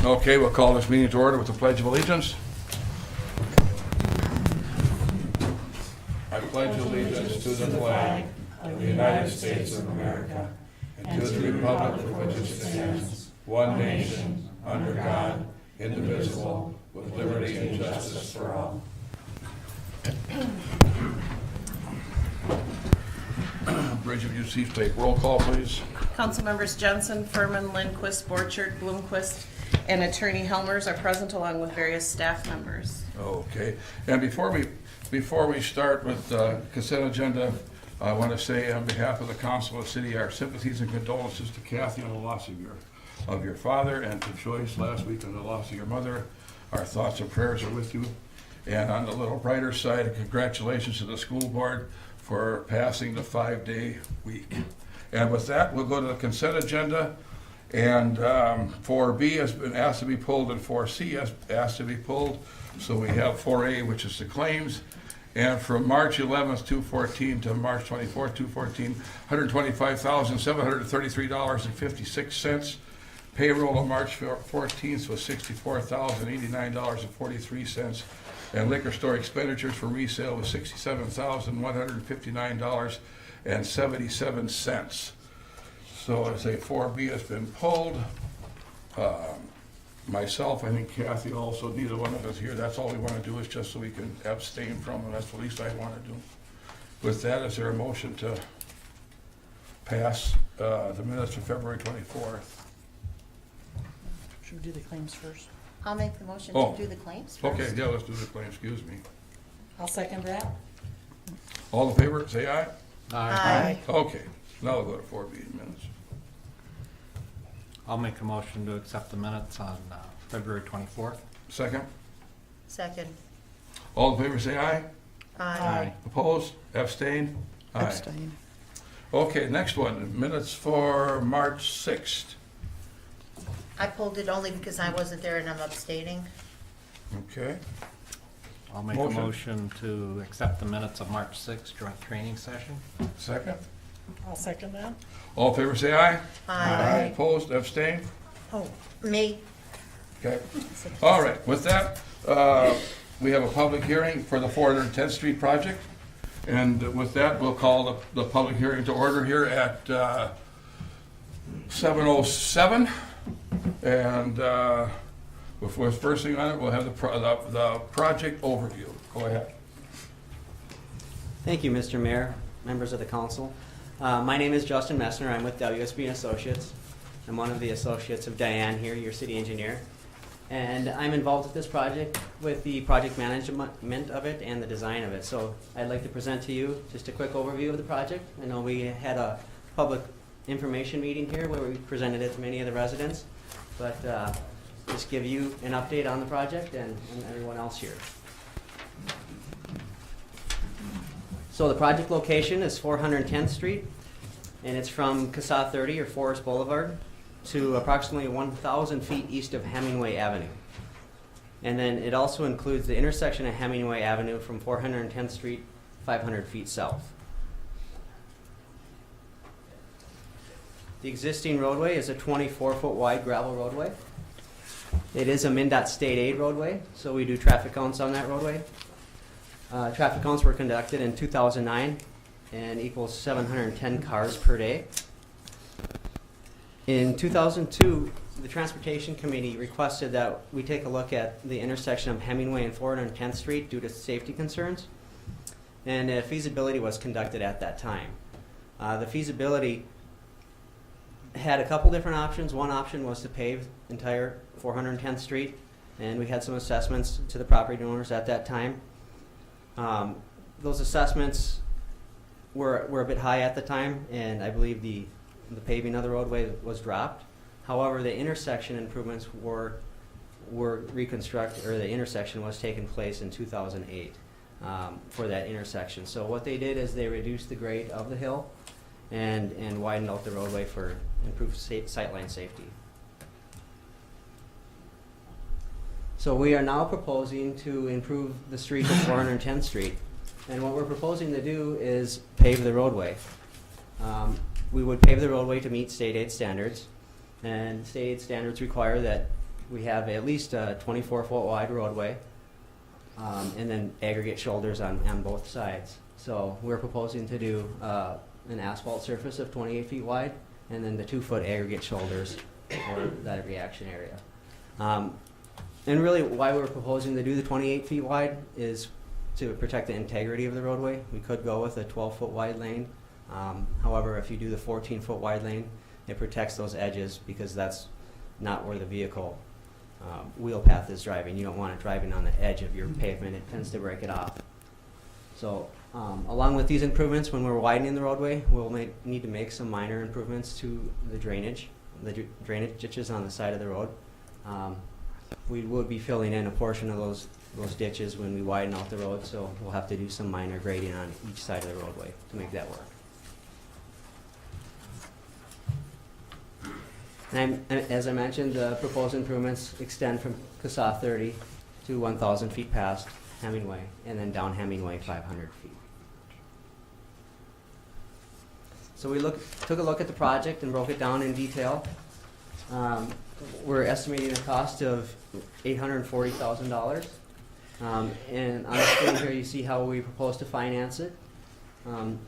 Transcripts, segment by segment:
Okay, we'll call this meeting to order with the Pledge of Allegiance. I pledge allegiance to the flag of the United States of America and to the republic for which it stands, one nation, under God, indivisible, with liberty and justice for all. Bridget, would you take roll call, please? Council members Jensen, Furman, Lindquist, Borchert, Bloomquist, and Attorney Helmers are present along with various staff members. Okay, and before we start with the consent agenda, I want to say on behalf of the Council of the City, our sympathies and condolences to Kathy on the loss of your father, and to Joyce last week on the loss of your mother. Our thoughts and prayers are with you. And on the little brighter side, congratulations to the school board for passing the 5-day week. And with that, we'll go to the consent agenda. And 4B has been asked to be pulled, and 4C has asked to be pulled. So we have 4A, which is the claims. And from March 11th, 2014 to March 24th, 2014, $125,733.56. Payroll on March 14th was $64,089.43. And liquor store expenditures for resale was $67,159.77. So I say 4B has been pulled. Myself, I think Kathy also, neither one of us here, that's all we want to do is just so we can abstain from it. That's the least I want to do. With that, is there a motion to pass the minutes of February 24th? Should we do the claims first? I'll make the motion Oh. to do the claims first. Okay, yeah, let's do the claim, excuse me. I'll second that. All in favor, say aye. Aye. Okay, now we'll go to 4B minutes. I'll make a motion to accept the minutes on February 24th. Second, Second. all in favor, say aye. Aye. Opposed, abstained? Aye. Abstain. Okay, next one, minutes for March 6th. I pulled it only because I wasn't there and I'm abstaining. Okay, I'll make Motion. a motion to accept the minutes of March 6th joint training session. second, I'll second that. all in favor, say aye. Aye. Opposed, abstained? Oh, me. Okay, all right, with that, we have a public hearing for the 410th Street project. And with that, we'll call the public hearing to order here at 7:07. And before first thing on it, we'll have the project overview. Go ahead. Thank you, Mr. Mayor, members of the council. My name is Justin Messner. I'm with WSB and Associates. I'm one of the associates of Diane here, your city engineer. And I'm involved with this project with the project management of it and the design of it. So I'd like to present to you just a quick overview of the project. I know we had a public information meeting here where we presented it to many of the residents, but just give you an update on the project and everyone else here. So the project location is 410th Street, and it's from CASA 30 or Forest Boulevard to approximately 1,000 feet east of Hemingway Avenue. And then it also includes the intersection of Hemingway Avenue from 410th Street, 500 feet south. The existing roadway is a 24-foot wide gravel roadway. It is a MnDOT state aid roadway, so we do traffic counts on that roadway. Traffic counts were conducted in 2009 and equals 710 cars per day. In 2002, the Transportation Committee requested that we take a look at the intersection of Hemingway and 410th Street due to safety concerns, and a feasibility was conducted at that time. The feasibility had a couple different options. One option was to pave entire 410th Street, and we had some assessments to the property owners at that time. Those assessments were a bit high at the time, and I believe the paving of the roadway was dropped. However, the intersection improvements were reconstructed, or the intersection was taking place in 2008 for that intersection. So what they did is they reduced the grade of the hill and widened out the roadway for improved sightline safety. So we are now proposing to improve the street of 410th Street. And what we're proposing to do is pave the roadway. We would pave the roadway to meet state aid standards. And state aid standards require that we have at least a 24-foot wide roadway, and then aggregate shoulders on both sides. So we're proposing to do an asphalt surface of 28 feet wide, and then the 2-foot aggregate shoulders for that reaction area. And really, why we're proposing to do the 28 feet wide is to protect the integrity of the roadway. We could go with a 12-foot wide lane. However, if you do the 14-foot wide lane, it protects those edges because that's not where the vehicle wheel path is driving. You don't want it driving on the edge of your pavement. It tends to break it off. So along with these improvements, when we're widening the roadway, we'll need to make some minor improvements to the drainage ditches on the side of the road. We would be filling in a portion of those ditches when we widen out the road, so we'll have to do some minor grading on each side of the roadway to make that work. And as I mentioned, the proposed improvements extend from CASA 30 to 1,000 feet past Hemingway, and then down Hemingway 500 feet. So we took a look at the project and broke it down in detail. We're estimating a cost of $840,000. And on the screen here you see how we propose to finance it.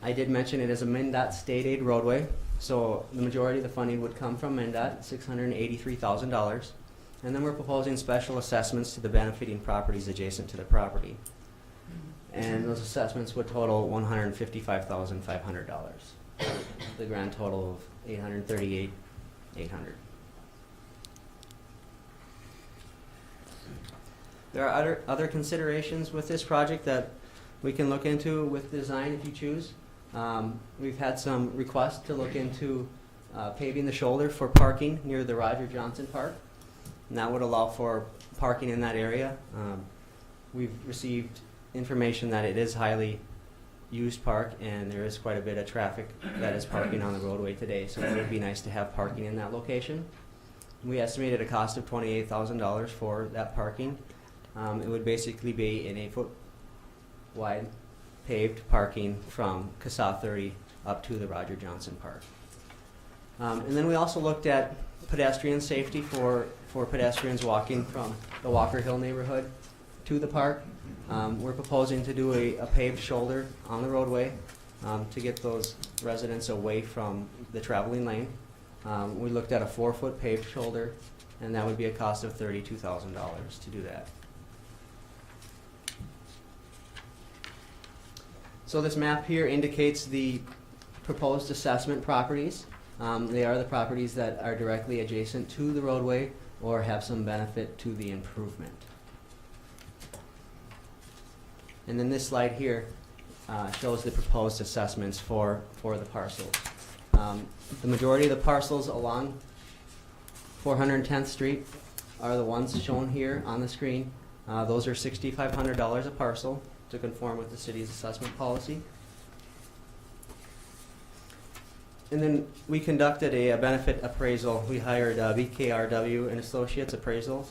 I did mention it is a MnDOT state aid roadway, so the majority of the funding would come from MnDOT, $683,000. And then we're proposing special assessments to the benefiting properties adjacent to the property. And those assessments would total $155,500. The grand total of $838,800. There are other considerations with this project that we can look into with design if you choose. We've had some requests to look into paving the shoulder for parking near the Roger Johnson Park, and that would allow for parking in that area. We've received information that it is highly used park, and there is quite a bit of traffic that is parking on the roadway today, so it would be nice to have parking in that location. We estimated a cost of $28,000 for that parking. It would basically be an 8-foot wide paved parking from CASA 30 up to the Roger Johnson Park. And then we also looked at pedestrian safety for pedestrians walking from the Walker Hill neighborhood to the park. We're proposing to do a paved shoulder on the roadway to get those residents away from the traveling lane. We looked at a 4-foot paved shoulder, and that would be a cost of $32,000 to do that. So this map here indicates the proposed assessment properties. They are the properties that are directly adjacent to the roadway or have some benefit to the improvement. And then this slide here shows the proposed assessments for the parcels. The majority of the parcels along 410th Street are the ones shown here on the screen. Those are $6,500 a parcel to conform with the city's assessment policy. And then we conducted a benefit appraisal. We hired BKRW and Associates Appraisals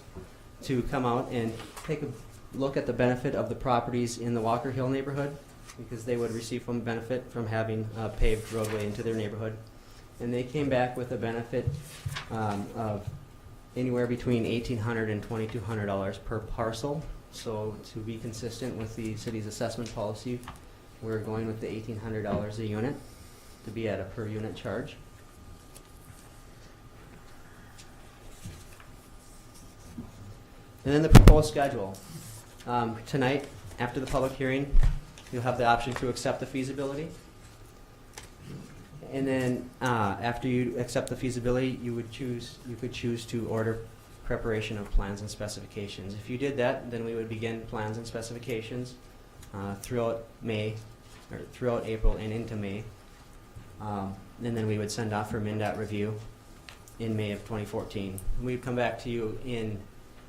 to come out and take a look at the benefit of the properties in the Walker Hill neighborhood, because they would receive some benefit from having a paved roadway into their neighborhood. And they came back with a benefit of anywhere between $1,800 and $2,200 per parcel. So to be consistent with the city's assessment policy, we're going with the $1,800 a unit to be at a per unit charge. And then the proposed schedule. Tonight, after the public hearing, you'll have the option to accept the feasibility. And then after you accept the feasibility, you could choose to order preparation of plans and specifications. If you did that, then we would begin plans and specifications throughout April and into May. And then we would send off for MnDOT review in May of 2014. We'd come back to you in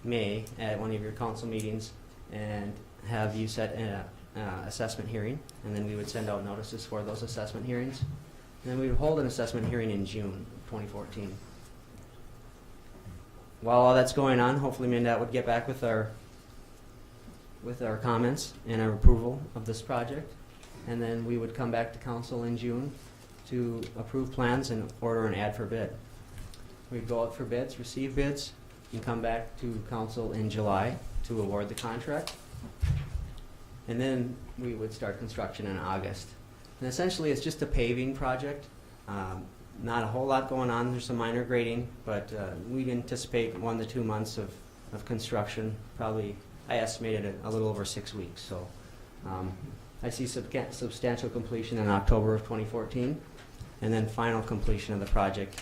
May at one of your council meetings and have you set an assessment hearing, and then we would send out notices for those assessment hearings. And then we would hold an assessment hearing in June 2014. While all that's going on, hopefully MnDOT would get back with our comments and our approval of this project, and then we would come back to council in June to approve plans and order an ad for bid. We'd go out for bids, receive bids, and come back to council in July to award the contract. And then we would start construction in August. And essentially, it's just a paving project. Not a whole lot going on. There's some minor grading, but we'd anticipate 1 to 2 months of construction. Probably, I estimated a little over 6 weeks. So I see substantial completion in October of 2014, and then final completion of the project,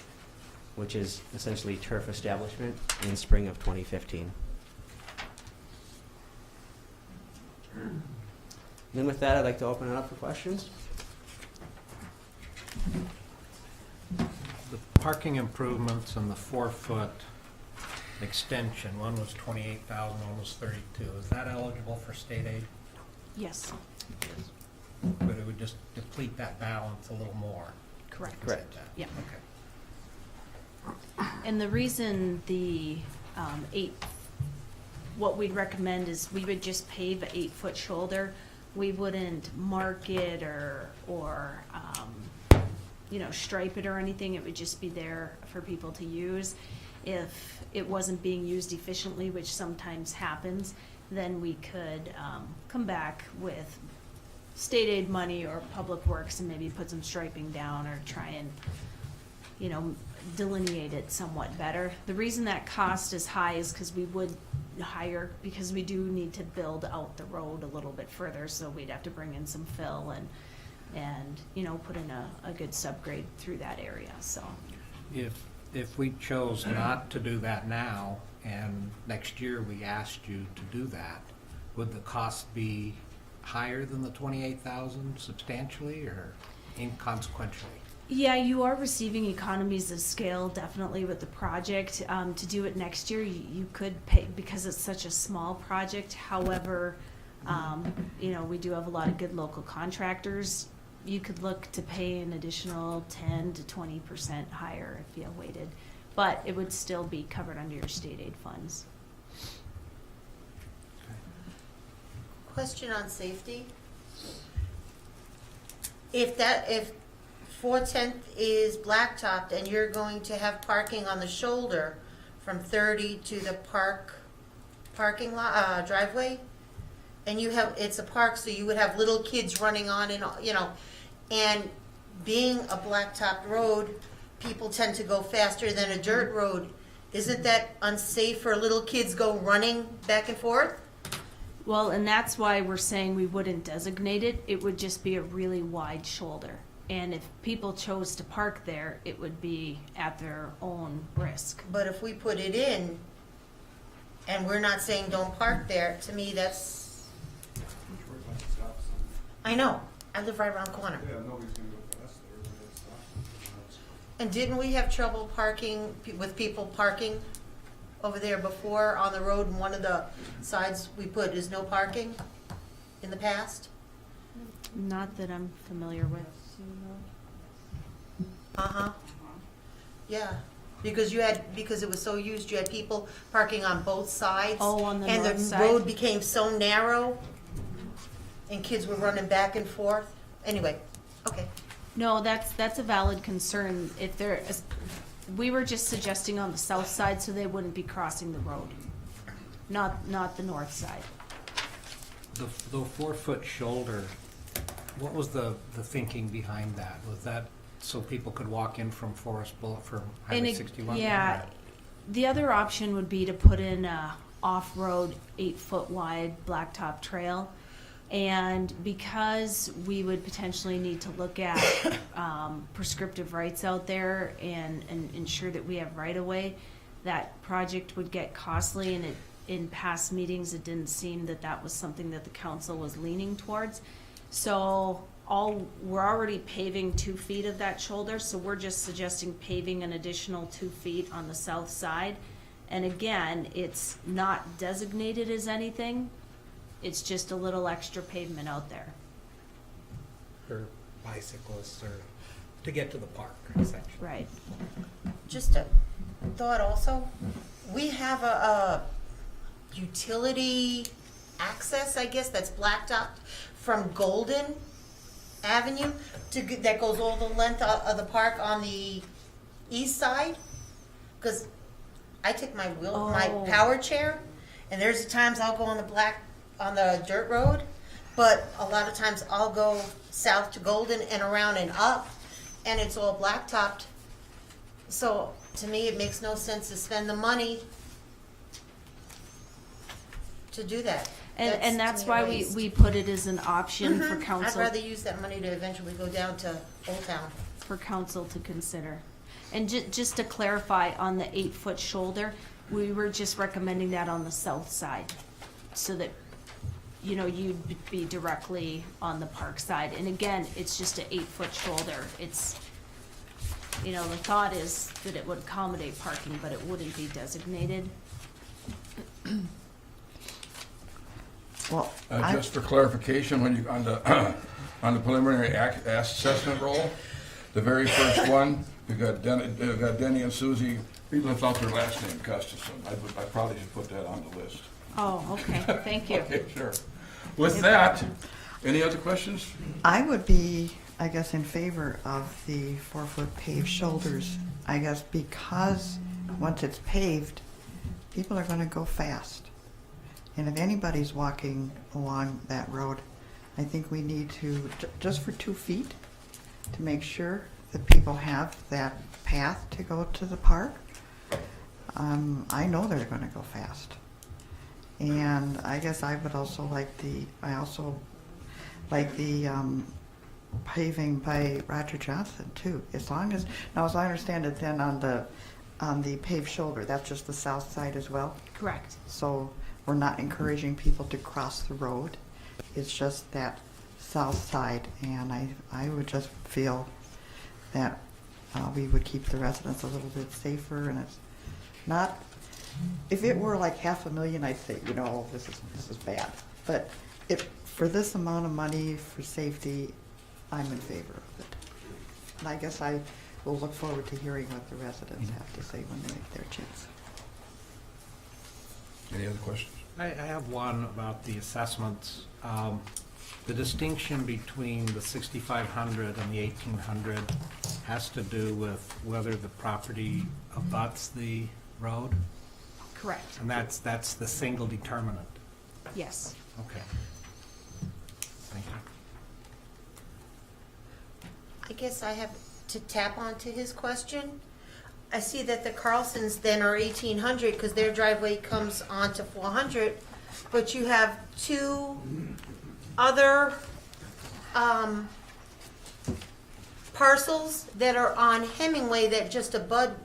which is essentially turf establishment, in spring of 2015. Then with that, I'd like to open it up for questions. The parking improvements and the 4-foot extension, one was 28,000, one was 32. Is that eligible for state aid? Yes, But it would just deplete that balance a little more. correct. Correct. Yeah. Okay. And the reason the 8, what we'd recommend is we would just pave a 8-foot shoulder. We wouldn't mark it or stripe it or anything. It would just be there for people to use. If it wasn't being used efficiently, which sometimes happens, then we could come back with state aid money or public works and maybe put some striping down or try and delineate it somewhat better. The reason that cost is high is because we would hire, because we do need to build out the road a little bit further, so we'd have to bring in some fill and put in a good subgrade through that area, so. If we chose not to do that now, and next year we asked you to do that, would the cost be higher than the 28,000 substantially or inconsequentially? Yeah, you are receiving economies of scale definitely with the project. To do it next year, you could pay, because it's such a small project. However, we do have a lot of good local contractors. You could look to pay an additional 10 to 20% higher if you waited, but it would still be covered under your state aid funds. Question on safety. If 410th is blacktopped and you're going to have parking on the shoulder from 30 to the parking lot, driveway, and it's a park, so you would have little kids running on and being a blacktop road, people tend to go faster than a dirt road. Isn't that unsafe for little kids go running back and forth? Well, and that's why we're saying we wouldn't designate it. It would just be a really wide shoulder. And if people chose to park there, it would be at their own risk. But if we put it in, and we're not saying don't park there, to me, that's, I know, I live right around the corner. Yeah, nobody's gonna go past there, but it's not. And didn't we have trouble parking, with people parking over there before on the road, and one of the sides we put is no parking in the past? Not that I'm familiar with. Uh-huh. Yeah, because it was so used, you had people parking on both sides. Oh, on the north And the side? road became so narrow, and kids were running back and forth. Anyway, okay. No, that's a valid concern. We were just suggesting on the south side so they wouldn't be crossing the road, not the north side. The 4-foot shoulder, what was the thinking behind that? Was that so people could walk in from Forest Boulevard, from Highway 61? Yeah, the other option would be to put in a off-road 8-foot wide blacktop trail. And because we would potentially need to look at prescriptive rights out there and ensure that we have right-of-way, that project would get costly, and in past meetings, it didn't seem that was something that the council was leaning towards. So we're already paving 2 feet of that shoulder, so we're just suggesting paving an additional 2 feet on the south side. And again, it's not designated as anything. It's just a little extra pavement out there. For bicyclists or to get to the park, essentially. Right. Just a thought also, we have a utility access, I guess, that's blacktopped from Golden Avenue that goes all the length of the park on the east side. Because I take my Oh. my power chair, and there's times I'll go on the dirt road, but a lot of times I'll go south to Golden and around and up, and it's all blacktopped. So to me, it makes no sense to spend the money to do that. And to that's me, a why waste. we put it as an option for Mhm. I'd council, rather use that money to eventually go down to Old Town. for council to consider. And just to clarify, on the 8-foot shoulder, we were just recommending that on the south side, so that, you know, you'd be directly on the park side. And again, it's just an 8-foot shoulder. It's, you know, the thought is that it would accommodate parking, but it wouldn't be designated. Well, I, Just for clarification, when you, on the, on the preliminary assessment roll, the very first one, you got Denny and Susie, we left out their last name, Gustafson. I probably should put that on the list. Oh, okay, thank you. Okay, sure. With that, any other questions? I would be, I guess, in favor of the 4-foot paved shoulders. I guess because once it's paved, people are gonna go fast. And if anybody's walking along that road, I think we need to, just for 2 feet, to make sure that people have that path to go to the park. I know they're gonna go fast. And I guess I would also like I also like the paving by Roger Johnson too. As long as I understand it, then on the paved shoulder, that's just the south side as well. Correct. So we're not encouraging people to cross the road. It's just that south side, and I would just feel that we would keep the residents a little bit safer, and it's not. If it were like $500,000, I'd say, you know, this is bad. But for this amount of money for safety, I'm in favor of it. And I guess I will look forward to hearing what the residents have to say when they make their choice. Any other questions? I have one about the assessments. The distinction between the 6,500 and the 1,800 has to do with whether the property abuts the road, Correct, and that's the single determinant. yes. Okay. Thank you. I guess I have to tap onto his question. I see that the Carlsons then are 1,800 because their driveway comes onto 400, but you have 2 other parcels that are on Hemingway that just abut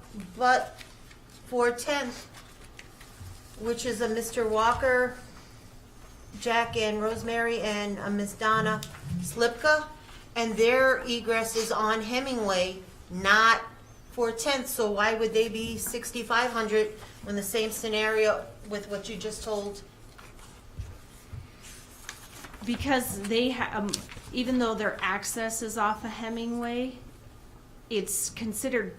410th, which is a Mr. Walker, Jack and Rosemary, and a Miss Donna Slipka, and their egress is on Hemingway, not 410th. So why would they be 6,500 when the same scenario with what you just told? Because they even though their access is off of Hemingway, it's considered,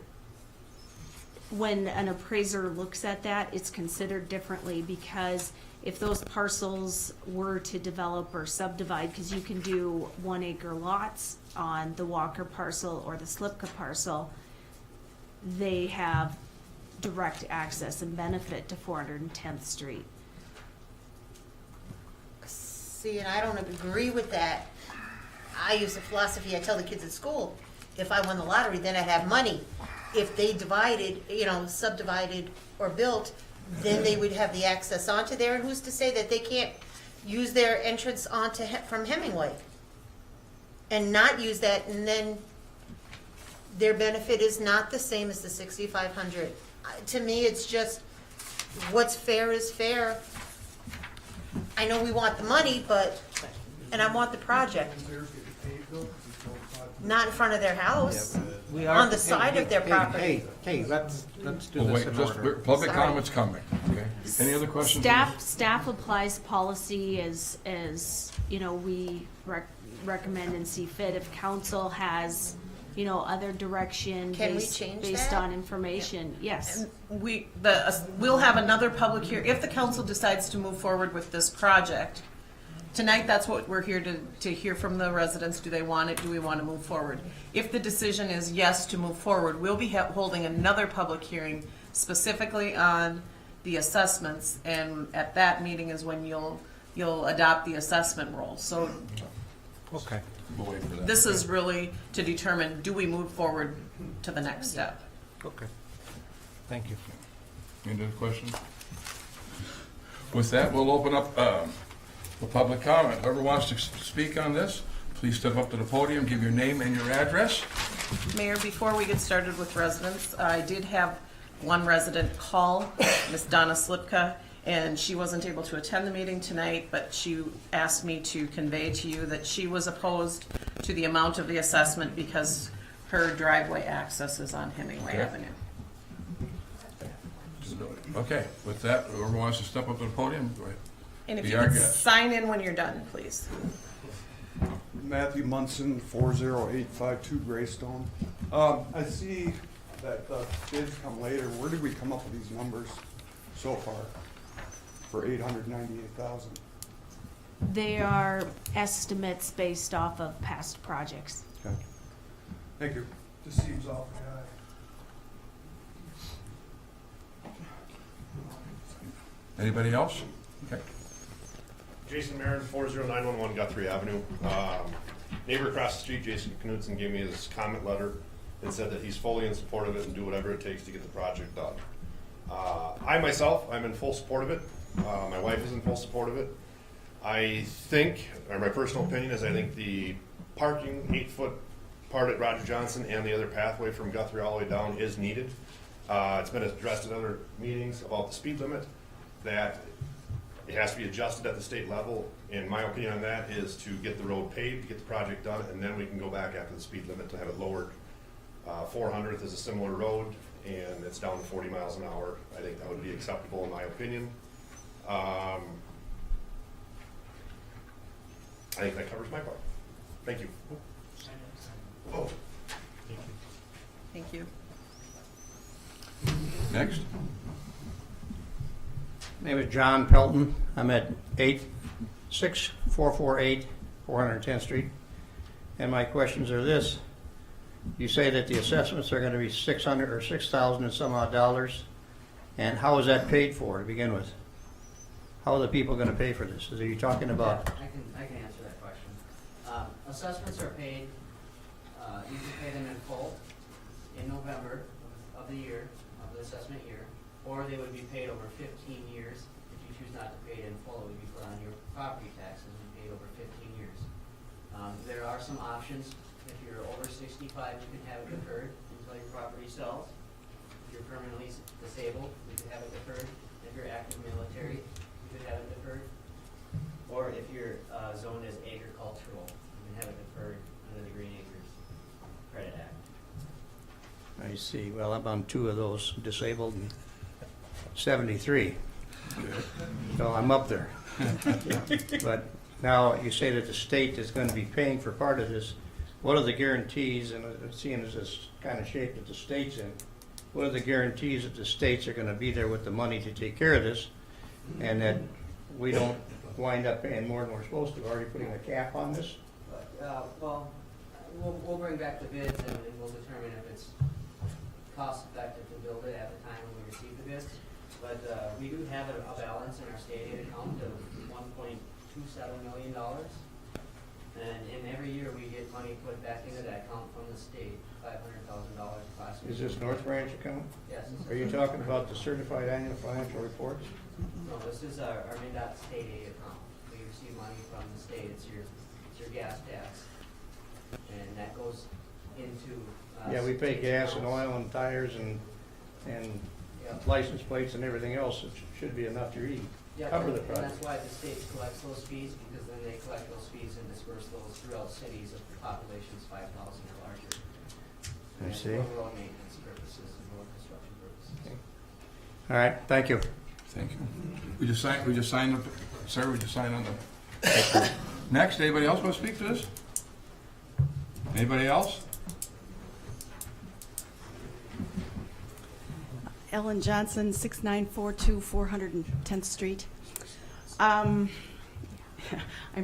when an appraiser looks at that, it's considered differently, because if those parcels were to develop or subdivide, because you can do 1-acre lots on the Walker parcel or the Slipka parcel, they have direct access and benefit to 410th Street. See, and I don't agree with that. I use the philosophy I tell the kids at school, if I won the lottery, then I'd have money. If they divided, subdivided or built, then they would have the access onto there, and who's to say that they can't use their entrance from Hemingway? And not use that, and then their benefit is not the same as the 6,500. To me, it's just, what's fair is fair. I know we want the money, and I want the project, not in front of their house, We on the side of their property. Hey, let's do Oh, this wait, in just, order. public Sorry. comment's coming, okay? Any other questions? Staff applies policy as we recommend and see fit. If council has, other direction Can we based change based that? on information, yes. And we'll have another public hearing, if the council decides to move forward with this project. Tonight, that's what we're here to hear from the residents. Do they want it? Do we want to move forward? If the decision is yes to move forward, we'll be holding another public hearing specifically on the assessments, and at that meeting is when you'll adopt the assessment roll. So Okay. We'll wait for that. this is really to determine, do we move forward to the next step? Okay. Thank you. Any other questions? With that, we'll open up the public comment. Whoever wants to speak on this, please step up to the podium, give your name and your address. Mayor, before we get started with residents, I did have one resident call, Miss Donna Slipka, and she wasn't able to attend the meeting tonight, but she asked me to convey to you that she was opposed to the amount of the assessment because her driveway access is on Hemingway Okay. Avenue. Okay, with that, whoever wants to step up to the podium, go ahead. And if Be you our could guest. sign in when you're done, please. Matthew Munson, 40852 Greystone. I see that the bids come later. Where did we come up with these numbers so far for 898,000? They are estimates based off of past projects. Okay. Thank you. This seems awful high. Anybody else? Okay. Jason Marin, 40911 Guthrie Avenue. Neighbor across the street, Jason Knudsen, gave me his comment letter and said that he's fully in support of it and do whatever it takes to get the project done. I myself, I'm in full support of it. My wife is in full support of it. I think, or my personal opinion is, I think the parking 8-foot part at Roger Johnson and the other pathway from Guthrie all the way down is needed. It's been addressed in other meetings about the speed limit, that it has to be adjusted at the state level. And my opinion on that is to get the road paved, to get the project done, and then we can go back after the speed limit to have it lowered. 400th is a similar road, and it's down to 40 miles an hour. I think that would be acceptable in my opinion. I think that covers my part. Thank you. Oh. Thank you. Next. My name is John Pelton. I'm at 86448 410th Street. And my questions are this. You say that the assessments are going to be $600 or $6,000 and some odd dollars. And how is that paid for to begin with? How are the people going to pay for this? Are you talking about? I can answer that question. Assessments are paid, you can pay them in full in November of the year, of the assessment year, or they would be paid over 15 years. If you choose not to pay it in full, it would be put on your property taxes and paid over 15 years. There are some options. If you're over 65, you can have it deferred until your property sells. If you're permanently disabled, you can have it deferred. If you're active military, you could have it deferred. Or if you're zoned as agricultural, you can have it deferred under the Green Acres Credit Act. I see. Well, I'm on two of those, disabled and 73. So I'm up there. But now you say that the state is going to be paying for part of this. What are the guarantees, and seeing as this kind of shape that the state's in, what are the guarantees that the states are going to be there with the money to take care of this, and that we don't wind up paying more than we're supposed to, already putting a cap on this? We'll bring back the bids and we'll determine if it's cost effective to build it at the time when we receive the bids. But we do have a balance in our state aid account of $1.27 million. And every year we get money put back into that account from the state, $500,000 approximately. Is this North Branch account? Yes. Are you talking about the certified annual financial reports? No, this is our MnDOT state aid account. We receive money from the state. It's your gas tax. And that goes into. Yeah, we pay state gas and accounts. oil and tires and Yeah. license plates and everything else. It should be enough to Yeah, cover the and project. that's why the state collects those fees, because then they collect those fees and disperse those throughout cities if the population's 5,000 or larger. I And see. For road maintenance purposes and road construction purposes. All right, thank you. Thank you. We just signed on the, next, anybody else want to speak to this? Anybody else? Ellen Johnson, 6942 410th Street. I'm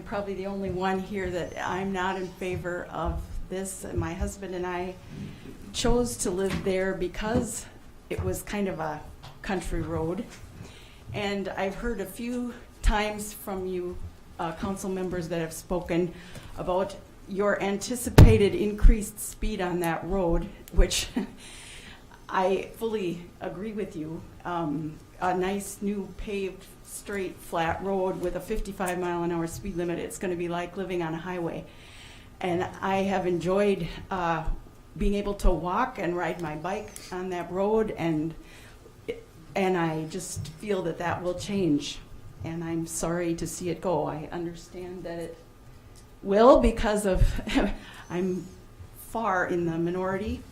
probably the only one here that I'm not in favor of this. My husband and I chose to live there because it was kind of a country road. And I've heard a few times from you, council members that have spoken about your anticipated increased speed on that road, which I fully agree with you. A nice new paved, straight, flat road with a 55-mile-an-hour speed limit, it's gonna be like living on a highway. And I have enjoyed being able to walk and ride my bike on that road, and I just feel that that will change. And I'm sorry to see it go. I understand that it will because of I'm far in the minority.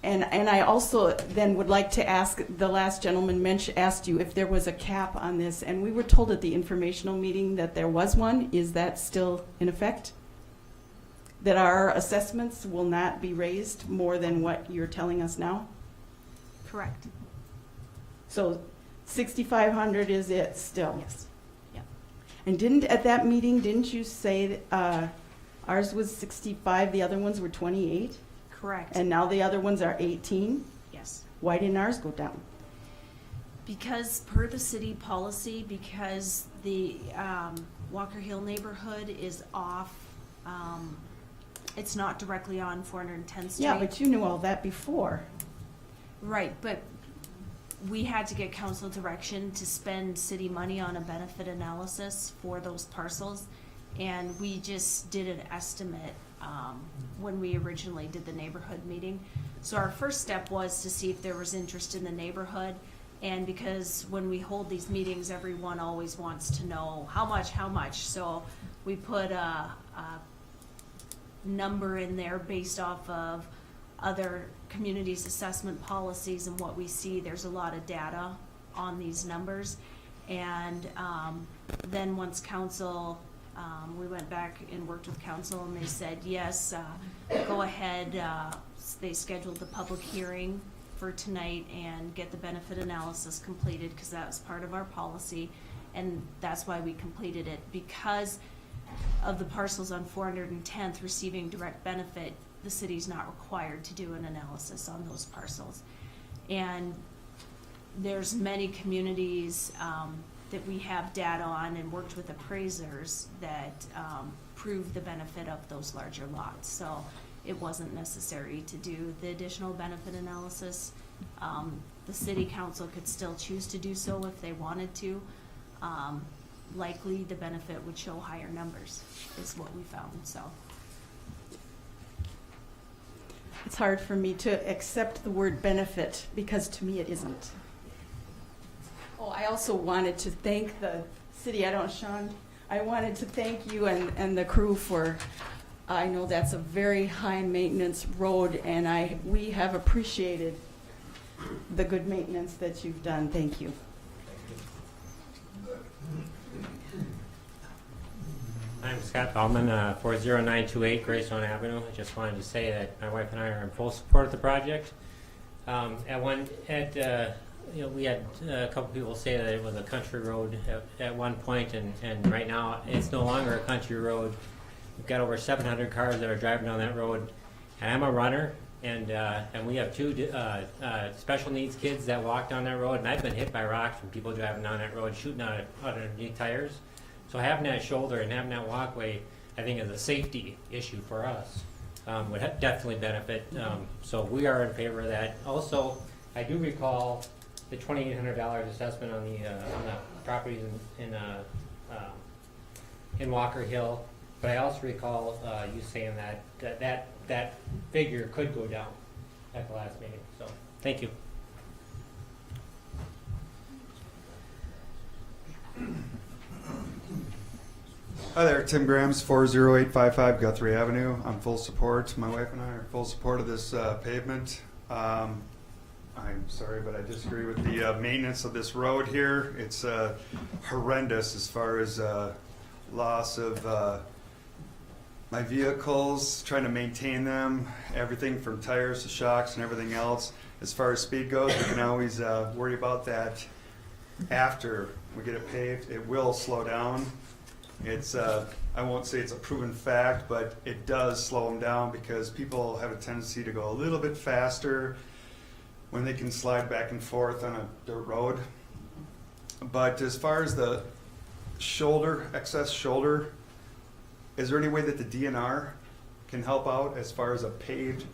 And I also then would like to ask, the last gentleman asked you if there was a cap on this, and we were told at the informational meeting that there was one. Is that still in effect? That our assessments will not be raised more than what you're telling us now? Correct. So 6,500 is it still? Yes. Yeah. And at that meeting, didn't you say that ours was 65, the other ones were 28? Correct. And now the other ones are 18? Yes. Why didn't ours go down? Because per the city policy, because the Walker Hill neighborhood is off, it's not directly on 410th Street. Yeah, but you knew all that before. Right, but we had to get council direction to spend city money on a benefit analysis for those parcels, and we just did an estimate when we originally did the neighborhood meeting. So our first step was to see if there was interest in the neighborhood, and because when we hold these meetings, everyone always wants to know how much, so we put a number in there based off of other communities' assessment policies and what we see. There's a lot of data on these numbers. And then once council, we went back and worked with council, and they said, yes, go ahead. They scheduled the public hearing for tonight and get the benefit analysis completed, because that was part of our policy. And that's why we completed it. Because of the parcels on 410th receiving direct benefit, the city's not required to do an analysis on those parcels. And there's many communities that we have data on and worked with appraisers that prove the benefit of those larger lots. So it wasn't necessary to do the additional benefit analysis. The city council could still choose to do so if they wanted to. Likely the benefit would show higher numbers, is what we found, so. It's hard for me to accept the word benefit, because to me it isn't. Oh, I also wanted to thank the city, Sean, I wanted to thank you and the crew for, I know that's a very high maintenance road, and we have appreciated the good maintenance that you've done. Thank you. I'm Scott Bauman, 40928 Greystone Avenue. I just wanted to say that my wife and I are in full support of the project. We had a couple people say that it was a country road at one point, and right now it's no longer a country road. We've got over 700 cars that are driving down that road. And I'm a runner, and we have two special needs kids that walk down that road, and I've been hit by rocks from people driving down that road, shooting out underneath tires. So having that shoulder and having that walkway, I think, is a safety issue for us. Would definitely benefit. So we are in favor of that. Also, I do recall the $2,800 assessment on the properties in Walker Hill, but I also recall you saying that figure could go down at the last meeting. So thank you. Hi there, Tim Grams, 40855 Guthrie Avenue. I'm full support. My wife and I are full support of this pavement. I'm sorry, but I disagree with the maintenance of this road here. It's horrendous as far as loss of my vehicles, trying to maintain them, everything from tires to shocks and everything else. As far as speed goes, we can always worry about that after we get it paved. It will slow down. It's, I won't say it's a proven fact, but it does slow them down because people have a tendency to go a little bit faster when they can slide back and forth on a dirt road. But as far as the shoulder, excess shoulder, is there any way that the DNR can help out as far as a paved,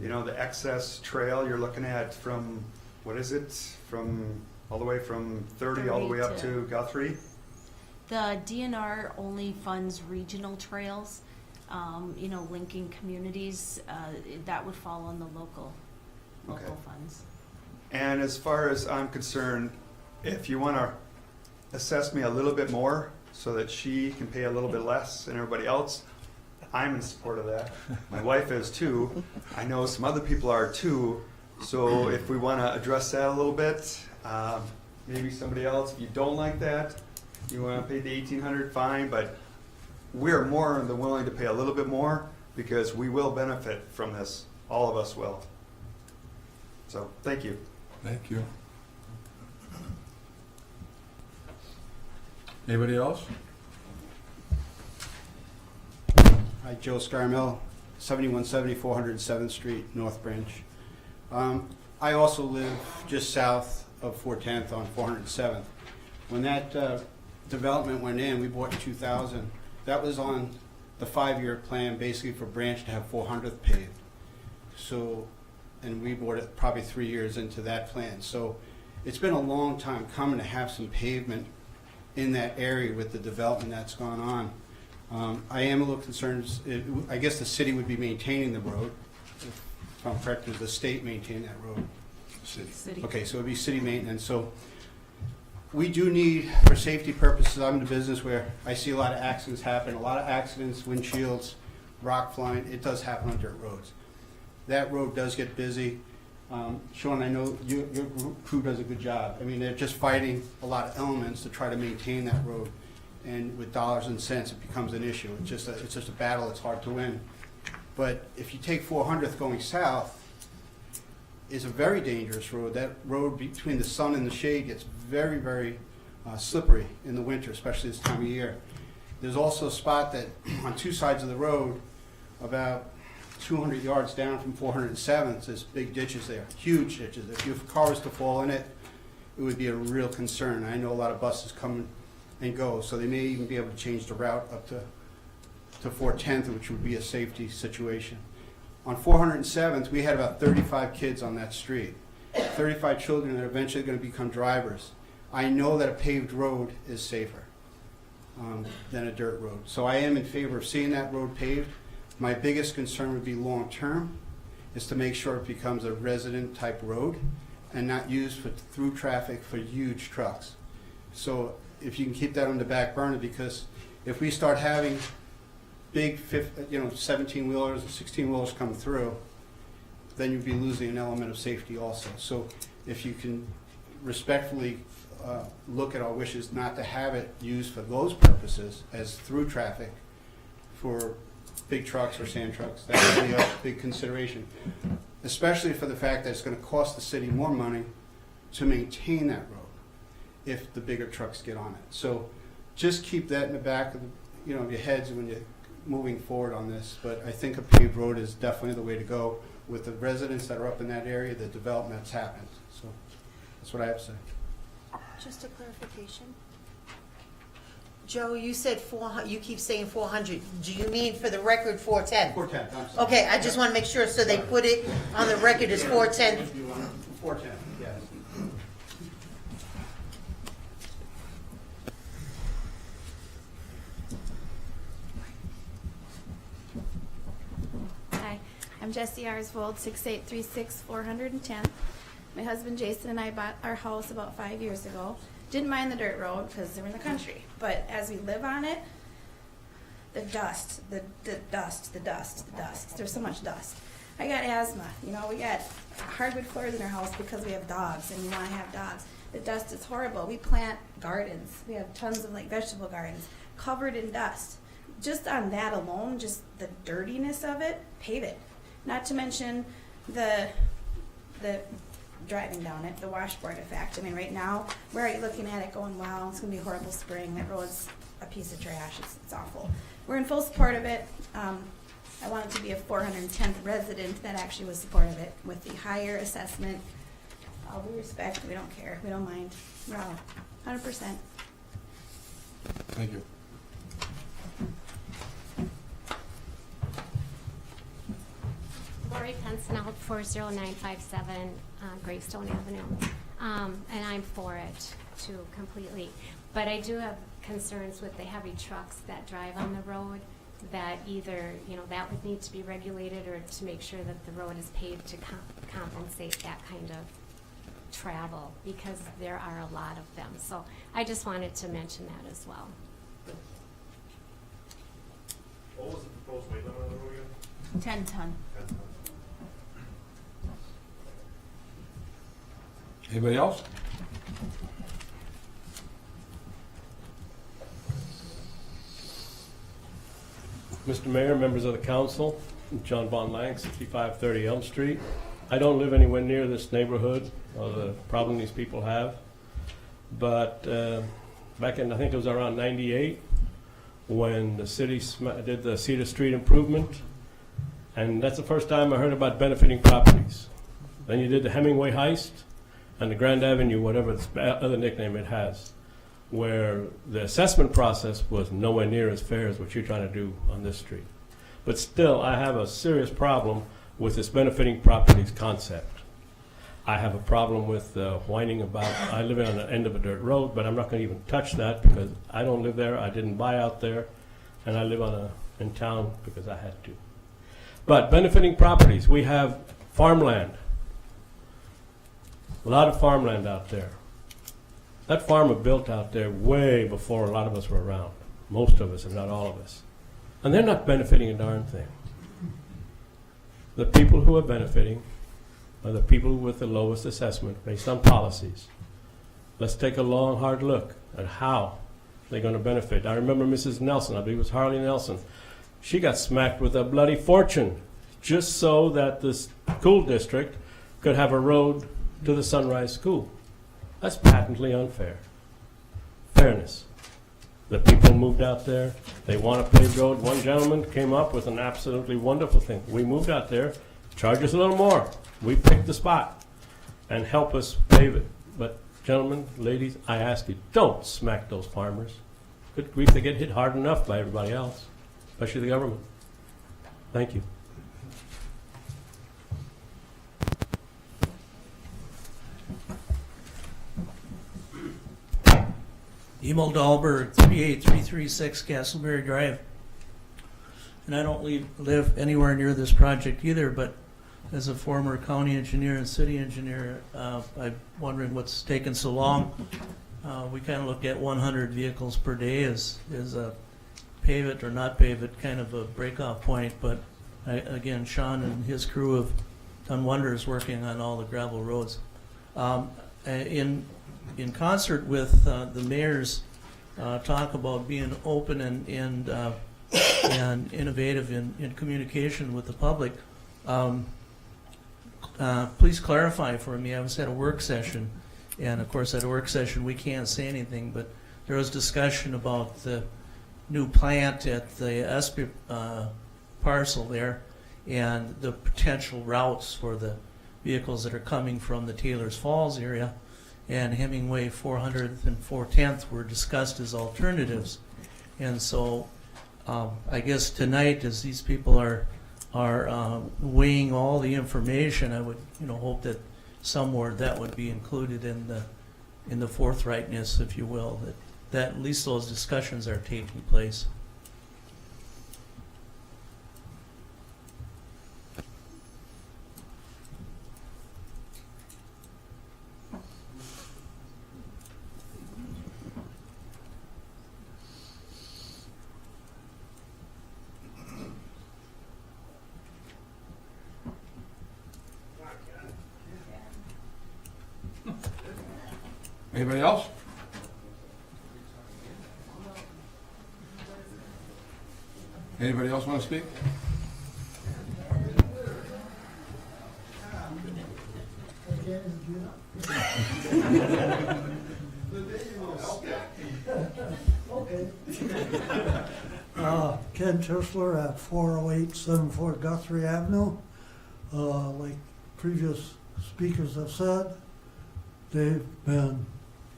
the excess trail you're looking at from, what is it, from all the way from 30 all the way up to Guthrie? The DNR only funds regional trails, linking communities. That would fall on the local Okay. funds. And as far as I'm concerned, if you want to assess me a little bit more so that she can pay a little bit less than everybody else, I'm in support of that. My wife is too. I know some other people are too. So if we want to address that a little bit, maybe somebody else, if you don't like that, you want to pay the $1,800, fine, but we're more than willing to pay a little bit more because we will benefit from this. All of us will. So, thank you. Thank you. Anybody else? Hi, Joe Scarmell, 7170 407th Street, North Branch. I also live just south of 410th on 407th. When that development went in, we bought in 2000. That was on the 5-year plan, basically for Branch to have 400th paved. So, and we bought it probably 3 years into that plan. So, it's been a long time coming to have some pavement in that area with the development that's gone on. I am a little concerned, I guess the city would be maintaining the road. If I'm correct, does the state maintain that road? City. Okay, so it'd be city maintenance. So we do need, for safety purposes, I'm in a business where I see a lot of accidents happen, a lot of accidents, windshields, rock flying. It does happen on dirt roads. That road does get busy. Sean, I know your crew does a good job. I mean, they're just fighting a lot of elements to try to maintain that road. And with dollars and cents, it becomes an issue. It's just a battle. It's hard to win. But if you take 400th going south, it's a very dangerous road. That road between the sun and the shade gets very, very slippery in the winter, especially this time of year. There's also a spot that on two sides of the road, about 200 yards down from 407th, there's big ditches there, huge ditches. If your car was to fall in it, it would be a real concern. I know a lot of buses come and go, so they may even be able to change the route up to 410th, which would be a safety situation. On 407th, we had about 35 kids on that street, 35 children that are eventually going to become drivers. I know that a paved road is safer than a dirt road. So I am in favor of seeing that road paved. My biggest concern would be long-term, is to make sure it becomes a resident-type road and not used for through traffic for huge trucks. So if you can keep that on the back burner, because if we start having big 17-wheelers and 16-wheelers come through, then you'd be losing an element of safety also. So if you can respectfully look at our wishes not to have it used for those purposes as through traffic for big trucks or sand trucks, that would be a big consideration, especially for the fact that it's going to cost the city more money to maintain that road if the bigger trucks get on it. So just keep that in the back of your heads when you're moving forward on this. But I think a paved road is definitely the way to go with the residents that are up in that area, the development that's happened. So that's what I have to say. Just a clarification. Joe, you said 400, you keep saying 400. Do you mean for the record 410? 410, I'm sorry. Okay, I just want to make sure, so they put it on the record as 410. 410, yes. Hi, I'm Jessie Arsvold, 6836 410th. My husband Jason and I bought our house about 5 years ago. Didn't mind the dirt road because we're in the country, but as we live on it, the dust, the dust. There's so much dust. I got asthma. We got hardwood floors in our house because we have dogs and we want to have dogs. The dust is horrible. We plant gardens. We have tons of vegetable gardens covered in dust. Just on that alone, just the dirtiness of it, pave it. Not to mention the driving down it, the washboard effect. I mean, right now, where are you looking at it going, wow, it's going to be a horrible spring. That road's a piece of trash. It's awful. We're in full support of it. I want it to be a 410th resident that actually was supportive of it with the higher assessment. We respect, we don't care, we don't mind. We're all 100%. Thank you. Lori Pensinel, 40957 Greystone Avenue. And I'm for it too, completely. But I do have concerns with the heavy trucks that drive on the road, that either, that would need to be regulated, or to make sure that the road is paved to compensate that kind of travel, because there are a lot of them. So I just wanted to mention that as well. What was the proposed weight limit on the road again? 10 ton. 10 tons. Anybody else? Mr. Mayor, members of the council, John Von Lang, 6530 Elm Street. I don't live anywhere near this neighborhood or the problem these people have. But back in, I think it was around 98, when the city did the Cedar Street improvement. And that's the first time I heard about benefiting properties. Then you did the Hemingway heist and the Grand Avenue, whatever the other nickname it has, where the assessment process was nowhere near as fair as what you're trying to do on this street. But still, I have a serious problem with this benefiting properties concept. I have a problem with whining about, I live on the end of a dirt road, but I'm not going to even touch that because I don't live there, I didn't buy out there, and I live in town because I had to. But benefiting properties, we have farmland. A lot of farmland out there. That farm was built out there way before a lot of us were around. Most of us, if not all of us. And they're not benefiting a darn thing. The people who are benefiting are the people with the lowest assessment based on policies. Let's take a long, hard look at how they're going to benefit. I remember Mrs. Nelson, I believe it was Harley Nelson. She got smacked with a bloody fortune just so that the school district could have a road to the Sunrise School. That's patently unfair. Fairness. The people moved out there. They want a paved road. One gentleman came up with an absolutely wonderful thing. We moved out there, charge us a little more. We picked the spot and help us pave it. But gentlemen, ladies, I ask you, don't smack those farmers. Good grief, they get hit hard enough by everybody else, especially the government. Thank you. Emil Dahlberg, 38336 Castleberry Drive. And I don't live anywhere near this project either, but as a former county engineer and city engineer, I'm wondering what's taken so long. We kind of look at 100 vehicles per day as a pave it or not pave it kind of a breakoff point, but again, Sean and his crew have done wonders working on all the gravel roads. In concert with the mayor's talk about being open and innovative in communication with the public, please clarify for me. I was at a work session, and of course at a work session we can't say anything, but there was discussion about the new plant at the Espy parcel there and the potential routes for the vehicles that are coming from the Taylor's Falls area. And Hemingway 400th and 410th were discussed as alternatives. And so I guess tonight, as these people are weighing all the information, I would hope that somewhere that would be included in the forthrightness, if you will, that at least those discussions are taking place. Anybody else? Anybody else want to speak? Ken Tischler at 40874 Guthrie Avenue. Like previous speakers have said, they've been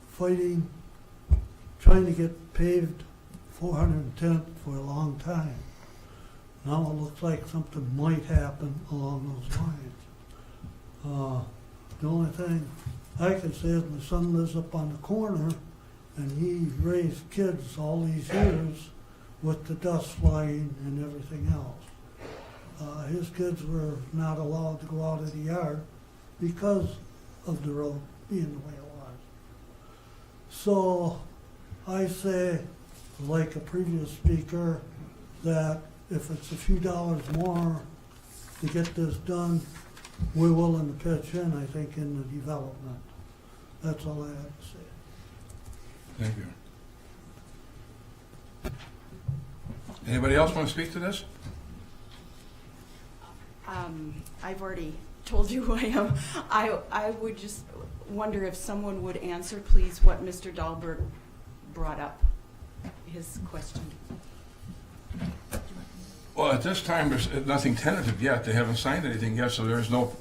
fighting, trying to get paved 410th for a long time. Now it looks like something might happen along those lines. The only thing I can say is my son lives up on the corner, and he raised kids all these years with the dust flying and everything else. His kids were not allowed to go out of the yard because of the road being the way it was. So I say, like a previous speaker, that if it's a few dollars more to get this done, we're willing to pitch in, I think, in the development. That's all I have to say. Thank you. Anybody else want to speak to this? I've already told you who I am. I would just wonder if someone would answer, please, what Mr. Dahlberg brought up, his question. Well, at this time, there's nothing tentative yet. They haven't signed anything yet, so there's no,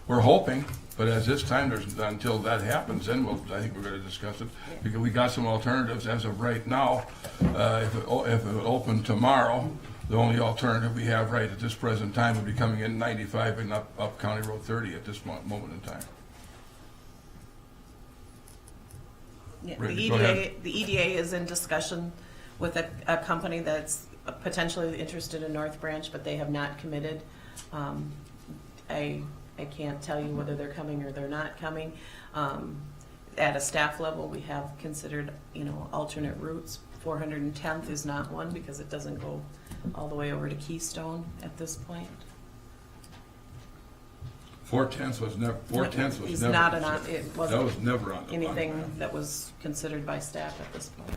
we're hoping, but at this time, there's, until that happens, then I think we're gonna discuss it. Because we got some alternatives as of right now. If it opened tomorrow, the only alternative we have right at this present time would be coming in 95 and up County Road 30 at this moment in time. Yeah, Rick, go ahead. the EDA is in discussion with a company that's potentially interested in North Branch, but they have not committed. I can't tell you whether they're coming or they're not coming. At a staff level, we have considered, alternate routes. 410th is not one because it doesn't go all the way over to Keystone at this point. 410th was never. 410th was It's never. not considered. it wasn't That was never on the anything plan. that was considered by staff at this point.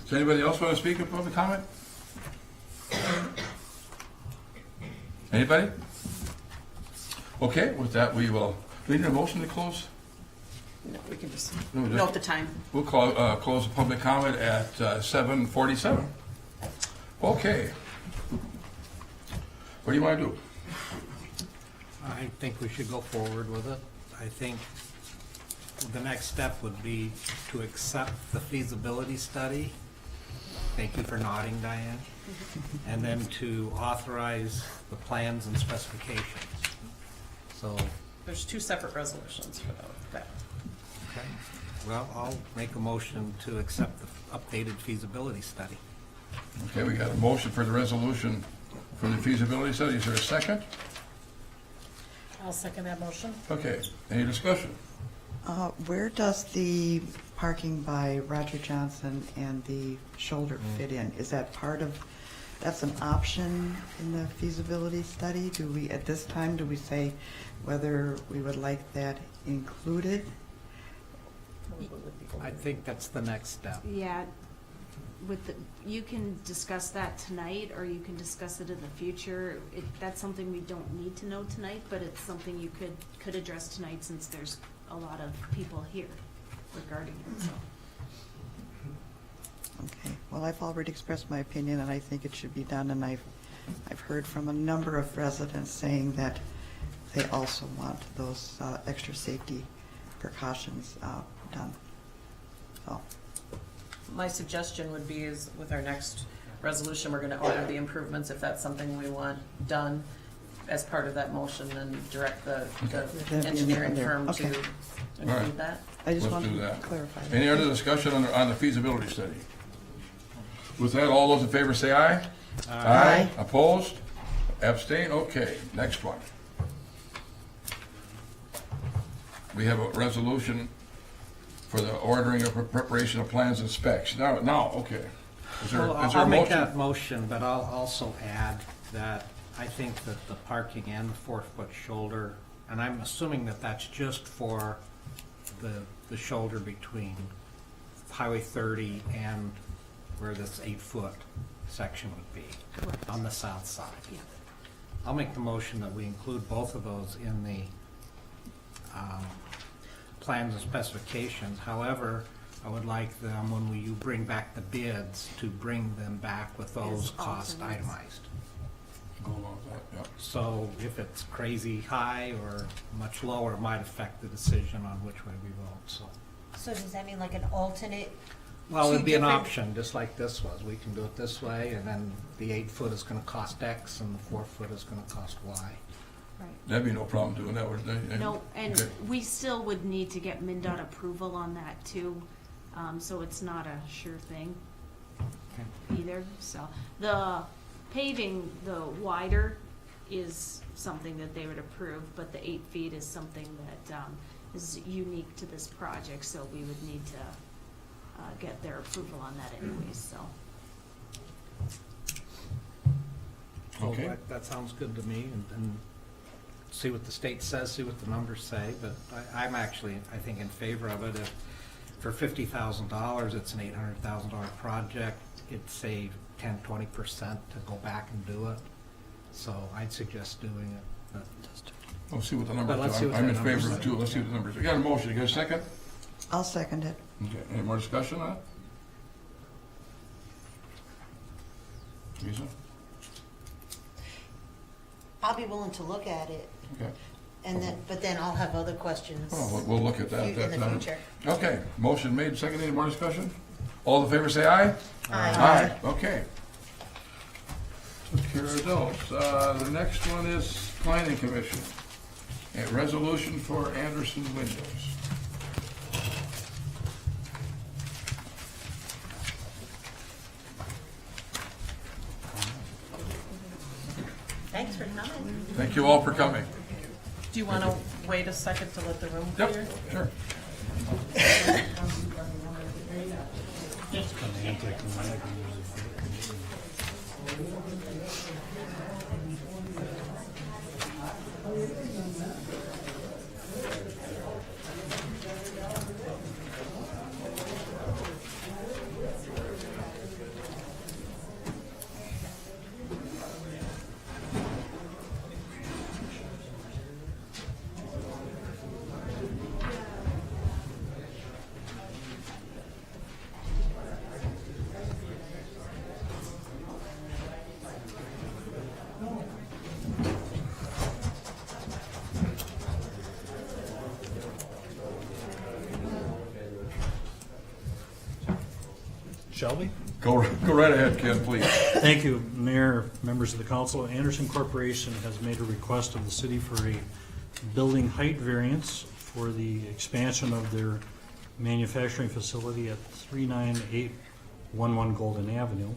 Does anybody else want to speak in public comment? Anybody? Okay, with that, we will, do we need a motion to close? No, we can just No, just- note the time. We'll close the public comment at 7:47. Okay. What do you want to do? I think we should go forward with it. I think the next step would be to accept the feasibility study. Thank you for nodding, Diane. And then to authorize the plans and specifications. So, There's two separate resolutions for that. okay, well, I'll make a motion to accept the updated feasibility study. Okay, we got a motion for the resolution for the feasibility study. Is there a second? I'll second that motion. Okay, any discussion? Where does the parking by Roger Johnson and the shoulder fit in? Is that part of, that's an option in the feasibility study? Do we, at this time, do we say whether we would like that included? I think that's the next step. Yeah, you can discuss that tonight, or you can discuss it in the future. That's something we don't need to know tonight, but it's something you could address tonight since there's a lot of people here regarding it, so. Okay, well, I've already expressed my opinion, and I think it should be done, and I've heard from a number of residents saying that they also want those extra safety precautions done. So, My suggestion would be is with our next resolution, we're gonna order the improvements. If that's something we want done as part of that motion, then direct the engineering firm to Okay. All right. include that. I just Let's wanted do to that. clarify. Any other discussion on the feasibility study? With that, all those in favor say aye. Aye. Opposed? Abstain? Okay, next one. We have a resolution for the ordering of preparation of plans and specs. Now, okay. Is there Well, is there a I'll make motion? that motion, but I'll also add that I think that the parking and the 4-foot shoulder, and I'm assuming that that's just for the shoulder between Highway 30 and where this 8-foot section would be, on the south side. I'll make the motion that we include both of those in the plans and specifications. However, I would like them, when you bring back the bids, to bring them back with those As costs alternates. itemized. Go along with that, yeah. So if it's crazy high or much lower, it might affect the decision on which way we vote, so. So does that mean like an alternate? Well, it'd two be an different- option, just like this was. We can do it this way, and then the 8-foot is gonna cost X, and the 4-foot is gonna cost Y. Right. That'd be no problem doing that, would they? No, and Okay. we still would need to get MinDOT approval on that too, so it's not a sure thing either, so. The paving, the wider is something that they would approve, but the 8 feet is something that, is unique to this project, so we would need to, get their approval on that anyways, so. Okay. So that sounds good to me, and see what the state says, see what the numbers say, but I'm actually, I think, in favor of it. If for $50,000, it's an $800,000 project, it'd save 10-20% to go back and do it. So I'd suggest doing it. But We'll see what the But numbers let's see are. what I'm the in numbers favor of it say. too. Let's see what the numbers are. You got a motion, you got a second? I'll second it. Okay, any more discussion on it? Lisa? I'll be willing to look at it, Okay. and then, but then I'll have other questions. Well, we'll look at that at in that the time. future. Okay, motion made, second, any more discussion? All in favor say aye? Aye. Okay. Took care of those. The next one is planning commission. A resolution for Anderson Windows. Thanks for coming. Thank you all for coming. Do you want to wait a second to let the room Yep, clear? sure. Shelby? Go right ahead, Ken, please. Thank you, Mayor, members of the council. Anderson Corporation has made a request of the city for a building height variance for the expansion of their manufacturing facility at 39811 Golden Avenue.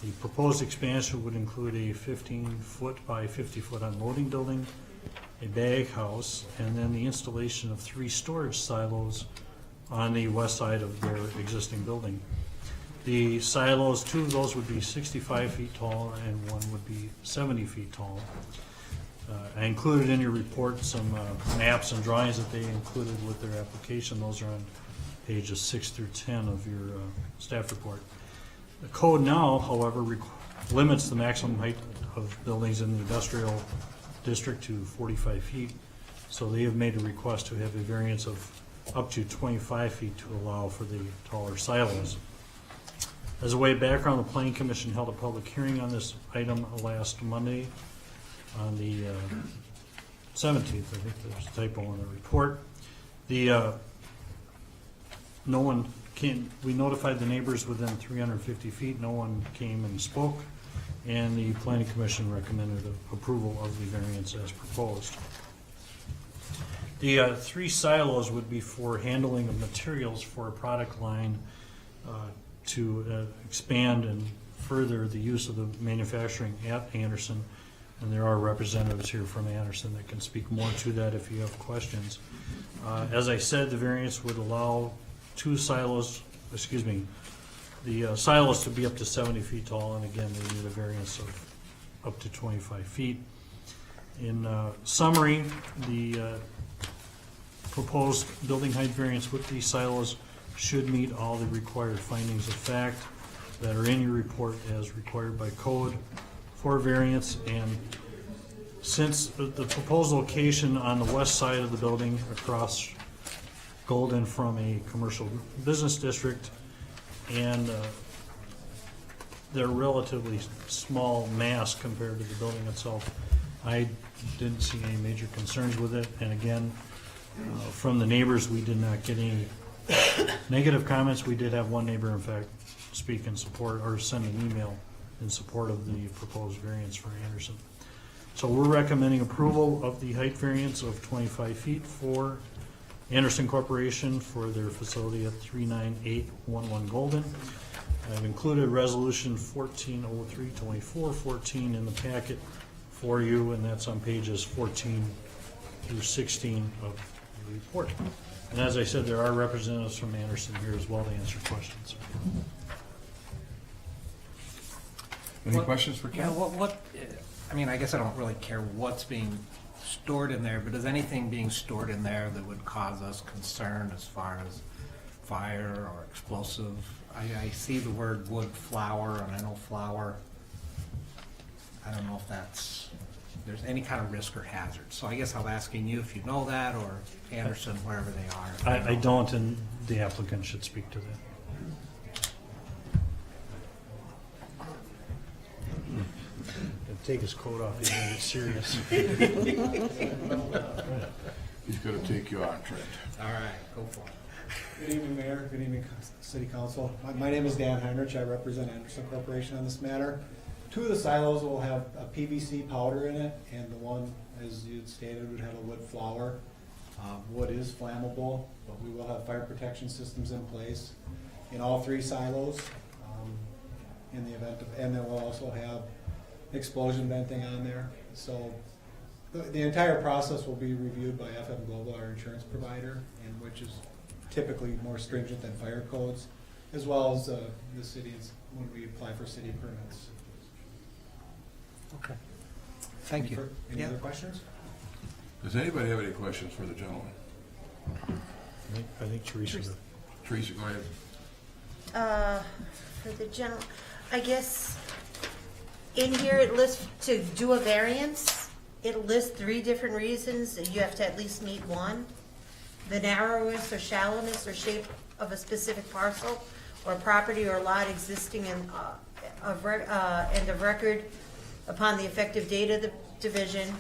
The proposed expansion would include a 15-foot by 50-foot unloading building, a bag house, and then the installation of 3 storage silos on the west side of their existing building. The silos, 2 of those would be 65 feet tall and 1 would be 70 feet tall. I included in your report some maps and drawings that they included with their application. Those are on pages 6 through 10 of your staff report. The code now, however, limits the maximum height of buildings in the industrial district to 45 feet. So they have made a request to have a variance of up to 25 feet to allow for the taller silos. As a way of background, the Planning Commission held a public hearing on this item last Monday on the 17th. I think there's a typo in the report. No one came, we notified the neighbors within 350 feet. No one came and spoke, and the Planning Commission recommended approval of the variance as proposed. The 3 silos would be for handling of materials for a product line to expand and further the use of the manufacturing at Anderson. And there are representatives here from Anderson that can speak more to that if you have questions. As I said, the variance would allow 2 silos, the silos to be up to 70 feet tall, and again, they need a variance of up to 25 feet. In summary, the proposed building height variance with these silos should meet all the required findings of fact that are in your report as required by code for variance. And since the proposed location on the west side of the building across Golden from a commercial business district, and they're relatively small mass compared to the building itself. I didn't see any major concerns with it, and again, from the neighbors, we did not get any negative comments. We did have one neighbor, in fact, speak in support or send an email in support of the proposed variance for Anderson. So we're recommending approval of the height variance of 25 feet for Anderson Corporation for their facility at 39811 Golden. I've included resolution 1403-2414 in the packet for you, and that's on pages 14 through 16 of the report. And as I said, there are representatives from Anderson here as well to answer questions. Any questions for Yeah, Ken? I mean, I guess I don't really care what's being stored in there, but is anything being stored in there that would cause us concern as far as fire or explosive? I see the word wood flour, and I know flour. I don't know if there's any kind of risk or hazard. So I guess I'm asking you if you know that, or Anderson, wherever they are. I don't, and the applicant should speak to that. Take his coat off, he's gonna get serious. He's gonna take you on, Trent. All right, go for it. Good evening, Mayor. Good evening, City Council. My name is Dan Heinrich. I represent Anderson Corporation on this matter. Two of the silos will have a PVC powder in it, and the one, as you had stated, would have a wood flour. Wood is flammable, but we will have fire protection systems in place in all three silos in the event of, and then we'll also have explosion venting on there. So the entire process will be reviewed by FM Global, our insurance provider, and which is typically more stringent than fire codes, as well as the cities when we apply for city permits. Okay. Thank you. Any Yeah. other questions? Does anybody have any questions for the gentleman? I think Teresa does. Teresa, go ahead. For the general, I guess, in here it lists, to do a variance, it lists 3 different reasons, that you have to at least meet one. The narrowness or shallowness or shape of a specific parcel or property or lot existing in, of record upon the effective date of the division,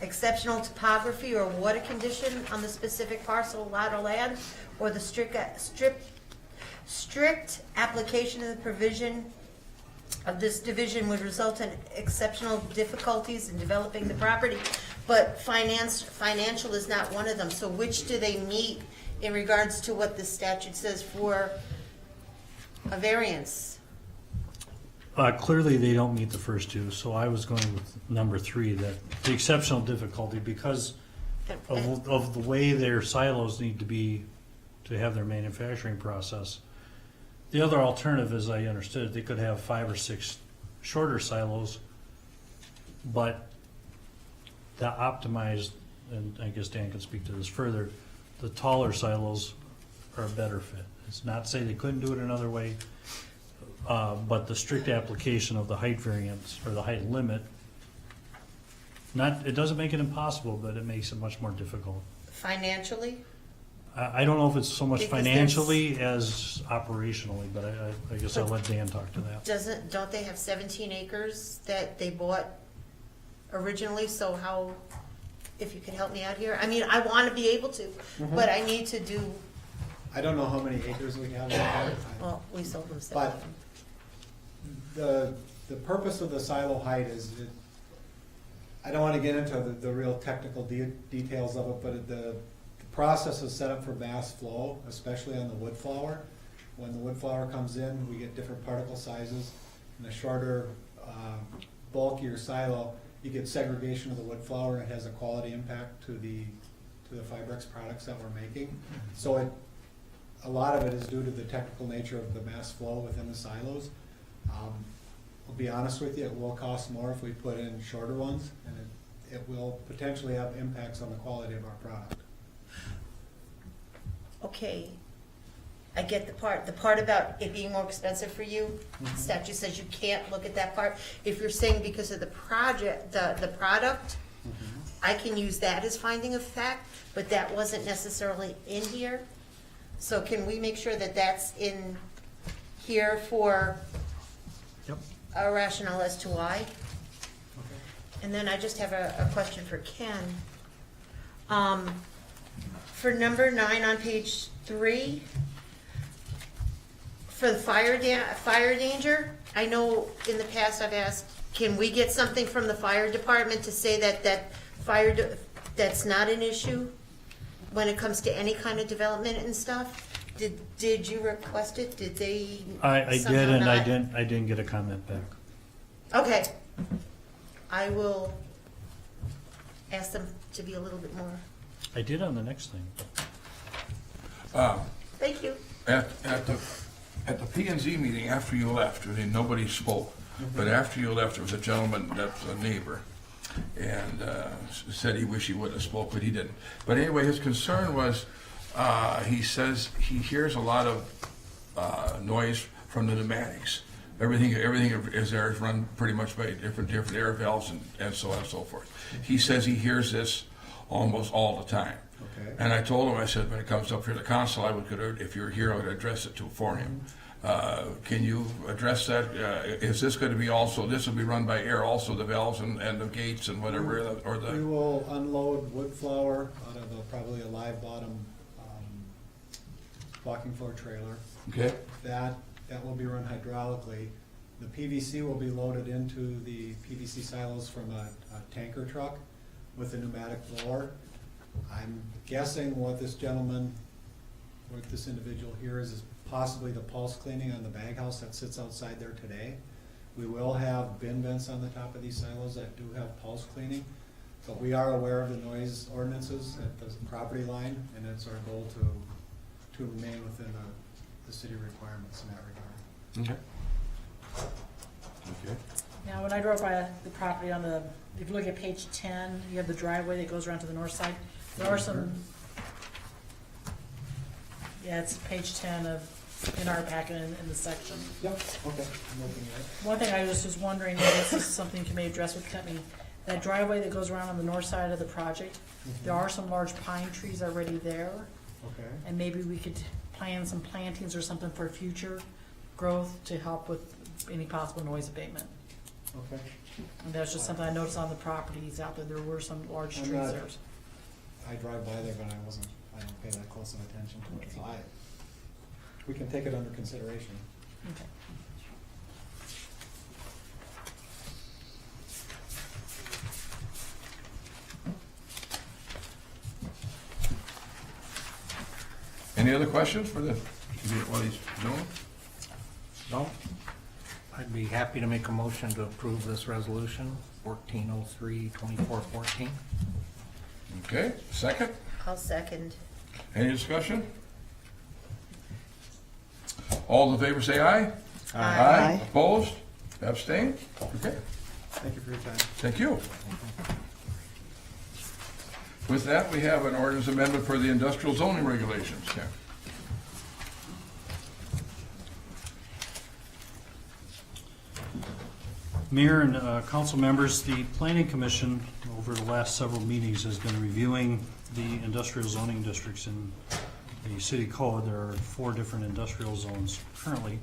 exceptional topography or water condition on the specific parcel, lot, or land, or the strict application of the provision of this division would result in exceptional difficulties in developing the property. But financial is not one of them. So which do they meet in regards to what the statute says for a variance? Clearly, they don't meet the first two, so I was going with number 3, that the exceptional difficulty, because of the way their silos need to be to have their manufacturing process. The other alternative, as I understood it, they could have 5 or 6 shorter silos, but the optimized, and I guess Dan can speak to this further, the taller silos are a better fit. It's not to say they couldn't do it another way, but the strict application of the height variance or the height limit, it doesn't make it impossible, but it makes it much more difficult. Financially? I don't know if it's so much Because financially as operationally, but I guess I'll let Dan talk to that. Don't they have 17 acres that they bought originally? So how, if you could help me out here? I mean, I want to be able to, but I need to do, I don't know how many acres we have in there. well, we sold them But 7. the purpose of the silo height is, I don't want to get into the real technical details of it, but the process is set up for mass flow, especially on the wood flour. When the wood flour comes in, we get different particle sizes. In a shorter, bulkier silo, you get segregation of the wood flour. It has a quality impact to the Fibrex products that we're making. So a lot of it is due to the technical nature of the mass flow within the silos. I'll be honest with you, it will cost more if we put in shorter ones, and it will potentially have impacts on the quality of our product. Okay, I get the part about it being more expensive for you. Mhm. Statute says you can't look at that part. If you're saying because of the project, the product, I can use that as finding of fact, but that wasn't necessarily in here. So can we make sure that that's in here for Yep. a rationale as to why? And then I just have a question for Ken. For number 9 on page 3, for the fire danger, I know in the past I've asked, can we get something from the fire department to say that that's not an issue when it comes to any kind of development and stuff? Did you request it? Did they? I did, somehow and I not? didn't get a comment back. Okay. I will ask them to be a little bit more. I did on the next thing. Thank you. At the P and Z meeting, after you left, I mean, nobody spoke, but after you left, there was a gentleman that's a neighbor, and said he wished he would have spoke, but he didn't. But anyway, his concern was, he says he hears a lot of noise from the pneumatics. Everything is there is run pretty much by different air valves and so on and so forth. He says he hears this almost all the time. Okay. And I told him, I said, when it comes up here to the council, I would, if you're here, I would address it for him. Can you address that? Is this going to be also, this will be run by air also, the valves and the gates and whatever, or We the, will unload wood flour out of probably a live bottom walking floor trailer. okay? That will be run hydraulically. The PVC will be loaded into the PVC silos from a tanker truck with a pneumatic blower. I'm guessing what this individual here is possibly the pulse cleaning on the bag house that sits outside there today. We will have bin vents on the top of these silos that do have pulse cleaning, but we are aware of the noise ordinances at the property line, and it's our goal to remain within the city requirements in that regard. Okay. Okay. Now, when I drove by the property if you look at page 10, you have the driveway that goes around to the north side. There are some, yeah, it's page 10 in our packet in the section. Yep, okay. I'm looking at it. One thing I just was wondering, and this is something you may address with Kenny, that driveway that goes around on the north side of the project, there are some large pine trees already there. Okay. And maybe we could plan some plantings or something for future growth to help with any possible noise abatement. Okay. And that's just something I noticed on the properties out there. There were some large I'm trees not- there. I drive by there, but I don't pay that close of attention to it, so we can take it under consideration. Okay. Any other questions for what he's doing? No? I'd be happy to make a motion to approve this resolution, 1403-2414. Okay, second? I'll second. Any discussion? All in favor say aye. Aye. Opposed? Abstained? Okay, Thank you for your time. thank you. With that, we have an ordinance amendment for the industrial zoning regulations. Ken. Mayor and council members, the Planning Commission over the last several meetings has been reviewing the industrial zoning districts in the city code. There are 4 different industrial zones currently.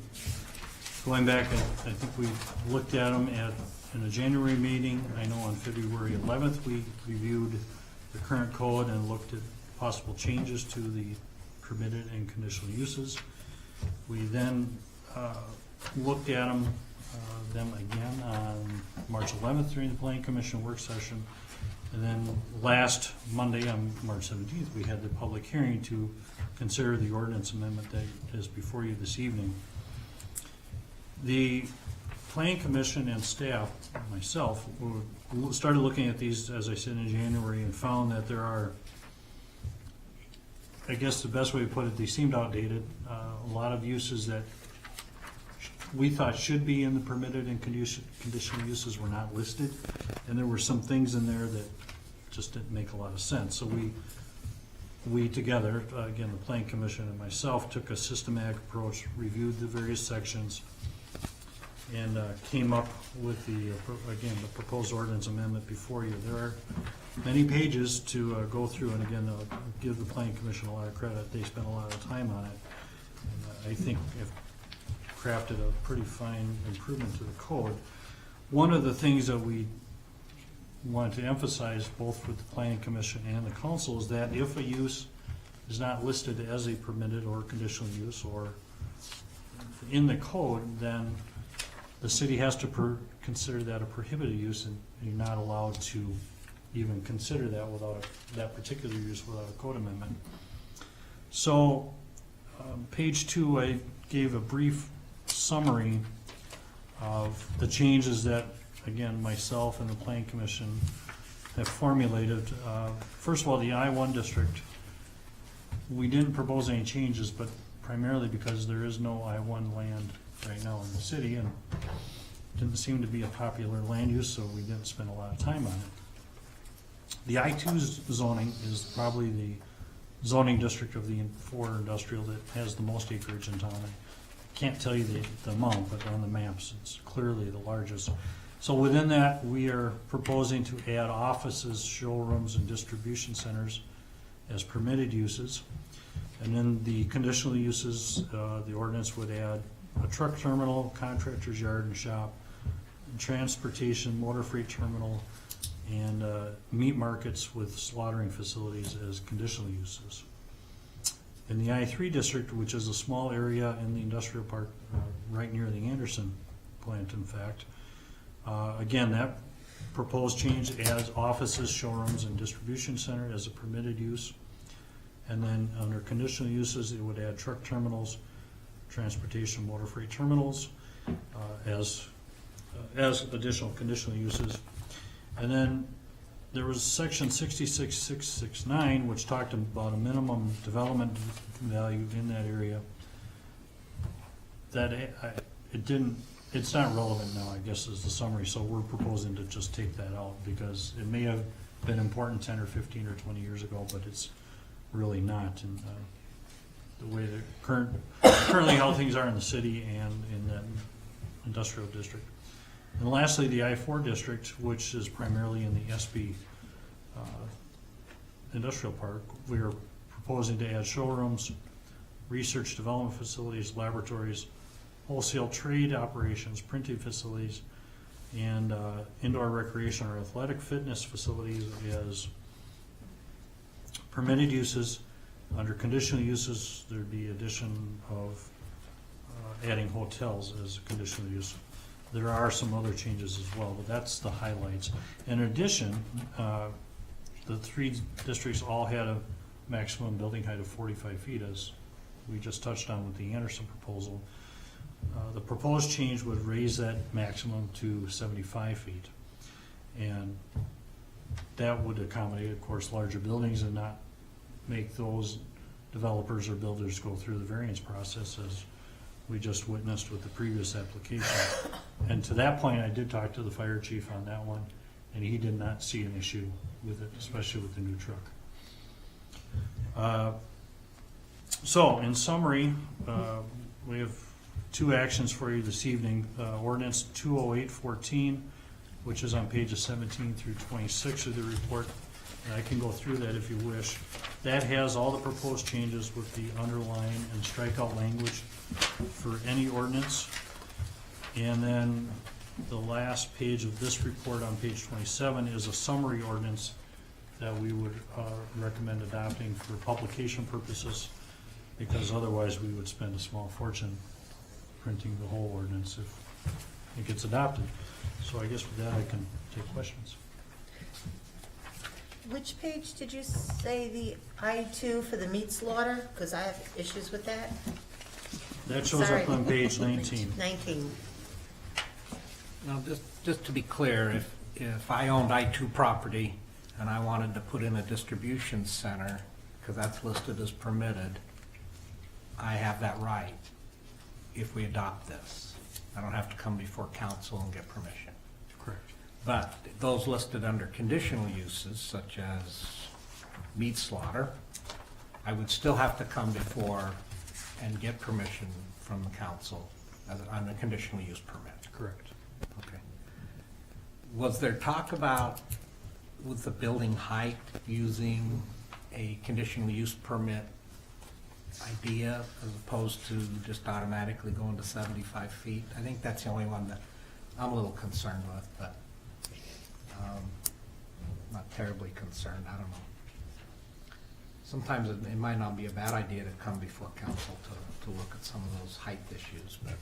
Going back, I think we looked at them in a January meeting. I know on February 11th, we reviewed the current code and looked at possible changes to the permitted and conditional uses. We then looked at them again on March 11th during the Planning Commission work session. And then last Monday, on March 17th, we had the public hearing to consider the ordinance amendment that is before you this evening. The Planning Commission and staff, myself, started looking at these, as I said, in January, and found that there are, I guess the best way to put it, they seemed outdated. A lot of uses that we thought should be in the permitted and conditional uses were not listed, and there were some things in there that just didn't make a lot of sense. So we together, again, the Planning Commission and myself, took a systematic approach, reviewed the various sections, and came up with the proposed ordinance amendment before you. There are many pages to go through, and again, I'll give the planning commission a lot of credit. They spent a lot of time on it. And I think have crafted a pretty fine improvement to the code. One of the things that we want to emphasize, both with the planning commission and the council, is that if a use is not listed as a permitted or conditional use or in the code, then the city has to consider that a prohibited use, and you're not allowed to even consider that without that particular use without a code amendment. So, page 2, I gave a brief summary of the changes that, again, myself and the planning commission have formulated. First of all, the I-1 district, we didn't propose any changes, but primarily because there is no I-1 land right now in the city, and didn't seem to be a popular land use, so we didn't spend a lot of time on it. The I-2 zoning is probably the zoning district of the 4 industrial that has the most acreage in town. I can't tell you the amount, but on the maps, it's clearly the largest. So within that, we are proposing to add offices, showrooms, and distribution centers as permitted uses. And then the conditional uses, the ordinance would add a truck terminal, contractor's yard and shop, transportation, motor freight terminal, and meat markets with slaughtering facilities as conditional uses. In the I-3 district, which is a small area in the industrial park right near the Anderson plant, in fact, again, that proposed change adds offices, showrooms, and distribution center as a permitted use. And then under conditional uses, it would add truck terminals, transportation, motor freight terminals as additional conditional uses. And then there was section 66669, which talked about a minimum development value in that area. That it's not relevant now, I guess, is the summary. So we're proposing to just take that out because it may have been important 10 or 15 or 20 years ago, but it's really not. And the way that currently how things are in the city and in that industrial district. And lastly, the I-4 district, which is primarily in the SB industrial park, we are proposing to add showrooms, research development facilities, laboratories, wholesale trade operations, printing facilities, and indoor recreation or athletic fitness facilities as permitted uses. Under conditional uses, there'd be addition of adding hotels as a conditional use. There are some other changes as well, but that's the highlights. In addition, the 3 districts all had a maximum building height of 45 feet, as we just touched on with the Anderson proposal. The proposed change would raise that maximum to 75 feet. And that would accommodate, of course, larger buildings and not make those developers or builders go through the variance process as we just witnessed with the previous application. And to that point, I did talk to the fire chief on that one, and he did not see an issue with it, especially with the new truck. So, in summary, we have 2 actions for you this evening. Ordinance 20814, which is on pages 17 through 26 of the report. And I can go through that if you wish. That has all the proposed changes with the underline and strikeout language for any ordinance. And then the last page of this report on page 27 is a summary ordinance that we would recommend adopting for publication purposes, because otherwise we would spend a small fortune printing the whole ordinance if it gets adopted. So I guess with that I can take questions. Which page did you say the I-2 for the meat slaughter? Because I have issues with that. That shows up on page 19. 19. Now, just to be clear, if I owned I-2 property and I wanted to put in a distribution center, because that's listed as permitted, I have that right if we adopt this. I don't have to come before council and get permission. Correct. But those listed under conditional uses, such as meat slaughter, I would still have to come before and get permission from the council on the conditional use permit. Correct. Okay. Was there talk about with the building height, using a conditional use permit idea as opposed to just automatically going to 75 feet. I think that's the only one that I'm a little concerned with, but not terribly concerned, I don't know. Sometimes it might not be a bad idea to come before council to look at some of those height issues, but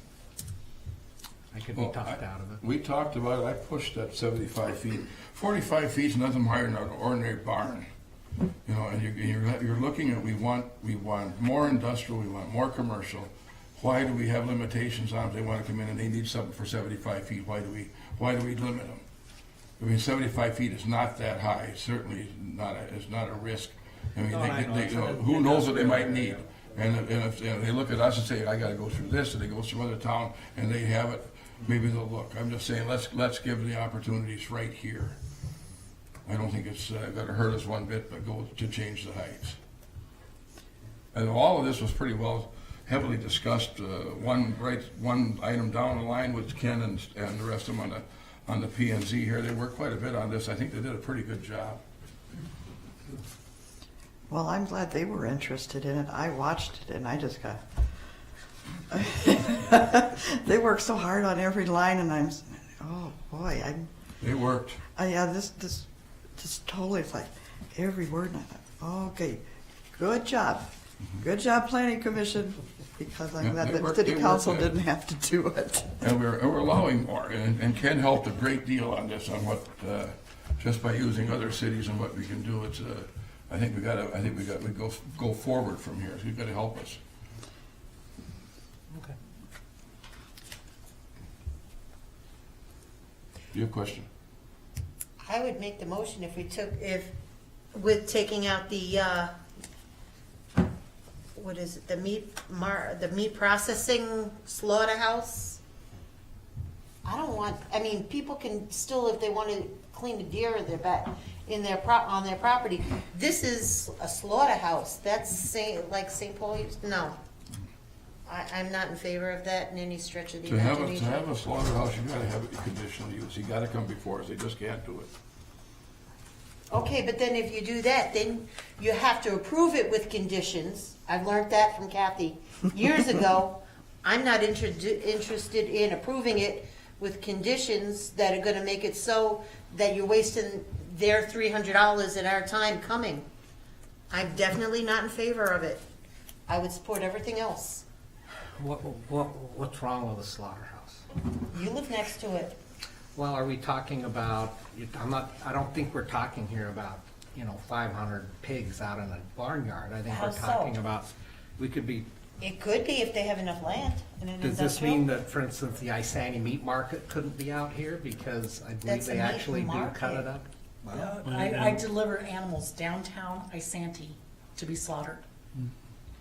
I could be talked out of it. We talked about it, I pushed that 75 feet. 45 feet is nothing higher than an ordinary barn. You know, and you're looking at, we want more industrial, we want more commercial. Why do we have limitations on if they want to come in and they need something for 75 feet? Why do we limit them? I mean, 75 feet is not that high. It's certainly not a risk. I mean, who knows what they might need? And if they look at us and say, I got to go through this, and they go through other town and they have it, maybe they'll look. I'm just saying, let's give the opportunities right here. I don't think it's going to hurt us one bit, but go to change the heights. And all of this was pretty well heavily discussed. One item down the line was Ken and the rest of them on the P&Z here. They worked quite a bit on this. I think they did a pretty good job. Well, I'm glad they were interested in it. I watched it and I just got, they worked so hard on every line and I'm, oh boy, It worked. Yeah, this just totally, it's like every word, and I thought, okay, good job. Good job, Planning Commission, because I'm glad that City Council didn't have to do it. And we're allowing more, and Ken helped a great deal on this, on what, just by using other cities and what we can do. It's, I think we go forward from here, so you've got to help us. Okay. Do you have a question? I would make the motion with taking out the, what is it, the meat processing slaughterhouse. I mean, people can still, if they want to clean a deer in their back, on their property. This is a slaughterhouse. That's like St. Paul's. No. I'm not in favor of that in any stretch of the imagination. To have a slaughterhouse, you gotta have it in conditional use. You gotta come before us. They just can't do it. Okay, but then if you do that, then you have to approve it with conditions. I've learned that from Kathy years ago. I'm not interested in approving it with conditions that are gonna make it so that you're wasting their $300 and our time coming. I'm definitely not in favor of it. I would support everything else. What's wrong with a slaughterhouse? You live next to it. Well, are we talking about, I don't think we're talking here about, 500 pigs out in a barnyard. I think How we're so? talking about, we could be, It could be if they have enough land in an does this industrial. mean that, for instance, the Isani meat market couldn't be out here? Because I believe That's a they meat actually do cut market. it up. I deliver animals downtown Isanti to be slaughtered.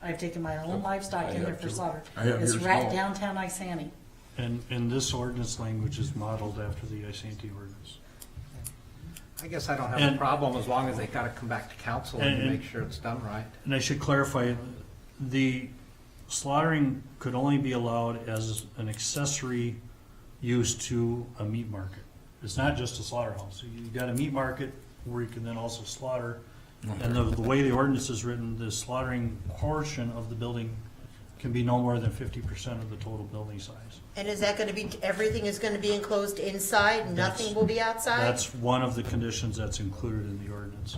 I've taken my own livestock in there for slaughter. It's right downtown Isanti. And this ordinance language is modeled after the Isanti ordinance. I guess I don't have a problem as long as they gotta come back to council and make sure it's done right. And I should clarify, the slaughtering could only be allowed as an accessory use to a meat market. It's not just a slaughterhouse. You've got a meat market where you can then also slaughter. And the way the ordinance is written, the slaughtering portion of the building can be no more than 50% of the total building size. And is that gonna be, everything is gonna be enclosed inside, nothing will be outside? That's one of the conditions that's included in the ordinance.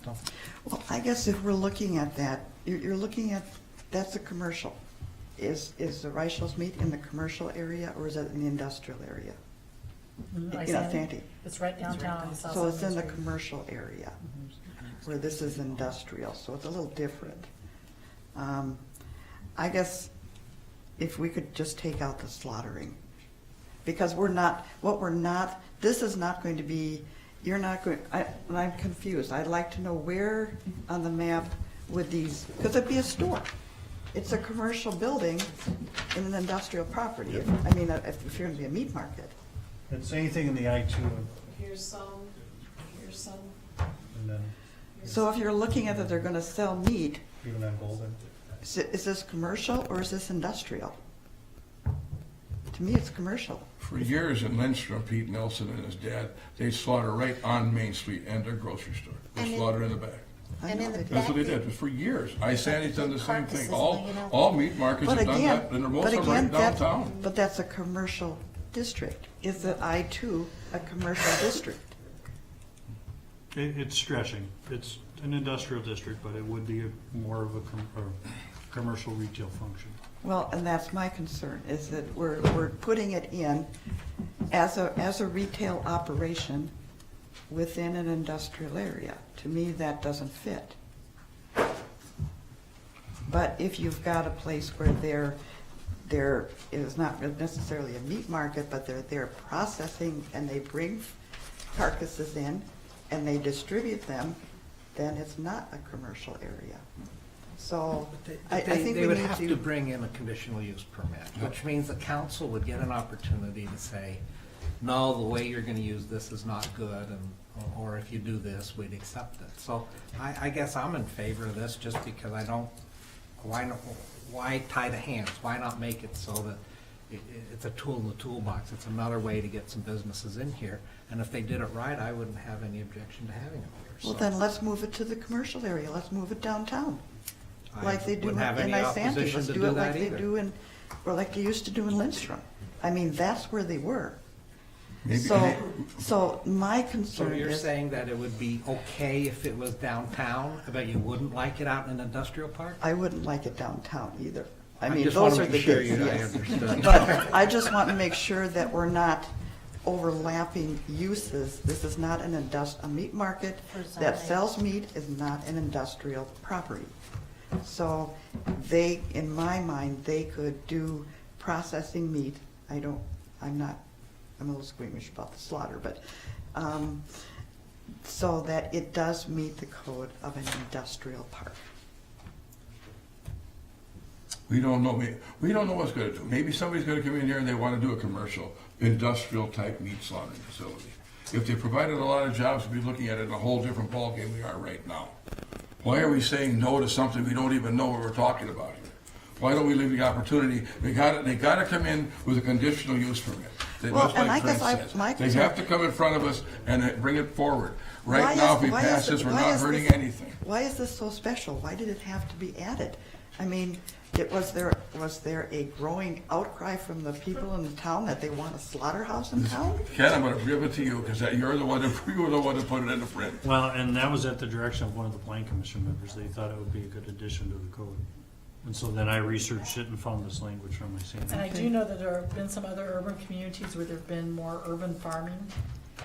Well, I guess if we're looking at that, you're looking at, that's a commercial. Is the Reichel's meat in the commercial area or is it in the industrial area? Isanti. It's right downtown on the south side. So it's of in the street. commercial area, where this is industrial, so it's a little different. I guess if we could just take out the slaughtering, because this is not going to be, I'm confused. I'd like to know where on the map would these, because it'd be a store. It's a commercial building in an industrial property. If you're gonna be a meat market. It's anything in the I-2. Here's some. And then So if you're looking at that they're gonna sell meat, even on Golden. is this commercial or is this industrial? To me, it's commercial. For years in Lindstrom, Pete Nelson and his dad, they slaughter right on Main Street and their grocery store. They And slaughter in the back. And in the That's back, what they did for years. Isanti's done the same thing. Carcasses All, laying out. all meat markets But have done again, that, and they're but most of them right again, that's, downtown. but that's a commercial district. Is that I-2 a commercial district? It's stretching. It's an industrial district, but it would be more of a commercial retail function. Well, and that's my concern, is that we're putting it in as a retail operation within an industrial area. To me, that doesn't fit. But if you've got a place where there is not necessarily a meat market, but they're processing and they bring carcasses in and they distribute them, then it's not a commercial area. So I think They we would need have to bring in a conditional use permit, which means the council would get an opportunity to say, no, the way you're gonna use this is not good, and, or if you do this, we'd accept it. So I guess I'm in favor of this, just because I don't, why tie the hands? Why not make it so that it's a tool in the toolbox? It's another way to get some businesses in here, and if they did it right, I wouldn't have any objection to having them here. Well, So then let's move it to the commercial area. Let's move it downtown. I Like they do in wouldn't have any Isanti. opposition Let's to do do it like that they either. do in, or like they used to do in Lindstrom. I mean, that's where they were. Maybe- So my So concern you're is, saying that it would be okay if it was downtown, but you wouldn't like it out in an industrial park? I wouldn't like it downtown either. I I mean, just wanna those are make the sure days, you- I yes. understood. But I just want to make sure that we're not overlapping uses. This is not a meat market that sells meat is not an industrial property. So they, in my mind, they could do processing meat. I'm a little squeamish about the slaughter, but, so that it does meet the code of an industrial park. We don't know, we don't know what's gonna do. Maybe somebody's gonna come in here and they wanna do a commercial, industrial type meat slaughtering facility. If they provided a lot of jobs, we'd be looking at it in a whole different ballgame we are right now. Why are we saying no to something we don't even know what we're talking about here? Why don't we leave the opportunity? They gotta come in with a conditional use permit. Well, That's and what I Frank guess says. my They concern- have to come in front of us and bring it forward. Why Right now, if we why pass this, we're why not is hurting this- anything. Why is this so special? Why did it have to be added? I mean, was there a growing outcry from the people in the town that they want a slaughterhouse in town? Ken, I'm gonna give it to you, because you're the one that, you were the one that put it in the print. Well, and that was at the direction of one of the plan commission members. They thought it would be a good addition to the code. And so then I researched it and found this language from my And senior. I do know that there have been some other urban communities where there've been more urban farming,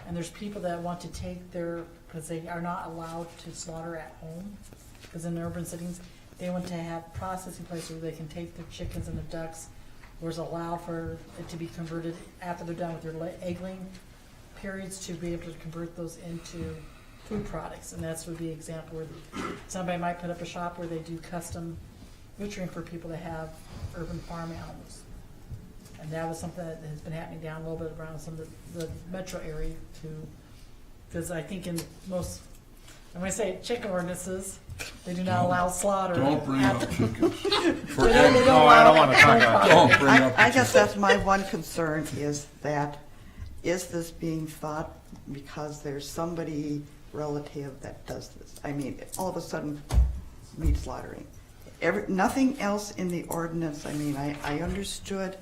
and there's people that want to take because they are not allowed to slaughter at home, because in urban settings, they want to have processing places where they can take their chickens and the ducks, where it's allowed for it to be converted after they're done with their egg-laying periods, to be able to convert those into food products. And that's would be an example where somebody might put up a shop where they do custom butchering for people that have urban farm animals. And that was something that has been happening down a little bit around some of the metro area too. Because I think in most, I'm gonna say chicken ordinances, they do not allow slaughter. Don't bring up chickens. For They don't eggs. allow- Don't bring up I guess that's my one concern, is this being thought because there's somebody relative that does this? I mean, all of a sudden, meat slaughtering. Nothing else in the ordinance, I mean, I understood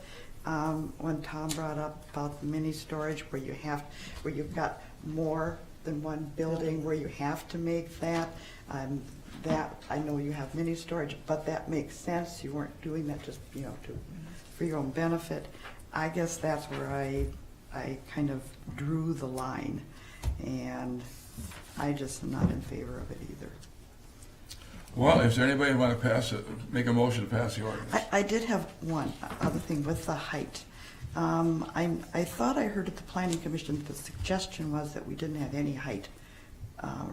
when Tom brought up about the mini storage where you've got more than one building where you have to make that. That, I know you have mini storage, but that makes sense. You weren't doing that just, for your own benefit. I guess that's where I kind of drew the line, and I just am not in favor of it either. Well, is there anybody who want to make a motion to pass the ordinance? I did have one other thing with the height. I thought I heard at the planning commission the suggestion was that we didn't have any height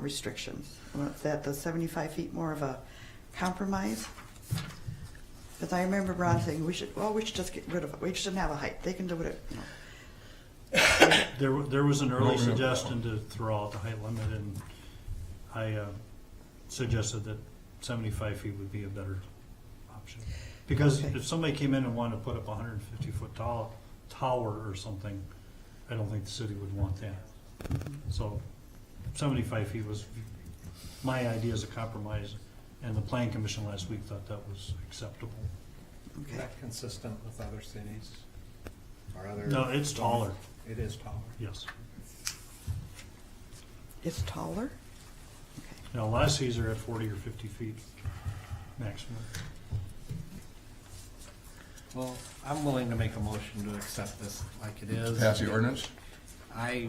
restrictions. Was that the 75 feet more of a compromise? Because I remember Ron saying we should just get rid of it. We shouldn't have a height. They can do it. There was an early suggestion to throw out the height limit, and I suggested that 75 feet would be a better option. Because if somebody came in and wanted to put up a 150-foot tall tower or something, I don't think the city would want that. So 75 feet was my idea as a compromise, and the planning commission last week thought that was acceptable. Is that consistent with other cities? Or other? No, it's taller. It is taller. Yes. It's taller? Now, a lot of cities are at 40 or 50 feet maximum. Well, I'm willing to make a motion to accept this like it is. Pass the ordinance? I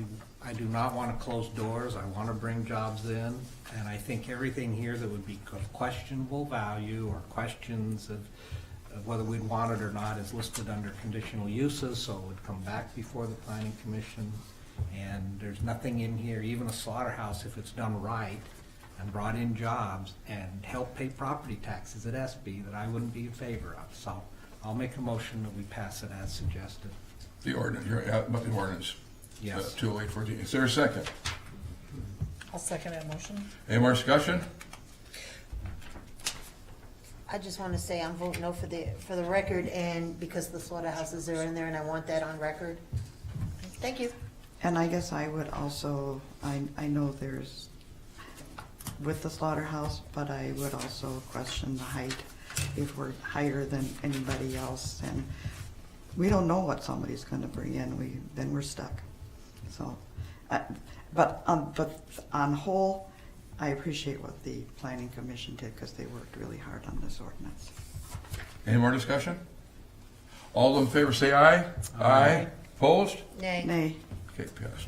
do not want to close doors. I want to bring jobs in. And I think everything here that would be of questionable value or questions of whether we'd want it or not is listed under conditional uses, so it would come back before the planning commission. And there's nothing in here, even a slaughterhouse, if it's done right and brought in jobs and help pay property taxes at SB, that I wouldn't be in favor of. So I'll make a motion that we pass it as suggested. The ordinance, you're at, about the ordinance. Yes. 20814. Is there a second? I'll second that motion. Any more discussion? I just want to say I'm voting no for the record, and because the slaughterhouses are in there, and I want that on record. Thank you. And I guess I would also, I know there's, with the slaughterhouse, but I would also question the height. If we're higher than anybody else, and we don't know what somebody's gonna bring in, then we're stuck. So, but on whole, I appreciate what the planning commission did, because they worked really hard on this ordinance. Any more discussion? All those in favor say aye. Aye. Opposed? Nay. Nay. Okay, passed.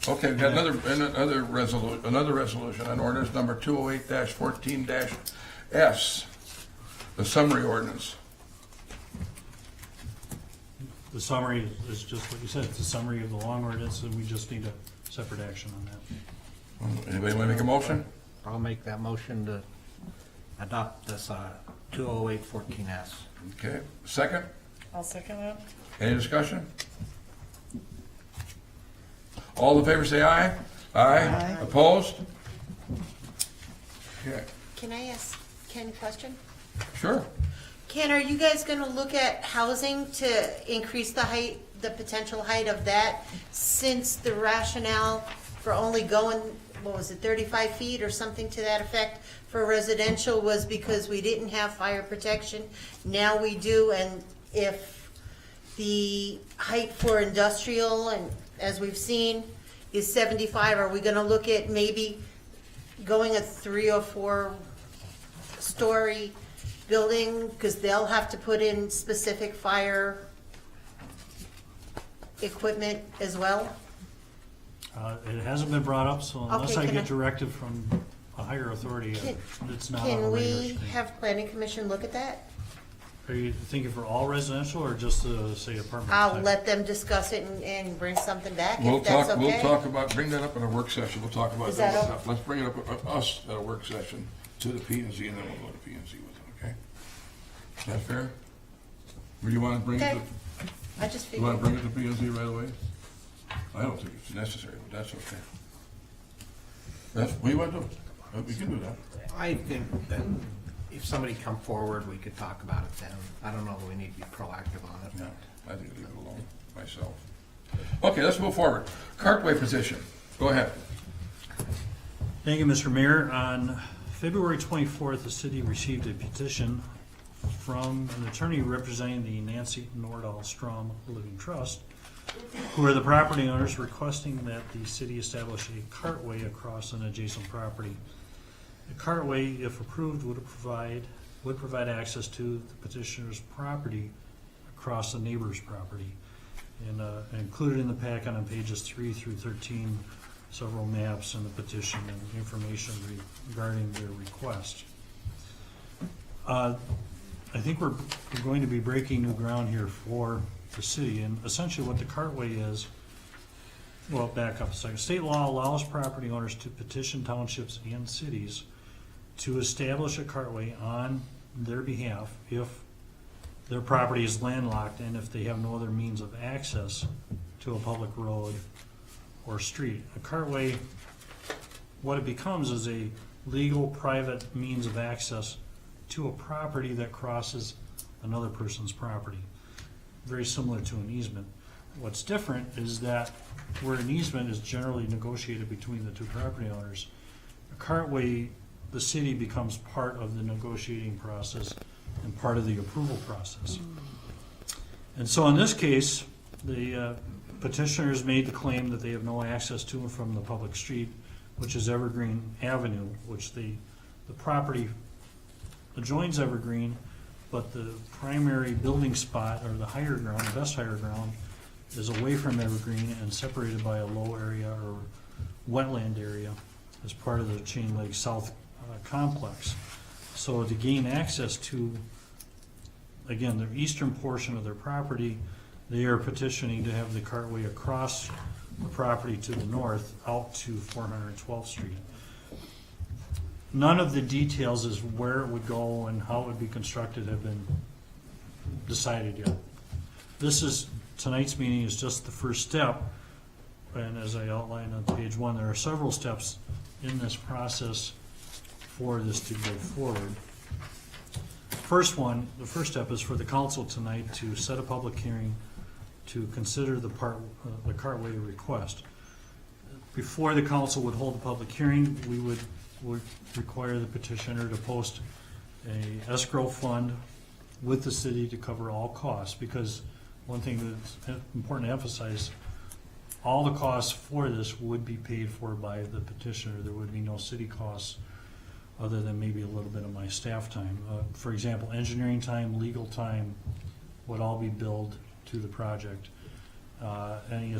Okay, we've got another resolution on ordinance number 208-14-S, the summary ordinance. The summary is just what you said, it's a summary of the long ordinance, and we just need a separate action on that. Anybody want to make a motion? I'll make that motion to adopt this 208-14S. Okay, second? I'll second that. Any discussion? All in favor say aye. Aye. Opposed? Okay, Can I ask Ken a question? sure. Ken, are you guys gonna look at housing to increase the height, the potential height of that, since the rationale for only going, 35 feet or something to that effect for residential was because we didn't have fire protection? Now we do, and if the height for industrial, and as we've seen, is 75, are we gonna look at maybe going a 3 or 4 story building, because they'll have to put in specific fire equipment as well? It hasn't been brought up, so unless Okay, I can get I- directive from a higher authority, it's not on Can the radar we screen. have planning commission look at that? Are you thinking for all residential, or just say apartment? I'll type? let them discuss it and bring something back, We'll if that's talk, okay. we'll talk about, bring that up in a work session, we'll talk about Is that that stuff. Let's bring it up with us at a work session to the P and Z, and then we'll go to P and Z with it, okay? Is that fair? Or you wanna bring it Okay. to, I just you wanna figured, bring it to P and Z right away? I don't think it's necessary, but that's okay. That's, what do you wanna do? We can do that. I think that if somebody come forward, we could talk about it then. I don't know that we need to be proactive on it. No, I think leave it alone, myself. Okay, let's move forward. Cartway position, go ahead. Thank you, Mr. Mayor. On February 24th, the city received a petition from an attorney representing the Nancy Nordahl Strom Living Trust, who are the property owners, requesting that the city establish a cartway across an adjacent property. The cartway, if approved, would provide access to the petitioner's property across the neighbor's property. And included in the packet on pages 3 through 13, several maps and the petition and information regarding their request. I think we're going to be breaking new ground here for the city, and essentially what the cartway is, well, back up a second. State law allows property owners to petition townships and cities to establish a cartway on their behalf if their property is landlocked and if they have no other means of access to a public road or street. A cartway, what it becomes is a legal private means of access to a property that crosses another person's property. very similar to an easement. What's different is that where an easement is generally negotiated between the two property owners, a cartway, the city becomes part of the negotiating process and part of the approval process. And so in this case, the petitioners made the claim that they have no access to and from the public street, which is Evergreen Avenue, which the property adjoins Evergreen, but the primary building spot, or the higher ground, the best higher ground, is away from Evergreen and separated by a low area or wetland area as part of the Chain Lake South complex. So to gain access to, again, the eastern portion of their property, they are petitioning to have the cartway across the property to the north out to 412th Street. None of the details as where it would go and how it would be constructed have been decided yet. Tonight's meeting is just the first step, and as I outlined on page 1, there are several steps in this process for this to go forward. The first step is for the council tonight to set a public hearing to consider the cartway request. Before the council would hold a public hearing, we would require the petitioner to post a escrow fund with the city to cover all costs, because one thing that's important to emphasize, all the costs for this would be paid for by the petitioner. There would be no city costs other than maybe a little bit of my staff time. For example, engineering time, legal time would all be billed to the project. Any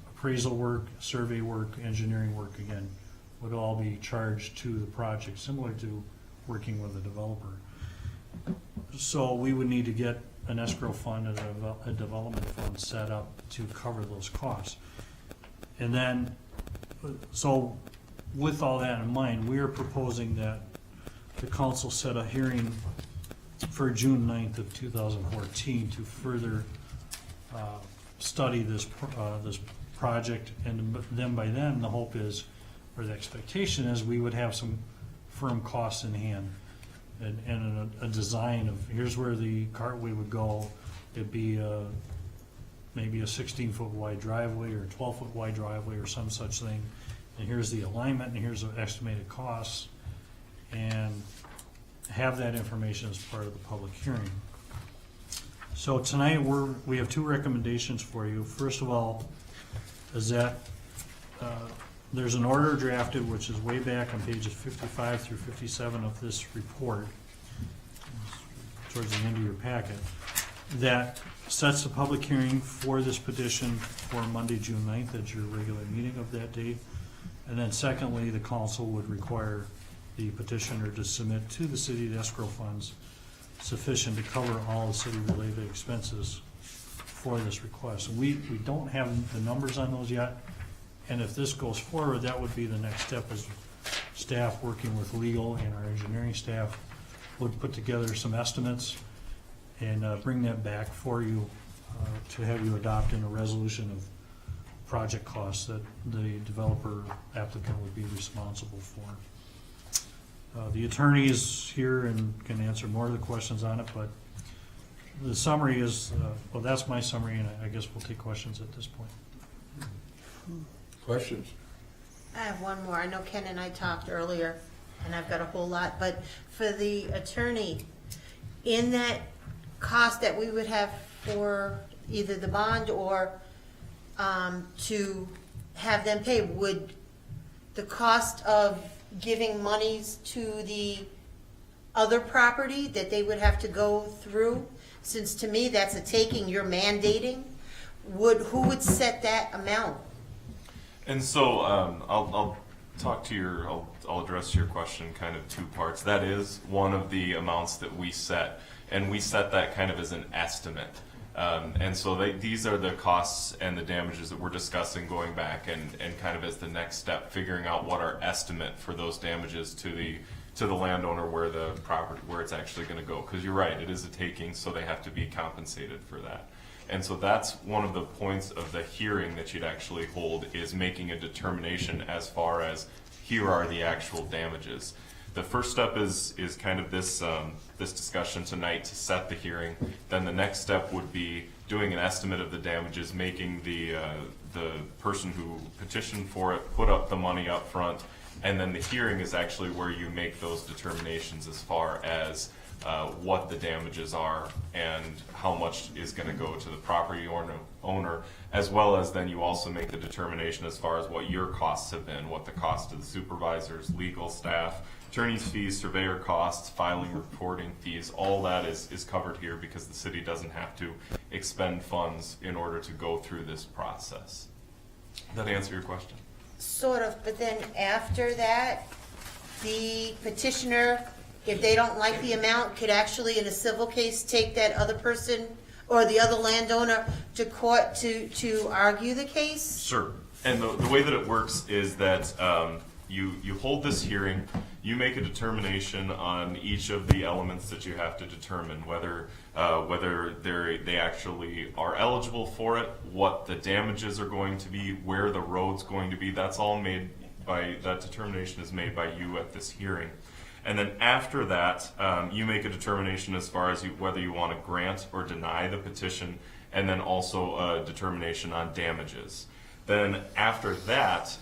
appraisal work, survey work, engineering work, again, would all be charged to the project, similar to working with a developer. So we would need to get an escrow fund and a development fund set up to cover those costs. And then, so with all that in mind, we are proposing that the council set a hearing for June 9th of 2014 to further study this project, and then by then the hope is, or the expectation is, we would have some firm costs in hand and a design of here's where the cartway would go. It'd be maybe a 16-foot wide driveway or a 12-foot wide driveway or some such thing, and here's the alignment and here's the estimated costs, and have that information as part of the public hearing. So tonight we have two recommendations for you. First of all is that there's an order drafted, which is way back on pages 55 through 57 of this report, towards the end of your packet, that sets the public hearing for this petition for Monday, June 9th, at your regular meeting of that date. And then secondly, the council would require the petitioner to submit to the city the escrow funds sufficient to cover all the city-related expenses for this request. And we don't have the numbers on those yet, and if this goes forward, that would be the next step, as staff working with legal and our engineering staff would put together some estimates and bring that back for you to have you adopt in a resolution of project costs that the developer applicant would be responsible for. The attorney is here and can answer more of the questions on it, but the summary is, well, that's my summary, and I guess we'll take questions at this point. Questions? I have one more. I know Ken and I talked earlier, and I've got a whole lot, but for the attorney, in that cost that we would have for either the bond or to have them pay, would the cost of giving monies to the other property that they would have to go through, since to me that's a taking you're mandating, who would set that amount? And so I'll talk to I'll address your question kind of two parts. That is one of the amounts that we set, and we set that kind of as an estimate. And so these are the costs and the damages that we're discussing going back and kind of as the next step, figuring out what our estimate for those damages to the landowner where the property, where it's actually going to go. Because you're right, it is a taking, so they have to be compensated for that. And so that's one of the points of the hearing that you'd actually hold, is making a determination as far as here are the actual damages. The first step is kind of this discussion tonight to set the hearing. Then the next step would be doing an estimate of the damages, making the person who petitioned for it put up the money up front, and then the hearing is actually where you make those determinations as far as what the damages are and how much is going to go to the property owner, as well as then you also make the determination as far as what your costs have been, what the cost of the supervisors, legal staff, attorney's fees, surveyor costs, filing, reporting fees, all that is covered here because the city doesn't have to expend funds in order to go through this process. Does that answer your question? Sort of, but then after that, the petitioner, if they don't like the amount, could actually, in a civil case, take that other person or the other landowner to court to argue the case? Sure. And the way that it works is that you hold this hearing, you make a determination on each of the elements that you have to determine, whether they actually are eligible for it, what the damages are going to be, where the road's going to be. That's all made by, that determination is made by you at this hearing. And then after that, you make a determination as far as whether you want to grant or deny the petition, and then also a determination on damages. Then after that,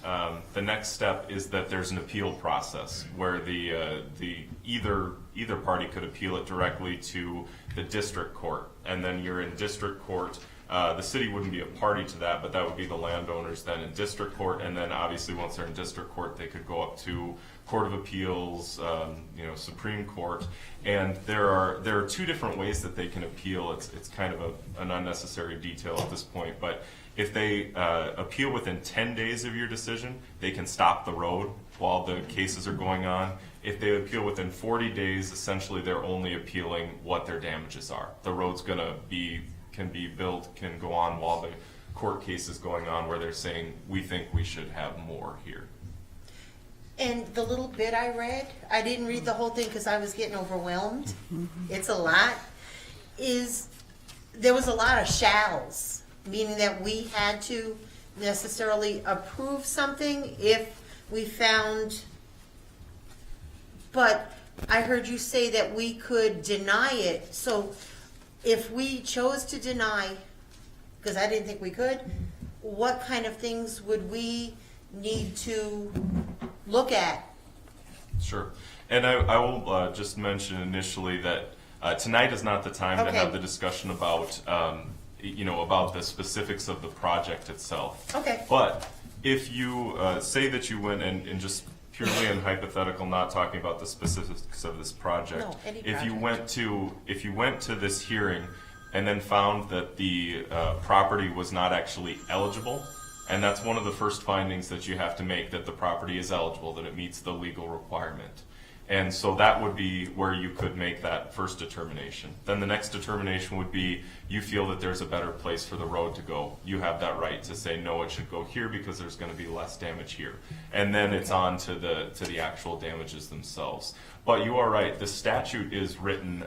the next step is that there's an appeal process where either party could appeal it directly to the district court, and then you're in district court. The city wouldn't be a party to that, but that would be the landowners then in district court, and then obviously once they're in district court, they could go up to Court of Appeals, Supreme Court, and there are two different ways that they can appeal. It's kind of an unnecessary detail at this point, but if they appeal within 10 days of your decision, they can stop the road while the cases are going on. If they appeal within 40 days, essentially they're only appealing what their damages are. The road's can be built, can go on while the court case is going on, where they're saying, we think we should have more here. And the little bit I read, I didn't read the whole thing because I was getting overwhelmed. It's a lot. There was a lot of shalls, meaning that we had to necessarily approve something if we found, but I heard you say that we could deny it. So if we chose to deny, because I didn't think we could, what kind of things would we need to look at? Sure. And I will just mention initially that tonight is not the time to have the discussion about about the specifics of the project itself. Okay. But if you say that you went and just purely and hypothetical, not talking about the specifics of this project, No, any if you project. went to this hearing and then found that the property was not actually eligible, and that's one of the first findings that you have to make, that the property is eligible, that it meets the legal requirement. And so that would be where you could make that first determination. Then the next determination would be, you feel that there's a better place for the road to go. You have that right to say, no, it should go here because there's going to be less damage here. And then it's on to the actual damages themselves. But you are right, the statute is written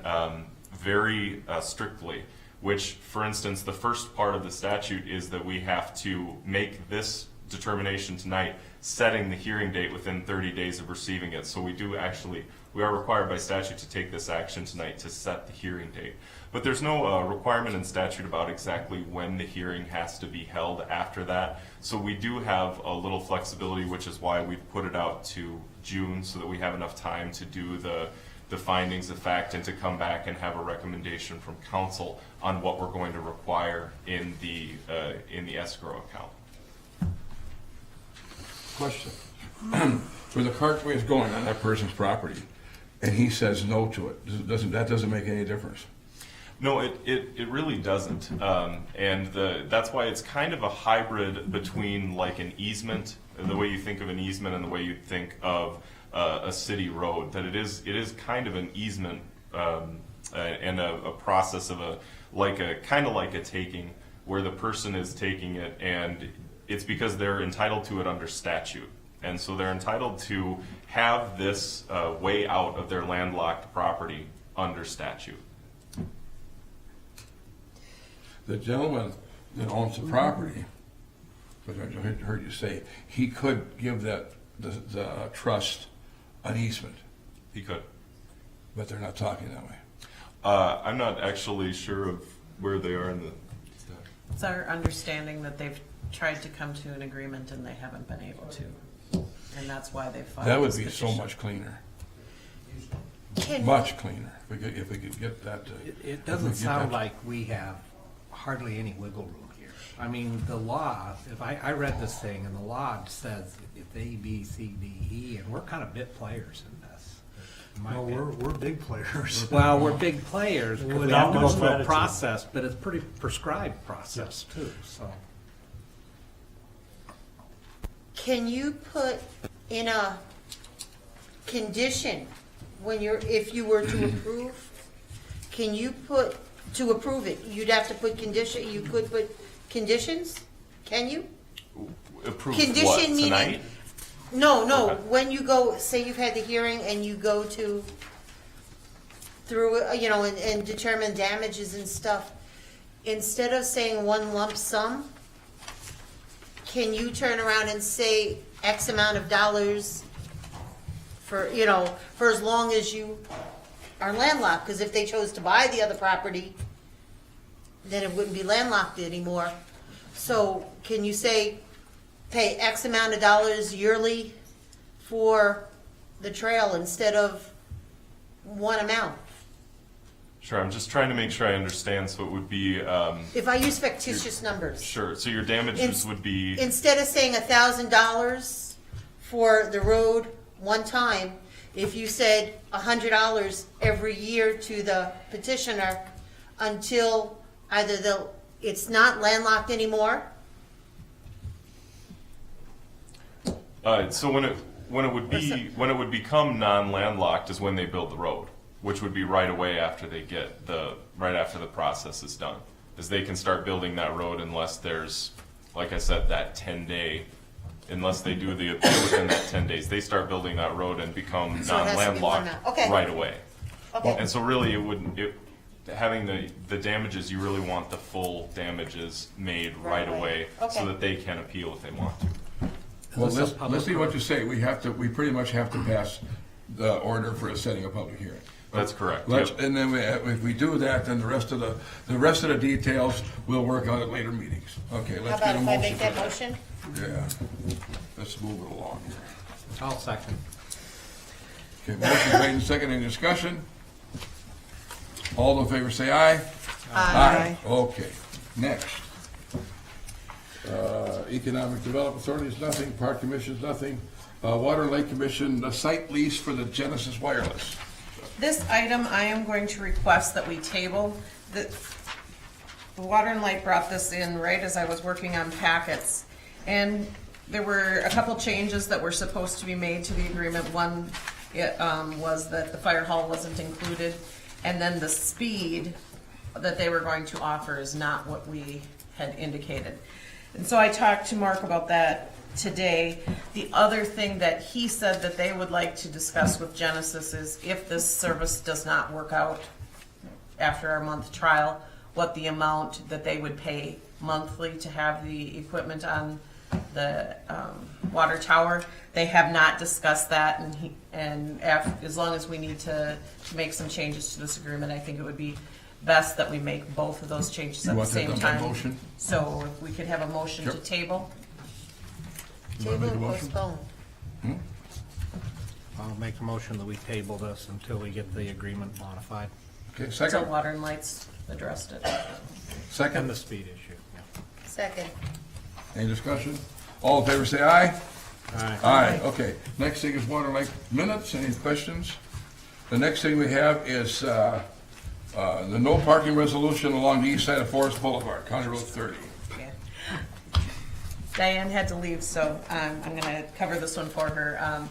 very strictly, which, for instance, the first part of the statute is that we have to make this determination tonight, setting the hearing date within 30 days of receiving it. So we are required by statute to take this action tonight to set the hearing date. But there's no requirement in statute about exactly when the hearing has to be held after that. So we do have a little flexibility, which is why we've put it out to June, so that we have enough time to do the findings of fact and to come back and have a recommendation from council on what we're going to require in the escrow account. Question. Where the cartway is going on that person's property, and he says no to it, doesn't make any difference? No, it really doesn't. And that's why it's kind of a hybrid between like an easement, the way you think of an easement and the way you think of a city road, that it is kind of an easement and a process of kind of like a taking, where the person is taking it, and it's because they're entitled to it under statute. And so they're entitled to have this way out of their landlocked property under statute. The gentleman that owns the property, which I heard you say, he could give the trust an easement. He could. But they're not talking that way. I'm not actually sure of where they are in the It's our understanding that they've tried to come to an agreement and they haven't been able to. And that's why they filed That would this be so petition. much cleaner. Can- Much cleaner, if we could get that. It doesn't sound like we have hardly any wiggle room here. I mean, the law, if I read this thing, and the law says it's A, B, C, D, E, and we're kind of bit players in this. in my Well, opinion. we're big players. Well, we're big players, 'cause we Without have to go much through a latitude. process, but it's pretty prescribed process too, so. Can you put in a condition when if you were to approve, can you put, to approve it, you'd have to put condition, you could put conditions? Can you? Approve Condition what, meaning- tonight? No, Okay. when you go, say you've had the hearing and you go through, and determine damages and stuff, instead of saying one lump sum, can you turn around and say X amount of dollars for as long as you are landlocked? Because if they chose to buy the other property, then it wouldn't be landlocked anymore. So can you say, pay X amount of dollars yearly for the trail instead of one amount? Sure, I'm just trying to make sure I understand, so it would be, If I use fictitious numbers. sure, so your damages would be, Instead of saying $1,000 for the road one time, if you said $100 every year to the petitioner until either it's not landlocked anymore. so when it would become non-landlocked is when they build the road, which would be right away after right after the process is done. Is they can start building that road unless there's, like I said, that 10-day, unless they do the appeal within that 10 days, they start building that road and become So it has to be non-landlocked one now. Okay. right away. Okay. And so really having the damages, you really want the full damages made right away Okay. so that they can appeal if they want to. Well, let's see what you say. We pretty much have to pass the order for setting a public hearing. That's correct. Let's, Yep. and then if we do that, then the rest of the details we'll work on at later meetings. Okay, How let's about get a if I motion make for that that. motion? Yeah, let's move it along here. I'll second. Okay, motion made and second, any discussion? All in favor say aye. Aye. Okay, next. Economic Development Authority is nothing, Park Commission is nothing. Water and Lake Commission, the site lease for the Genesis Wireless. This item, I am going to request that we table. The Water and Light brought this in right as I was working on packets. And there were a couple changes that were supposed to be made to the agreement. One was that the fire hall wasn't included. And then the speed that they were going to offer is not what we had indicated. And so I talked to Mark about that today. The other thing that he said that they would like to discuss with Genesis is if this service does not work out after our month trial, what the amount that they would pay monthly to have the equipment on the water tower. They have not discussed that, as long as we need to make some changes to this agreement, I think it would be best that we make both of those changes You at the want that same done by time. motion? So if we could have a motion to Sure. table. You wanna make a Table or motion? postpone? I'll make a motion that we table this until we get the agreement modified. Okay, So second? Water and Lights addressed it. And Second? the speed issue, yeah. Second. Any discussion? All in favor say aye. Aye. Aye, okay. Next thing is Water and Lake minutes. Any questions? The next thing we have is the no parking resolution along the east side of Forest Boulevard, County Road 30. Yeah. Diane had to leave, so I'm going to cover this one for her.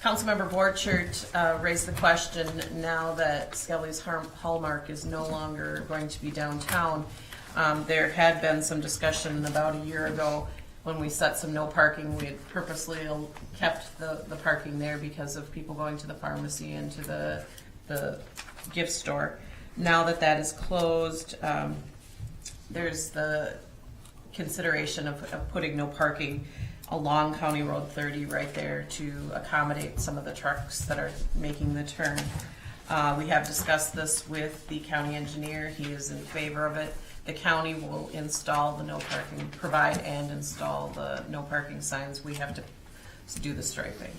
Councilmember Borchert raised the question, now that Skelly's Hallmark is no longer going to be downtown. There had been some discussion about a year ago when we set some no parking. We had purposely kept the parking there because of people going to the pharmacy and to the gift store. Now that that is closed, there's the consideration of putting no parking along County Road 30 right there to accommodate some of the trucks that are making the turn. We have discussed this with the county engineer. He is in favor of it. The county will install the no parking, provide and install the no parking signs. We have to do the striping.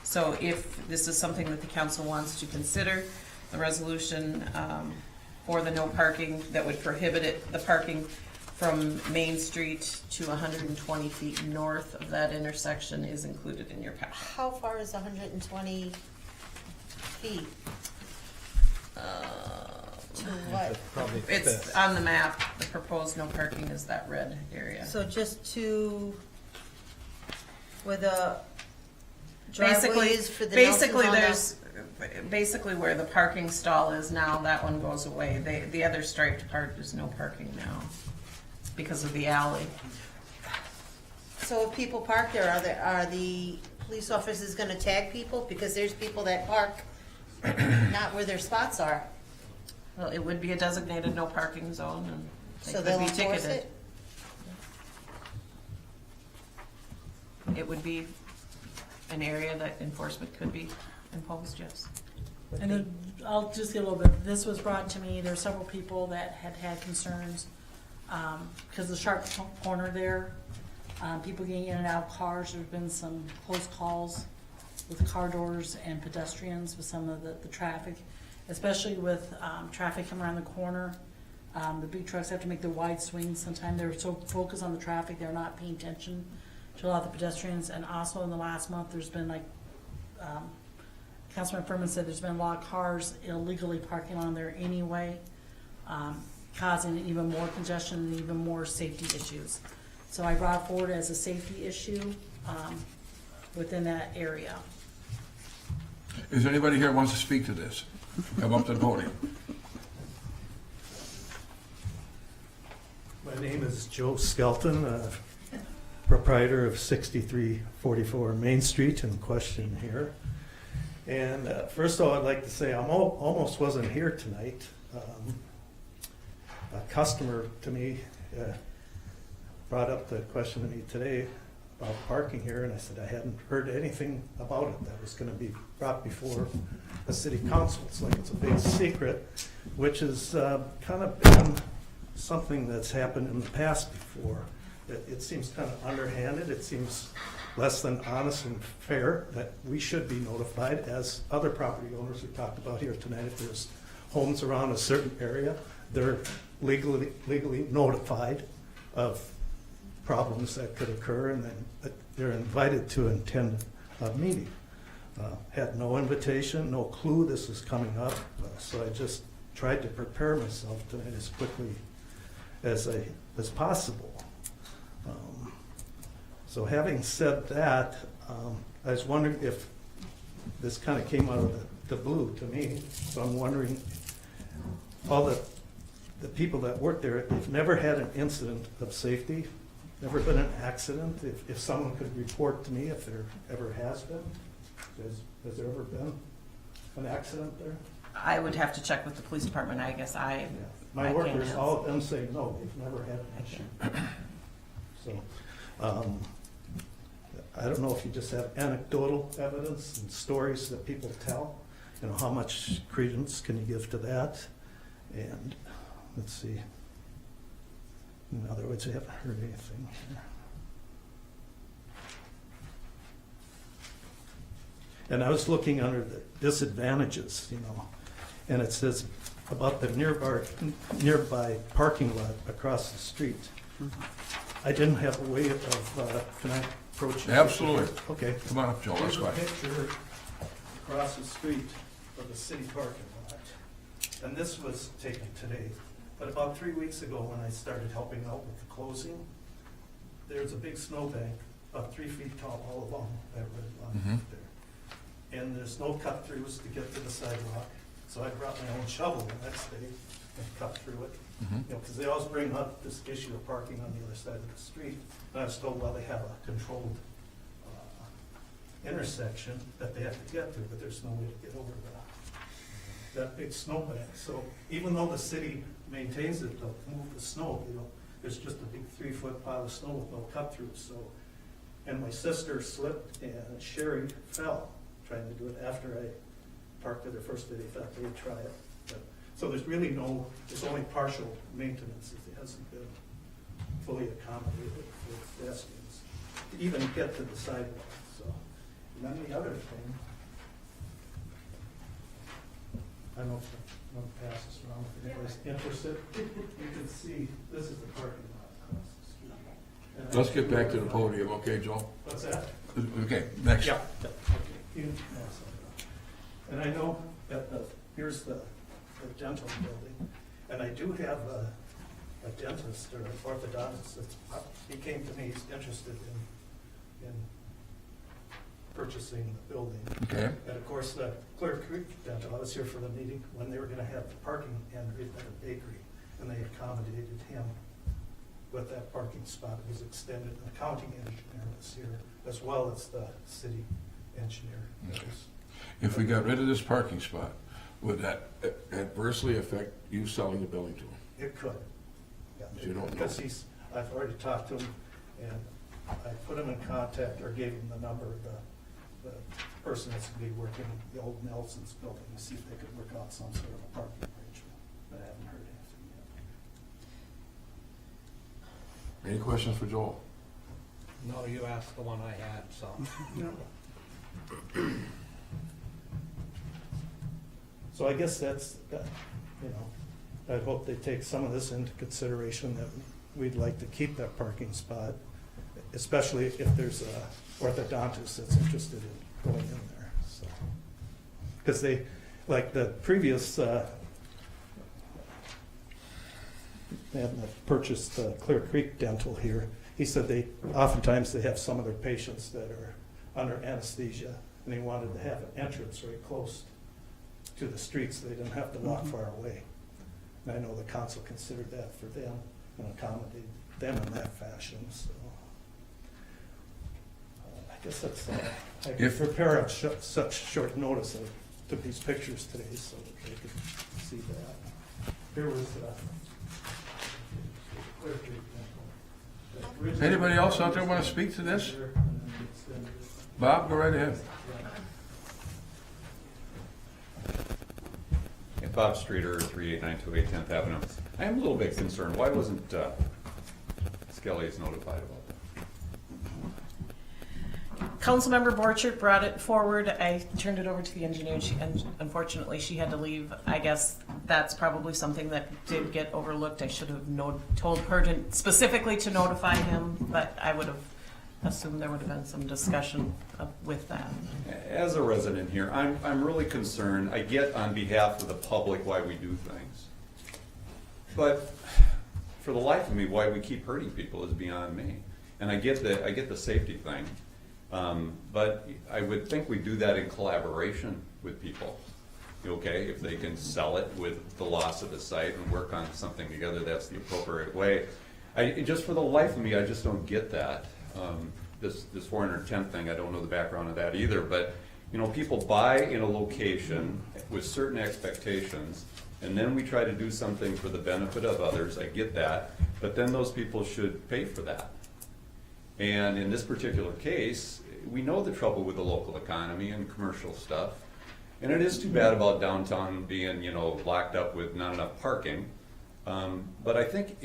So if this is something that the council wants to consider, the resolution for the no parking that would prohibit the parking from Main Street to 120 feet north of that intersection is included in your packet. How far is 120 feet? To what? It's on the map. The proposed no parking is that red area. So just to, where the Basically, driveway is for the basically Nelson's basically where the parking stall is now, that one goes away. The other striped part is no parking now because of the alley. So if people park there, are the police officers gonna tag people? Because there's people that park not where their spots are. Well, it would be a designated no parking zone and So they they'll could be enforce ticketed. it? It would be an area that enforcement could be imposed, yes. And then, I'll just get a little bit, this was brought to me, there's several people that had concerns, because the sharp corner there, people getting in and out of cars, there's been some close calls with car doors and pedestrians with some of the traffic, especially with, traffic coming around the corner. The big trucks have to make their wide swings, sometimes they're so focused on the traffic, they're not paying attention to a lot of the pedestrians, and also in the last month, there's been like, Councilman Furman said there's been a lot of cars illegally parking on there anyway, causing even more congestion and even more safety issues. So I brought it forward as a safety issue, within that area. Is there anybody here who wants to speak to this? Come up to the podium. My name is Joe Skelton, proprietor of 6344 Main Street in question here. And first of all, I'd like to say I almost wasn't here tonight. A customer to me brought up the question to me today about parking here, and I said I hadn't heard anything about it that was going to be brought before the city council. It's like it's a big secret, which is kind of been something that's happened in the past before. It seems kind of underhanded. It seems less than honest and fair that we should be notified as other property owners we talked about here tonight. If there's homes around a certain area, they're legally notified of problems that could occur, and then they're invited to attend a meeting. Had no invitation, no clue this was coming up, so I just tried to prepare myself tonight as quickly as possible. So having said that, I was wondering if this kind of came out of the blue to me. So I'm wondering, all the people that work there, they've never had an incident of safety, never been an accident. If someone could report to me if there ever has been, has there ever been an accident there? I would have to check with the police department, I guess. My I workers, can't answer. all of them say no, they've never had an issue. So, I don't know if you just have anecdotal evidence and stories that people tell, you know, how much credence can you give to that? And let's see, in other words, I haven't heard anything here. And I was looking under the disadvantages, you know, and it says about the nearby parking lot across the street. I didn't have a way of, can I approach you? Absolutely. Okay. Come on up, Joe, let's go. Here's a picture across the street of the city parking lot. And this was taken today. But about 3 weeks ago, when I started helping out with the closing, there's a big snowbank, about 3 feet tall, all along that red line there. And there's no cut-throughs to get to the sidewalk. So I brought my own shovel the next day and cut through it. You know, because they always bring up this issue of parking on the other side of the street. And I was told, well, they have a controlled intersection that they have to get to, but there's no way to get over that big snowbank. So even though the city maintains it, they'll move the snow, you know, there's just a big 3-foot pile of snow with no cut-throughs. So, and my sister slipped and Sherry fell trying to do it after I parked at her first day. They thought they would try it. But So there's really there's only partial maintenance. It hasn't been fully accommodated for pedestrians to even get to the sidewalk, so. And then the other thing, I don't know if I want to pass this around if anybody's interested. You can see, this is the parking lot across the street. And Let's get back to the podium, okay, Joel? What's that? Okay, next. Yeah. Okay. You can pass that around. And I know that here's the dental building, and I do have a dentist or an orthodontist he came to me, he's interested in purchasing the building. Okay. And of course, the Clear Creek Dental, I was here for the meeting when they were gonna have the parking and a bakery, and they accommodated him with that parking spot. It was extended, the accounting engineer was here, as well as the city engineer. If we got rid of this parking spot, would that adversely affect you selling the building to him? It could. Yeah, You don't know. because I've already talked to him, and I put him in contact, or gave him the number of the person that's gonna be working in the old Nelson's building, to see if they could work out some sort of a parking arrangement, but I haven't heard anything yet. Any questions for Joel? No, you asked the one I had, so. So I guess that's, I'd hope they take some of this into consideration, that we'd like to keep that parking spot, especially if there's a orthodontist that's interested in going in there, so. Because they, like the previous, they hadn't purchased Clear Creek Dental here. He said oftentimes they have some of their patients that are under anesthesia, and he wanted to have an entrance very close to the streets, so they didn't have to walk far away. And I know the council considered that for them and accommodated them in that fashion, so. I guess that's, I could prepare on such short notice. I took these pictures today so that they could see that. Here was Clear Creek Dental. Anybody else out there want to speak to this? Bob, go right ahead. Bob Streeter, 38928 10th Avenue. I am a little bit concerned. Why wasn't Skelly's notified about that? Councilmember Borchert brought it forward. I turned it over to the engineer, and unfortunately, she had to leave. I guess that's probably something that did get overlooked. I should have told her specifically to notify him, but I would have assumed there would have been some discussion with that. As a resident here, I'm really concerned. I get on behalf of the public why we do things. But for the life of me, why we keep hurting people is beyond me. And I get the safety thing. But I would think we do that in collaboration with people. Okay, if they can sell it with the loss of the site and work on something together, that's the appropriate way. Just for the life of me, I just don't get that. This 410 thing, I don't know the background of that either, but people buy in a location with certain expectations, and then we try to do something for the benefit of others. I get that, but then those people should pay for that. And in this particular case, we know the trouble with the local economy and commercial stuff, and it is too bad about downtown being locked up with not enough parking. But I think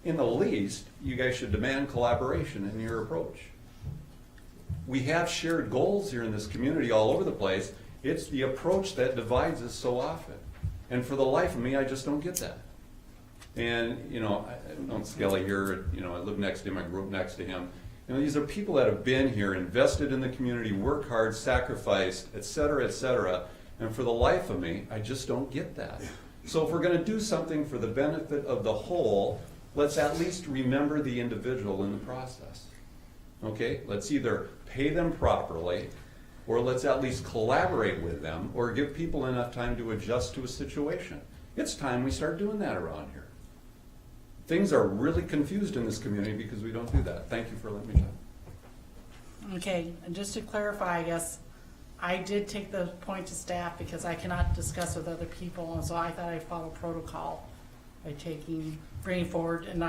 in the least, you guys should demand collaboration in your approach. We have shared goals here in this community all over the place. It's the approach that divides us so often. And for the life of me, I just don't get that. And, I know Skelly here, I live next to him, I grew up next to him. These are people that have been here, invested in the community, worked hard, sacrificed, et cetera, and for the life of me, I just don't get that. So if we're gonna do something for the benefit of the whole, let's at least remember the individual in the process. Okay, let's either pay them properly, or let's at least collaborate with them, or give people enough time to adjust to a situation. It's time we start doing that around here. Things are really confused in this community because we don't do that. Thank you for letting me talk. Okay, and just to clarify, I guess, I did take the point to staff because I cannot discuss with other people, and so I thought I'd follow protocol by bringing forward, and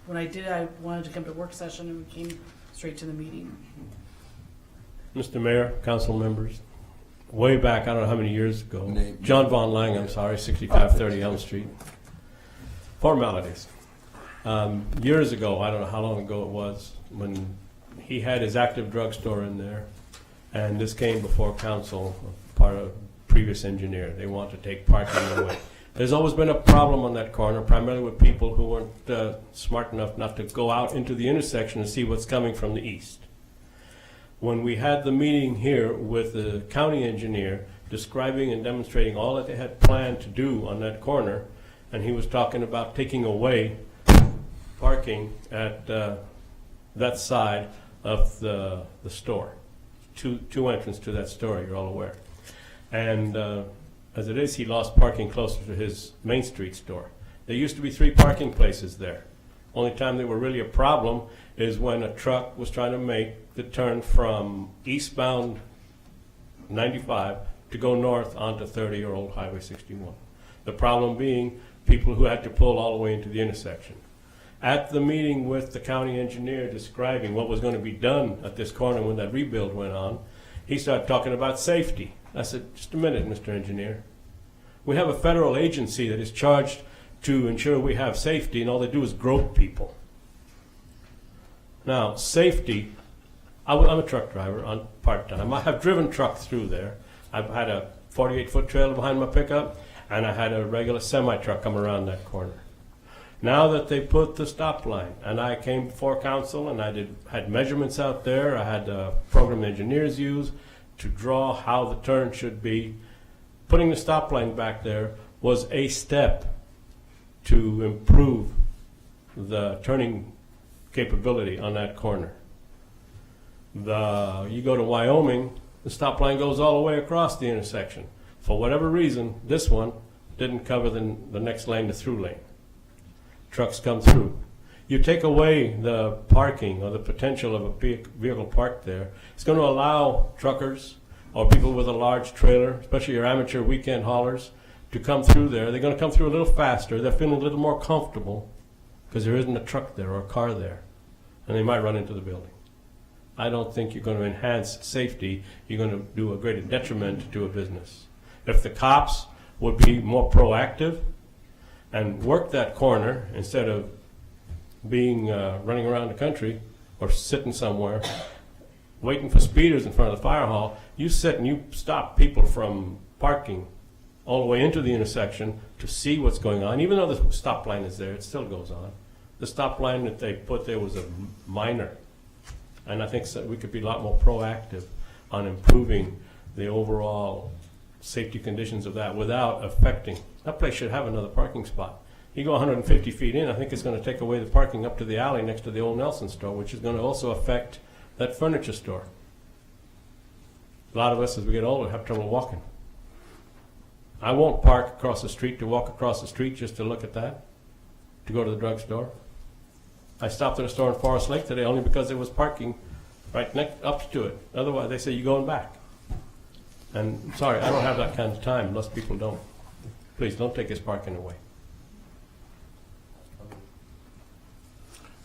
when I did, I wanted to come to work session, and we came straight to the meeting. Mr. Mayor, council members, way back, I don't know how many years ago. John Von Lang, I'm sorry, 6530 Elm Street. Formalities. Years ago, I don't know how long ago it was, when he had his active drugstore in there, and this came before council, part of previous engineer. They want to take parking away. There's always been a problem on that corner, primarily with people who weren't smart enough not to go out into the intersection and see what's coming from the east. When we had the meeting here with the county engineer describing and demonstrating all that they had planned to do on that corner, and he was talking about taking away parking at that side of the store. Two entrances to that store, you're all aware. And as it is, he lost parking closer to his Main Street store. There used to be 3 parking places there. Only time they were really a problem is when a truck was trying to make the turn from eastbound 95 to go north onto 30 or Old Highway 61. The problem being people who had to pull all the way into the intersection. At the meeting with the county engineer describing what was going to be done at this corner when that rebuild went on, he started talking about safety. I said, just a minute, Mr. Engineer. We have a federal agency that is charged to ensure we have safety, and all they do is grope people. Now, safety, I'm a truck driver on part-time. I have driven trucks through there. I've had a 48-foot trailer behind my pickup, and I had a regular semi-truck come around that corner. Now that they put the stop line, and I came before council, and I had measurements out there, I had program engineers use to draw how the turn should be. Putting the stop line back there was a step to improve the turning capability on that corner. You go to Wyoming, the stop line goes all the way across the intersection. For whatever reason, this one didn't cover the next lane, the through lane. Trucks come through. You take away the parking or the potential of a vehicle parked there, it's going to allow truckers or people with a large trailer, especially your amateur weekend haulers, to come through there. They're going to come through a little faster. They're feeling a little more comfortable because there isn't a truck there or a car there, and they might run into the building. I don't think you're going to enhance safety. You're going to do a greater detriment to a business. If the cops would be more proactive and work that corner instead of being running around the country or sitting somewhere waiting for speeders in front of the fire hall, you sit and you stop people from parking all the way into the intersection to see what's going on. Even though the stop line is there, it still goes on. The stop line that they put there was a minor. And I think we could be a lot more proactive on improving the overall safety conditions of that without affecting. That place should have another parking spot. You go 150 feet in, I think it's going to take away the parking up to the alley next to the old Nelson store, which is going to also affect that furniture store. A lot of us, as we get older, have trouble walking. I won't park across the street to walk across the street just to look at that, to go to the drugstore. I stopped at a store in Forest Lake today only because there was parking right next up to it. Otherwise, they say, you're going back. And sorry, I don't have that kind of time. Most people don't. Please don't take his parking away.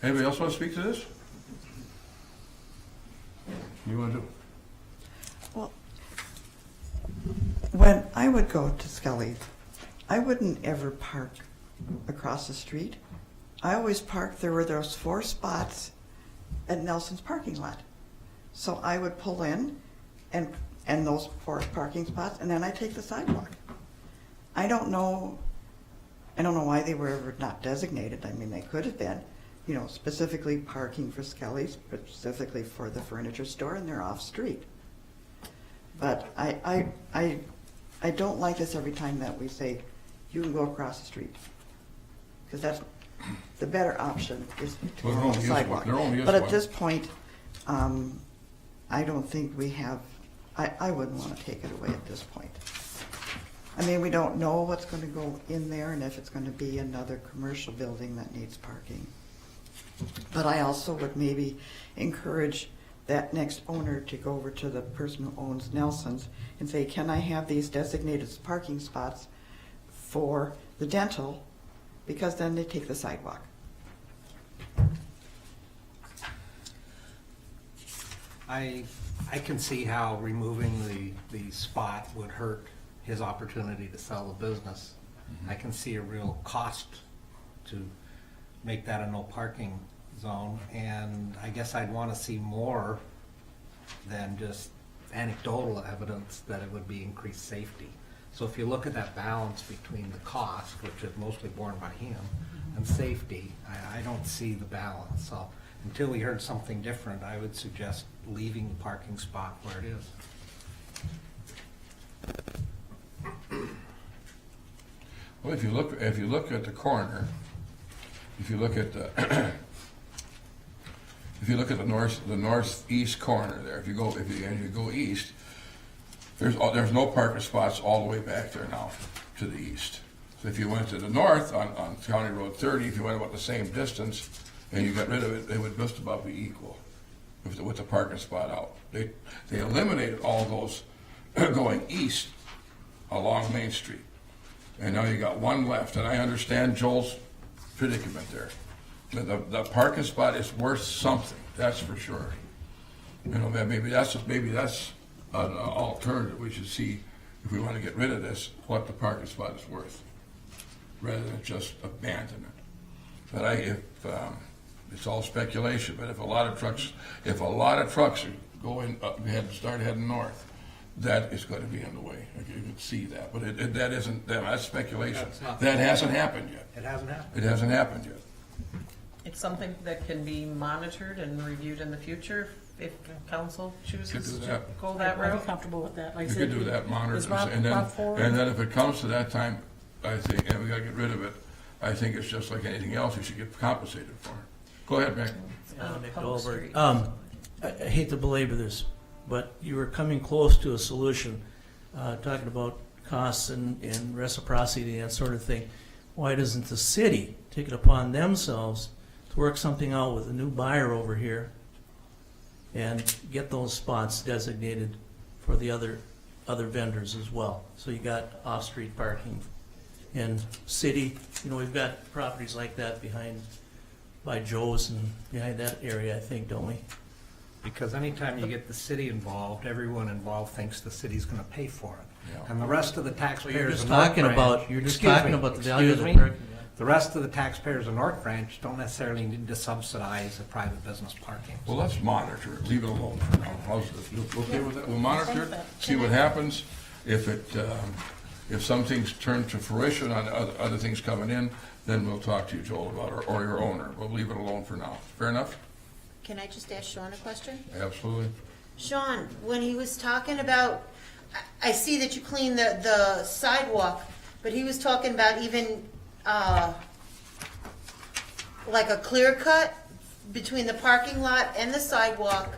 Anybody else want to speak to this? You want to do? Well, when I would go to Scully's, I wouldn't ever park across the street. I always parked, there were those 4 spots at Nelson's parking lot. So I would pull in and those 4 parking spots, and then I take the sidewalk. I don't know why they were ever not designated. I mean, they could have been, specifically parking for Skelly's, specifically for the furniture store, and they're off street. But I don't like this every time that we say, you can go across the street. Because that's the better option is to go on the sidewalk. But at this point, I don't think we have, I wouldn't want to take it away at this point. I mean, we don't know what's going to go in there and if it's going to be another commercial building that needs parking. But I also would maybe encourage that next owner to go over to the person who owns Nelson's and say, can I have these designated parking spots for the dental? Because then they take the sidewalk. I I can see how removing the spot would hurt his opportunity to sell the business. I can see a real cost to make that a no parking zone, and I guess I'd want to see more than just anecdotal evidence that it would be increased safety. So if you look at that balance between the cost, which is mostly borne by him, and safety, I don't see the balance. So until we heard something different, I would suggest leaving the parking spot where it is. Well, if you look at the corner, if you look at the if you look at the northeast corner there, if you go east, there's no parking spots all the way back there now to the east. So if you went to the north on County Road 30, if you went about the same distance and you got rid of it, they would just about be equal with the parking spot out. They eliminated all those going east along Main Street. And now you got one left, and I understand Joel's predicament there. The parking spot is worth something, that's for sure. You know, maybe that's an alternative. We should see, if we want to get rid of this, what the parking spot is worth, rather than just abandon it. But it's all speculation. But if a lot of trucks are going up, start heading north, that is going to be in the way. You can see that, but that's speculation. That hasn't happened yet. It hasn't happened. It hasn't happened yet. It's something that can be monitored and reviewed in the future if council chooses to go that I'd route. be comfortable with that. Like I You said, could do that, monitor, is Rob and forward? then if it comes to that time, I think, and we gotta get rid of it, I think it's just like anything else, you should get compensated for. Go ahead, Mick. Mick Public Dolberg. street. I hate to belabor this, but you were coming close to a solution, talking about costs and reciprocity, that sort of thing. Why doesn't the city take it upon themselves to work something out with a new buyer over here and get those spots designated for the other vendors as well? So you got off-street parking. And city, we've got properties like that by Joe's and behind that area, I think, don't we? Because anytime you get the city involved, everyone involved thinks the city's gonna pay for it. Yeah. And the rest of the taxpayers just in North talking Branch. about- you're just Excuse talking me, about the value of the excuse me. parking lot. The rest of the taxpayers in North Branch don't necessarily need to subsidize the private business parking. Well, let's monitor it, leave it alone for now. How's this? You okay with that? We'll monitor it, see what happens. If some things turn to fruition on other things coming in, then we'll talk to you, Joel, about it, or your owner. We'll leave it alone for now. Fair enough? Can I just ask Sean a question? Absolutely. Sean, when he was talking about, I see that you clean the sidewalk, but he was talking about even, like a clear cut between the parking lot and the sidewalk.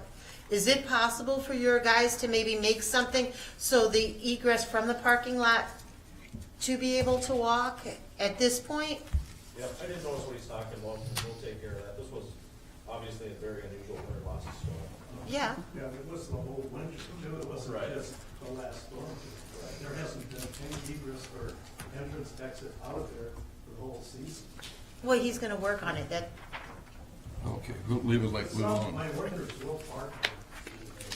Is it possible for your guys to maybe make something so the egress from the parking lot to be able to walk at this point? Yep, I didn't notice what he's talking about, and we'll take care of that. This was obviously a very unusual winter, lots of snow. Yeah. Yeah, it was the whole winter too, it wasn't Right. just the last storm. There hasn't been any egress or entrance exit out of there for the whole season. Well, he's gonna work on it, that, Okay, we'll leave it like, leave it Some of my alone. workers will park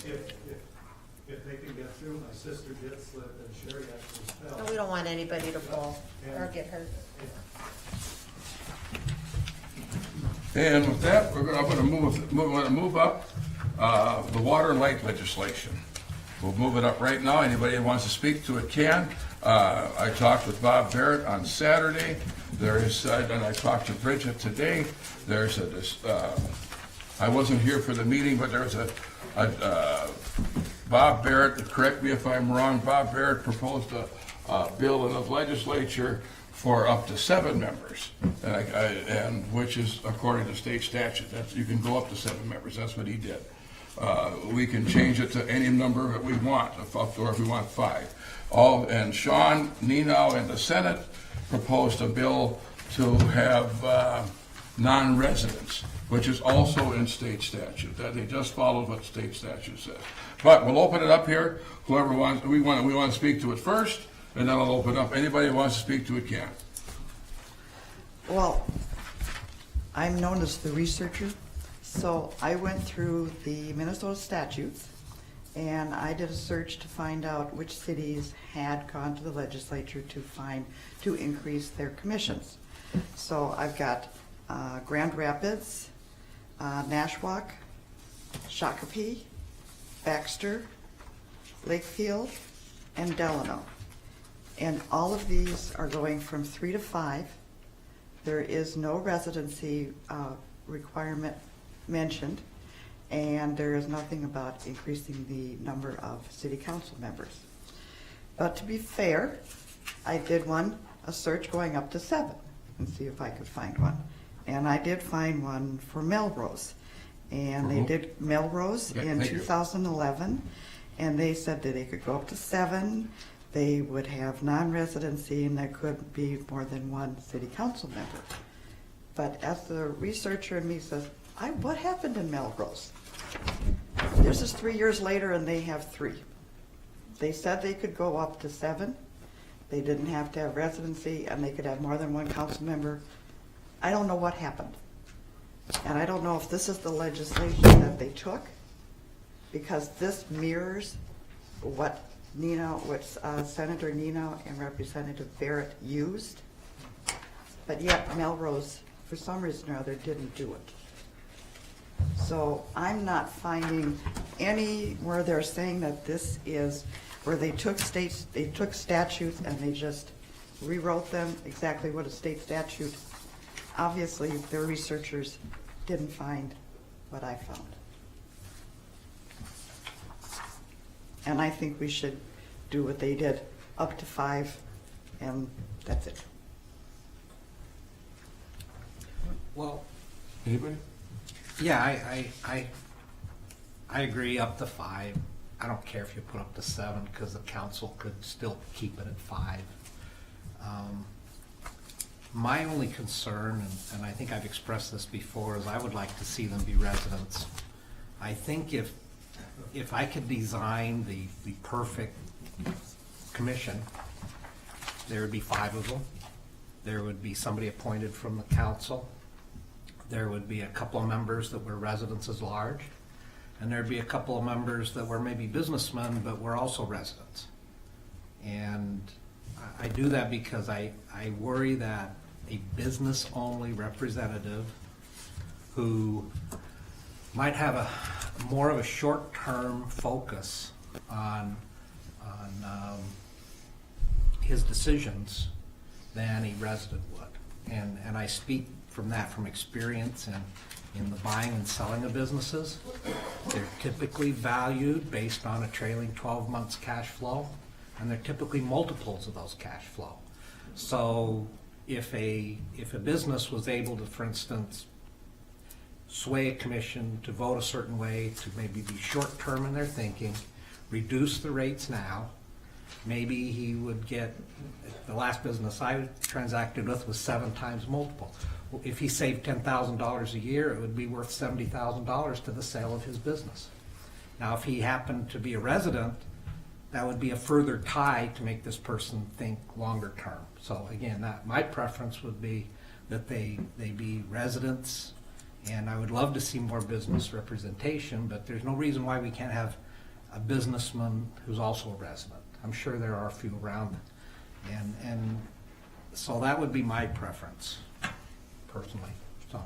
if they can get through. My sister did slip and Sherry actually fell. we don't want anybody to fall or get hurt. And with that, I'm gonna move up the water and light legislation. We'll move it up right now. Anybody that wants to speak to it can. I talked with Bob Barrett on Saturday. And I talked to Bridget today. I wasn't here for the meeting, but there's Bob Barrett, correct me if I'm wrong, Bob Barrett proposed a bill in the legislature for up to 7 members, and which is according to state statute. You can go up to 7 members. That's what he did. We can change it to any number that we want, or if we want 5. And Sean Nenow in the Senate proposed a bill to have non-residents, which is also in state statute. That they just followed what state statute says. But we'll open it up here. Whoever wants, we want to speak to it first, and then I'll open up. Anybody who wants to speak to it can. Well, I'm known as the researcher, so I went through the Minnesota statutes and I did a search to find out which cities had gone to the legislature to increase their commissions. So I've got Grand Rapids, Nashwauk, Shakopee, Baxter, Lakefield, and Delano. And all of these are going from 3 to 5. There is no residency requirement mentioned, and there is nothing about increasing the number of city council members. But to be fair, I did a search going up to 7 and see if I could find one. And I did find one for Melrose. And they did Melrose Okay, in thank you. 2011, and they said that they could go up to 7. They would have non-residency, and there could be more than one city council member. But as the researcher in me says, what happened in Melrose? This is 3 years later, and they have 3. They said they could go up to 7. They didn't have to have residency, and they could have more than one council member. I don't know what happened. And I don't know if this is the legislation that they took, because this mirrors what Senator Nino and Representative Barrett used, but yet Melrose, for some reason or other, didn't do it. So I'm not finding any where they're saying that this is where they took statutes and they just rewrote them exactly what a state statute. Obviously, their researchers didn't find what I found. And I think we should do what they did, up to 5, and that's it. Well, Anybody? yeah, I agree up to 5. I don't care if you put up to 7, because the council could still keep it at 5. My only concern, and I think I've expressed this before, is I would like to see them be residents. I think if I could design the perfect commission, there would be 5 of them. There would be somebody appointed from the council. There would be a couple of members that were residents at large. And there'd be a couple of members that were maybe businessmen, but were also residents. And I do that because I worry that a business-only representative who might have more of a short-term focus on his decisions than a resident would. And I speak from experience in the buying and selling of businesses. They're typically valued based on a trailing 12 months cash flow, and they're typically multiples of those cash flow. So if a business was able to, for instance, sway a commission to vote a certain way, to maybe be short-term in their thinking, reduce the rates now, maybe he would get, the last business I transacted with was 7 times multiple. Well, if he saved $10,000 a year, it would be worth $70,000 to the sale of his business. Now, if he happened to be a resident, that would be a further tie to make this person think longer term. So again, my preference would be that they be residents, and I would love to see more business representation, but there's no reason why we can't have a businessman who's also a resident. I'm sure there are a few around, and so that would be my preference, personally. So.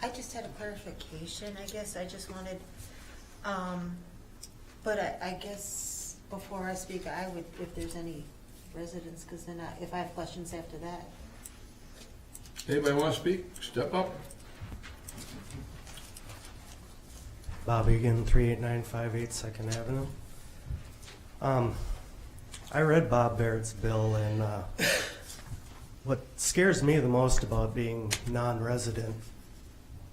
I just had a clarification, I guess. I just wanted, but I guess before I speak, I would, if there's any residents, because then if I have questions after that. Anybody want to speak? Step up. Bob Egan, 38958 2nd Avenue. I read Bob Baird's bill, and what scares me the most about being non-resident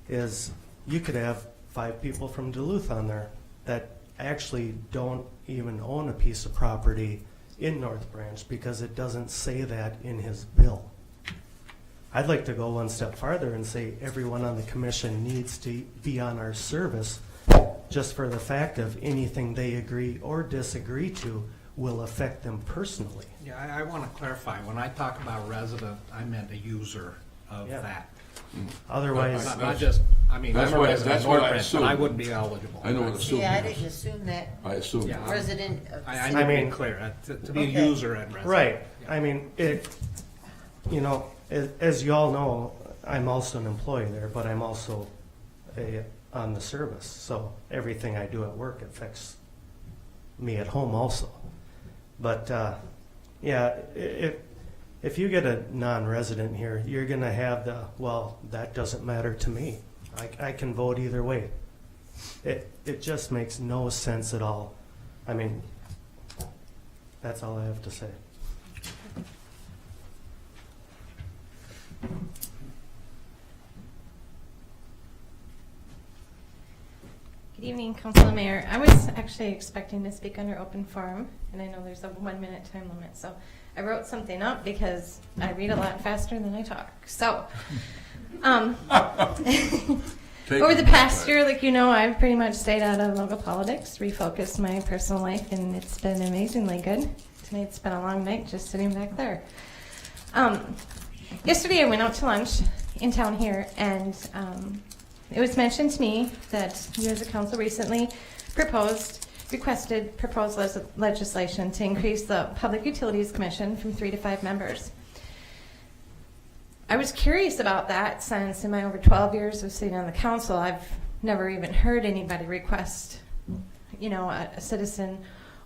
is you could have 5 people from Duluth on there that actually don't even own a piece of property in North Branch, because it doesn't say that in his bill. I'd like to go one step farther and say everyone on the commission needs to be on our service, just for the fact of anything they agree or disagree to will affect them personally. Yeah, I want to clarify. When I talk about resident, I meant a user of Yeah. that. Otherwise, Not just, I mean, I'm That's a what- resident that's of what I North Branch, but I assumed. wouldn't be eligible. I know what assumed See, I is. didn't assume that I assume. Yeah. resident of. I I need to be mean- clear, to be a Okay. user and resident. right, Yeah. I mean, as you all know, I'm also an employee there, but I'm also on the service, so everything I do at work affects me at home also. But, yeah, if you get a non-resident here, you're gonna have well, that doesn't matter to me. I can vote either way. It just makes no sense at all. I mean, that's all I have to say. Good evening, Council and Mayor. I was actually expecting to speak under open forum, and I know there's a 1 minute time limit, so I wrote something up because I read a lot faster than I talk. So, over the past year, like you know, I've pretty much stayed out of local politics, refocused my personal life, and it's been amazingly good. Tonight's been a long night just sitting back there. Yesterday I went out to lunch in town here, and it was mentioned to me that you as a council recently requested proposed legislation to increase the Public Utilities Commission from 3 to 5 members. I was curious about that since in my over 12 years of sitting on the council, I've never even heard anybody request, a citizen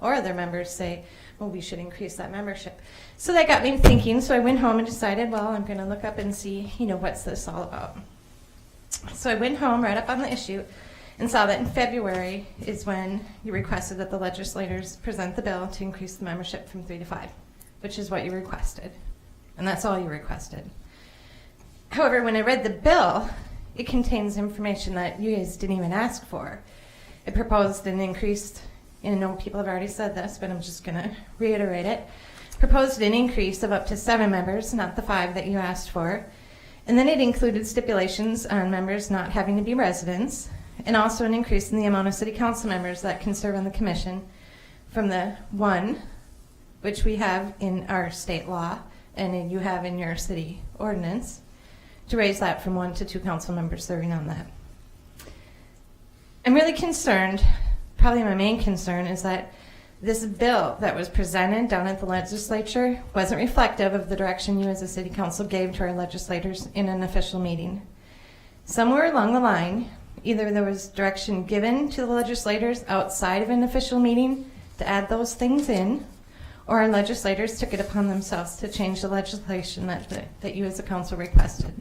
or other members say, well, we should increase that membership. So that got me thinking, so I went home and decided, well, I'm going to look up and see, what's this all about. So I went home, read up on the issue, and saw that in February is when you requested that the legislators present the bill to increase the membership from 3 to 5, which is what you requested. And that's all you requested. However, when I read the bill, it contains information that you guys didn't even ask for. It proposed an increase, and I know people have already said this, but I'm just going to reiterate it, proposed an increase of up to 7 members, not the 5 that you asked for. And then it included stipulations on members not having to be residents, and also an increase in the amount of city council members that can serve on the commission from the 1, which we have in our state law, and you have in your city ordinance, to raise that from 1 to 2 council members serving on that. I'm really concerned, probably my main concern, is that this bill that was presented down at the legislature wasn't reflective of the direction you as a city council gave to our legislators in an official meeting. Somewhere along the line, either there was direction given to the legislators outside of an official meeting to add those things in, or our legislators took it upon themselves to change the legislation that you as a council requested.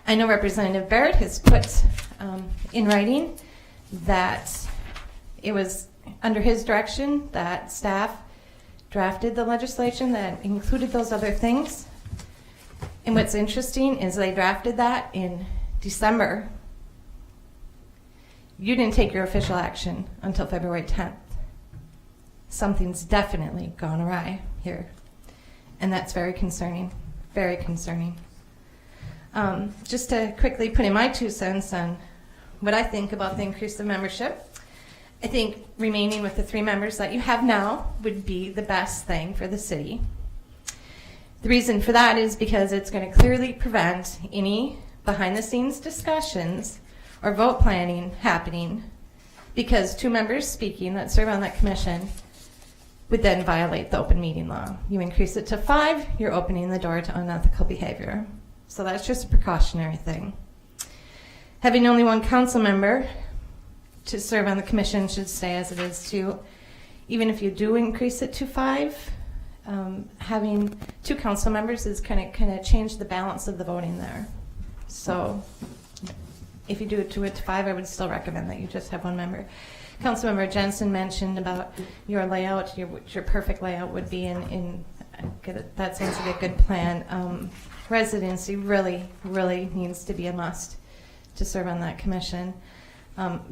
I know Representative Barrett has put in writing that it was under his direction that staff drafted the legislation that included those other things. And what's interesting is they drafted that in December. You didn't take your official action until February 10th. Something's definitely gone awry here. And that's very concerning, very concerning. Just to quickly put in my 2 cents on what I think about the increase of membership, I think remaining with the 3 members that you have now would be the best thing for the city. The reason for that is because it's going to clearly prevent any behind-the-scenes discussions or vote planning happening, because 2 members speaking that serve on that commission would then violate the open meeting law. You increase it to 5, you're opening the door to unethical behavior. So that's just a precautionary thing. Having only 1 council member to serve on the commission should stay as it is too. Even if you do increase it to 5, having 2 council members is kind of change the balance of the voting there. So if you do it to 5, I would still recommend that you just have 1 member. Councilmember Jensen mentioned about your layout, your perfect layout would be that seems to be a good plan. Residency really needs to be a must to serve on that commission.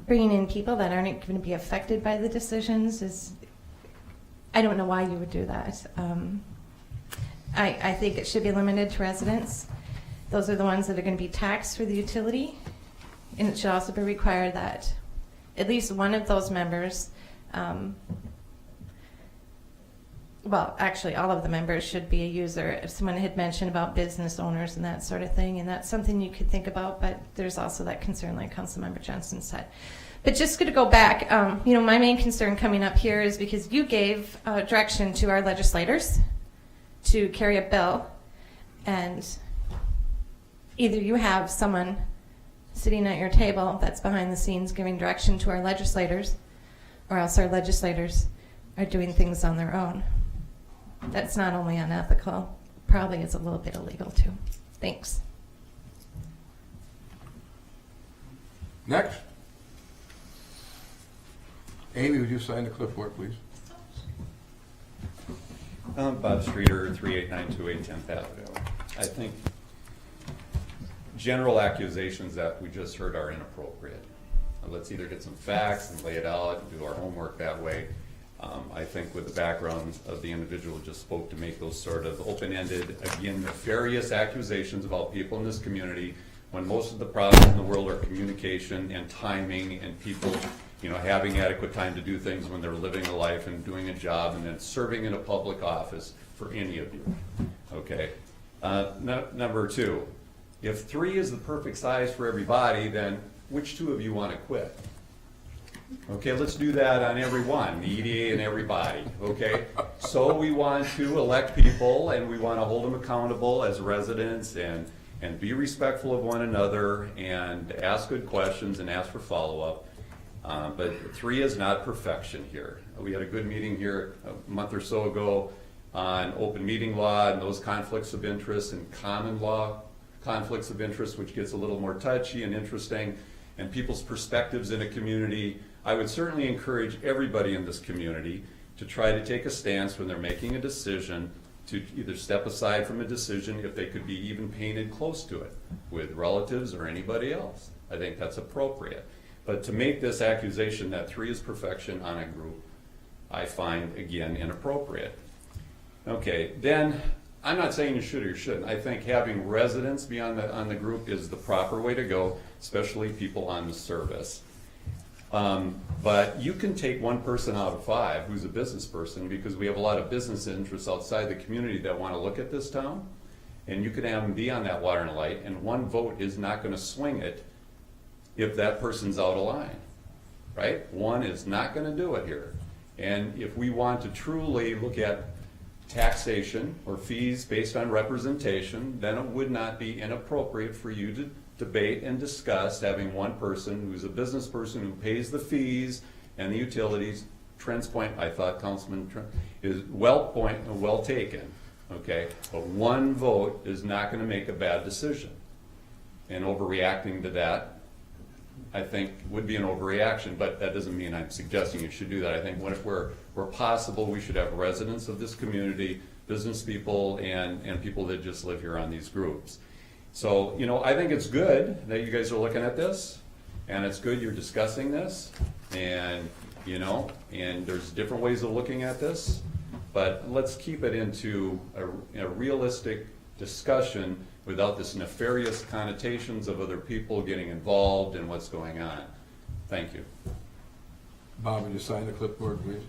Bringing in people that aren't going to be affected by the decisions I don't know why you would do that. I think it should be limited to residents. Those are the ones that are going to be taxed for the utility, and it should also be required that at least one of those members well, actually, all of the members should be a user. If someone had mentioned about business owners and that sort of thing, and that's something you could think about, but there's also that concern, like Councilmember Johnson said. But just going to go back, my main concern coming up here is because you gave direction to our legislators to carry a bill, and either you have someone sitting at your table that's behind the scenes giving direction to our legislators, or else our legislators are doing things on their own. That's not only unethical, probably is a little bit illegal too. Thanks. Next. Amy, would you sign the clipboard, please? Bob Streeter, 3892 10th Avenue. I think general accusations that we just heard are inappropriate. Let's either get some facts and lay it out and do our homework that way. I think with the background of the individual who just spoke, to make those sort of open-ended, again, nefarious accusations about people in this community, when most of the problems in the world are communication and timing and people having adequate time to do things when they're living a life and doing a job and then serving in a public office for any of you. Okay. Number two, if 3 is the perfect size for everybody, then which 2 of you want to quit? Okay, let's do that on everyone, the EDA and everybody, okay? So we want to elect people and we want to hold them accountable as residents and be respectful of one another and ask good questions and ask for follow-up. But 3 is not perfection here. We had a good meeting here a month or so ago on open meeting law and those conflicts of interest and common law conflicts of interest, which gets a little more touchy and interesting, and people's perspectives in a community. I would certainly encourage everybody in this community to try to take a stance when they're making a decision to either step aside from a decision if they could be even painted close to it with relatives or anybody else. I think that's appropriate. But to make this accusation that 3 is perfection on a group, I find, again, inappropriate. Okay, then I'm not saying you should or you shouldn't. I think having residents be on the group is the proper way to go, especially people on the service. But you can take 1 person out of 5 who's a business person, because we have a lot of business interests outside the community that want to look at this town, and you can have them be on that water and light, and 1 vote is not going to swing it if that person's out of line, right? 1 is not going to do it here. And if we want to truly look at taxation or fees based on representation, then it would not be inappropriate for you to debate and discuss having 1 person who's a business person who pays the fees and the utilities. Trent's point, I thought Councilman Trent, is well taken, okay? But 1 vote is not going to make a bad decision. And overreacting to that, I think, would be an overreaction, but that doesn't mean I'm suggesting you should do that. I think where possible, we should have residents of this community, business people, and people that just live here on these groups. So, I think it's good that you guys are looking at this, and it's good you're discussing this, and, and there's different ways of looking at this, but let's keep it into a realistic discussion without this nefarious connotations of other people getting involved in what's going on. Thank you. Bob, would you sign the clipboard, please?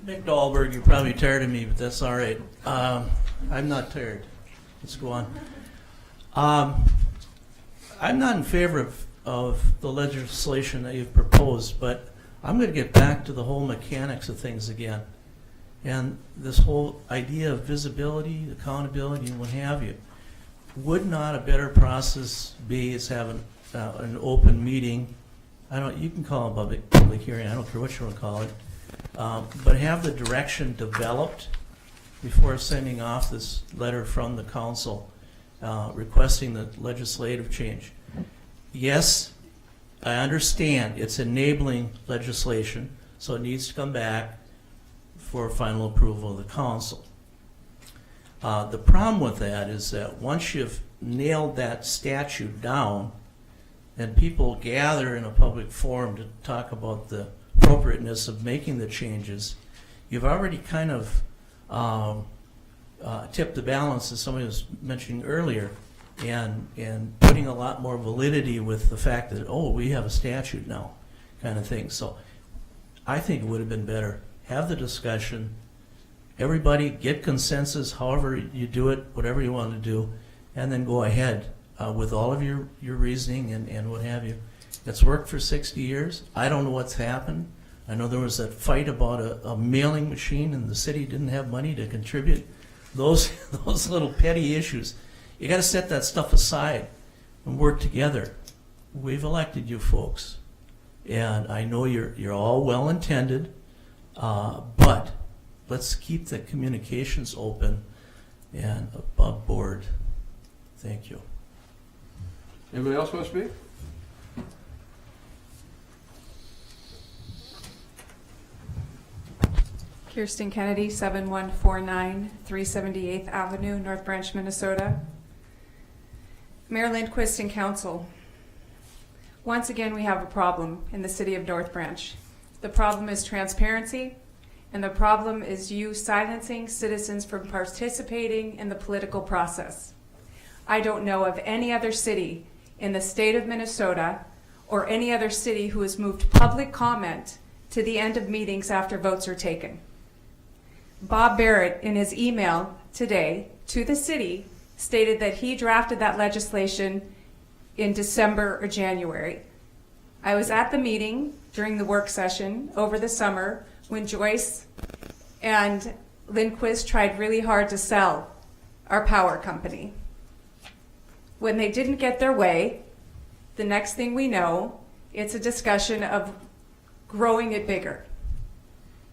Nick Dahlberg, you're probably tired of me, but that's all right. I'm not tired. Let's go on. I'm not in favor of the legislation that you've proposed, but I'm going to get back to the whole mechanics of things again. And this whole idea of visibility, accountability, and what have you. Would not a better process be is have an open meeting? You can call it a public hearing, I don't care what you want to call it. But have the direction developed before sending off this letter from the council requesting the legislative change. Yes, I understand it's enabling legislation, so it needs to come back for final approval of the council. The problem with that is that once you've nailed that statute down and people gather in a public forum to talk about the appropriateness of making the changes, you've already kind of tipped the balance, as somebody was mentioning earlier, and putting a lot more validity with the fact that, we have a statute now. kind of thing. So I think it would have been better, have the discussion, everybody get consensus, however you do it, whatever you want to do, and then go ahead with all of your reasoning and what have you. It's worked for 60 years. I don't know what's happened. I know there was that fight about a mailing machine and the city didn't have money to contribute. Those little petty issues. You got to set that stuff aside and work together. We've elected you folks, and I know you're all well intended, but let's keep the communications open and above board. Thank you. Anybody else want to speak? Kirsten Kennedy, 7149 378th Avenue, North Branch, Minnesota. Mayor Lindquist and Council, once again we have a problem in the city of North Branch. The problem is transparency, and the problem is you silencing citizens from participating in the political process. I don't know of any other city in the state of Minnesota or any other city who has moved public comment to the end of meetings after votes are taken. Bob Barrett, in his email today to the city, stated that he drafted that legislation in December or January. I was at the meeting during the work session over the summer when Joyce and Lindquist tried really hard to sell our power company. When they didn't get their way, the next thing we know, it's a discussion of growing it bigger.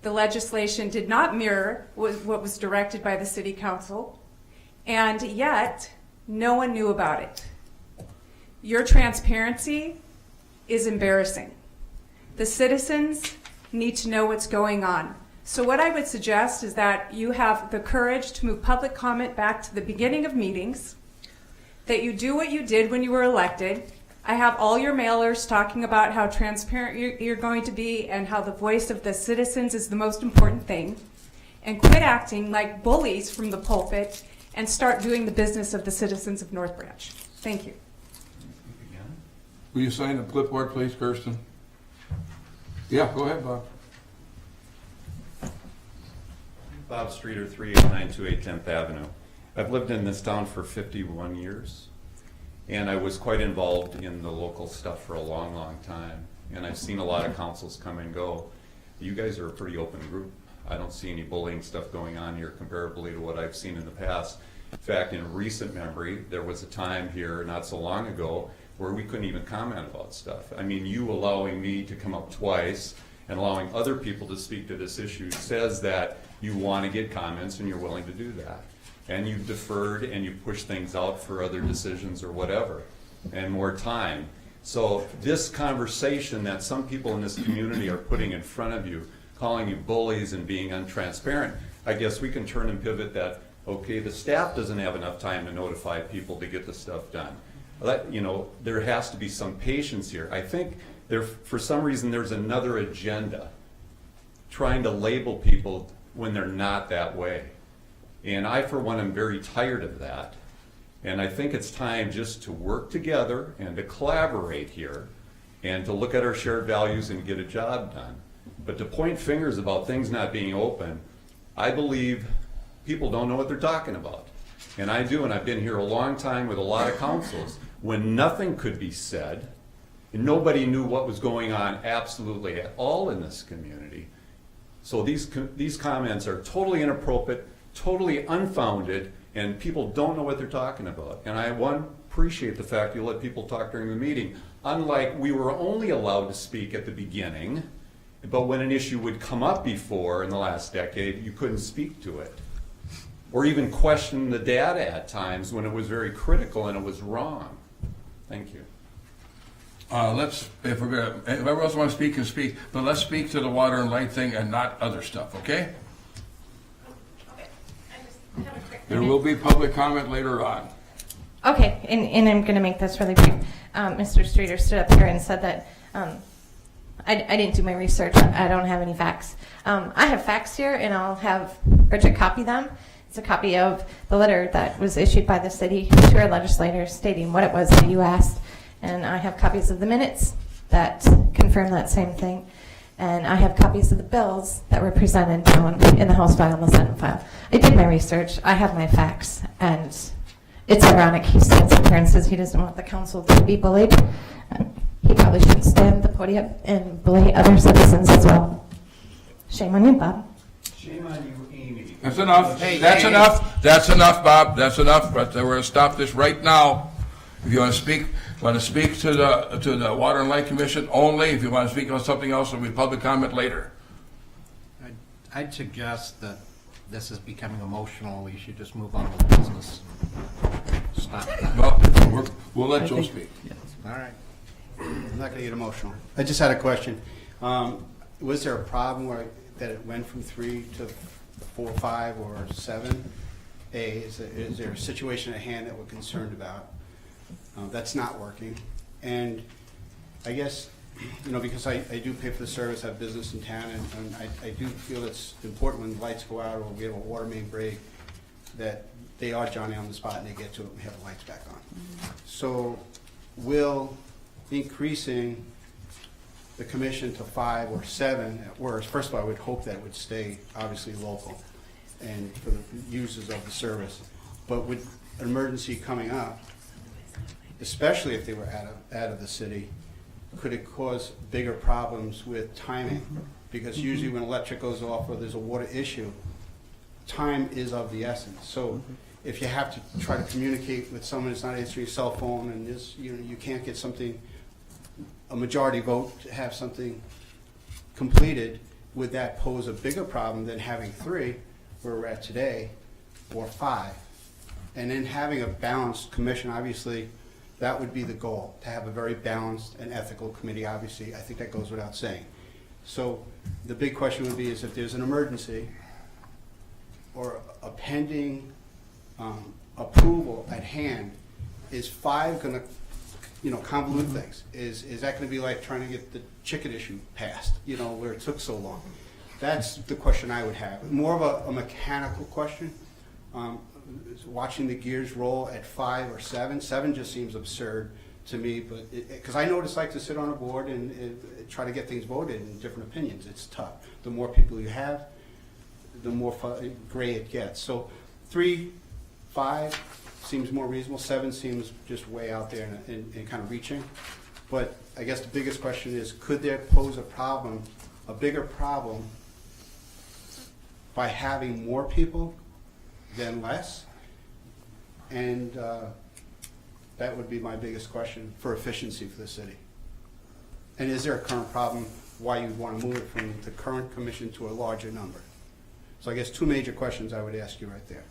The legislation did not mirror what was directed by the city council, and yet no one knew about it. Your transparency is embarrassing. The citizens need to know what's going on. So what I would suggest is that you have the courage to move public comment back to the beginning of meetings, that you do what you did when you were elected. I have all your mailers talking about how transparent you're going to be and how the voice of the citizens is the most important thing. And quit acting like bullies from the pulpit and start doing the business of the citizens of North Branch. Thank you. Will you sign the clipboard, please, Kirsten? Yeah, go ahead, Bob. Bob Streeter, 38928 10th Avenue. I've lived in this town for 51 years, and I was quite involved in the local stuff for a long, long time. And I've seen a lot of councils come and go. You guys are a pretty open group. I don't see any bullying stuff going on here comparably to what I've seen in the past. In fact, in recent memory, there was a time here not so long ago where we couldn't even comment about stuff. I mean, you allowing me to come up twice and allowing other people to speak to this issue says that you want to get comments and you're willing to do that. And you've deferred and you push things out for other decisions or whatever, and more time. So this conversation that some people in this community are putting in front of you, calling you bullies and being untransparent, I guess we can turn and pivot that, okay, the staff doesn't have enough time to notify people to get the stuff done. You know, there has to be some patience here. I think for some reason there's another agenda trying to label people when they're not that way. And I, for one, am very tired of that. And I think it's time just to work together and to collaborate here and to look at our shared values and get a job done. But to point fingers about things not being open, I believe people don't know what they're talking about. And I do, and I've been here a long time with a lot of councils when nothing could be said, and nobody knew what was going on absolutely at all in this community. So these comments are totally inappropriate, totally unfounded, and people don't know what they're talking about. And I, appreciate the fact you let people talk during the meeting. Unlike we were only allowed to speak at the beginning, but when an issue would come up before in the last decade, you couldn't speak to it. Or even question the data at times when it was very critical and it was wrong. Thank you. If everyone else wants to speak, can speak, but let's speak to the water and light thing and not other stuff, okay? There will be public comment later on. Okay, and I'm going to make this really brief. Mr. Streeter stood up here and said that I didn't do my research. I don't have any facts. I have facts here, and I'll have Bridget copy them. It's a copy of the letter that was issued by the city to our legislators stating what it was that you asked. And I have copies of the minutes that confirm that same thing. And I have copies of the bills that were presented down in the House file and the Senate file. I did my research. I have my facts. And it's ironic. He stands up here and says he doesn't want the council to be bullied. He probably should stand at the podium and bully other citizens as well. Shame on you, Bob. Shame on you, Amy. That's enough. That's enough. That's enough, Bob. That's enough. But we're going to stop this right now. If you want to speak to the Water and Light Commission only. If you want to speak on something else, there'll be public comment later. I'd suggest that this is becoming emotional. We should just move on with business. Stop that. Well, we'll let Joe speak. All right. I'm not going to get emotional. I just had a question. Was there a problem that it went from 3 to 4, 5, or 7? Is there a situation at hand that we're concerned about that's not working? And I guess, because I do pay for the service, I have business in town, and I do feel it's important when the lights go out or we have a water main break that they are Johnny on the spot and they get to it and we have the lights back on. So will increasing the commission to 5 or 7 at worst, first of all, I would hope that it would stay obviously local and for the users of the service. But with an emergency coming up, especially if they were out of the city, could it cause bigger problems with timing? Because usually when electric goes off or there's a water issue, time is of the essence. So if you have to try to communicate with someone that's not answering your cell phone and you can't get something, a majority vote to have something completed, would that pose a bigger problem than having 3, where we're at today, or 5? And then having a balanced commission, obviously, that would be the goal, to have a very balanced and ethical committee, obviously. I think that goes without saying. So the big question would be is if there's an emergency or a pending approval at hand, is 5 going to convolute things? Is that going to be like trying to get the chicken issue passed, where it took so long? That's the question I would have. More of a mechanical question. Watching the gears roll at 5 or 7. 7 just seems absurd to me, but because I know what it's like to sit on a board and try to get things voted in different opinions. It's tough. The more people you have, the more gray it gets. So 3, 5 seems more reasonable. 7 seems just way out there and kind of reaching. But I guess the biggest question is, could there pose a bigger problem by having more people than less? And that would be my biggest question for efficiency for the city. And is there a current problem why you'd want to move it from the current commission to a larger number? So I guess 2 major questions I would ask you right there.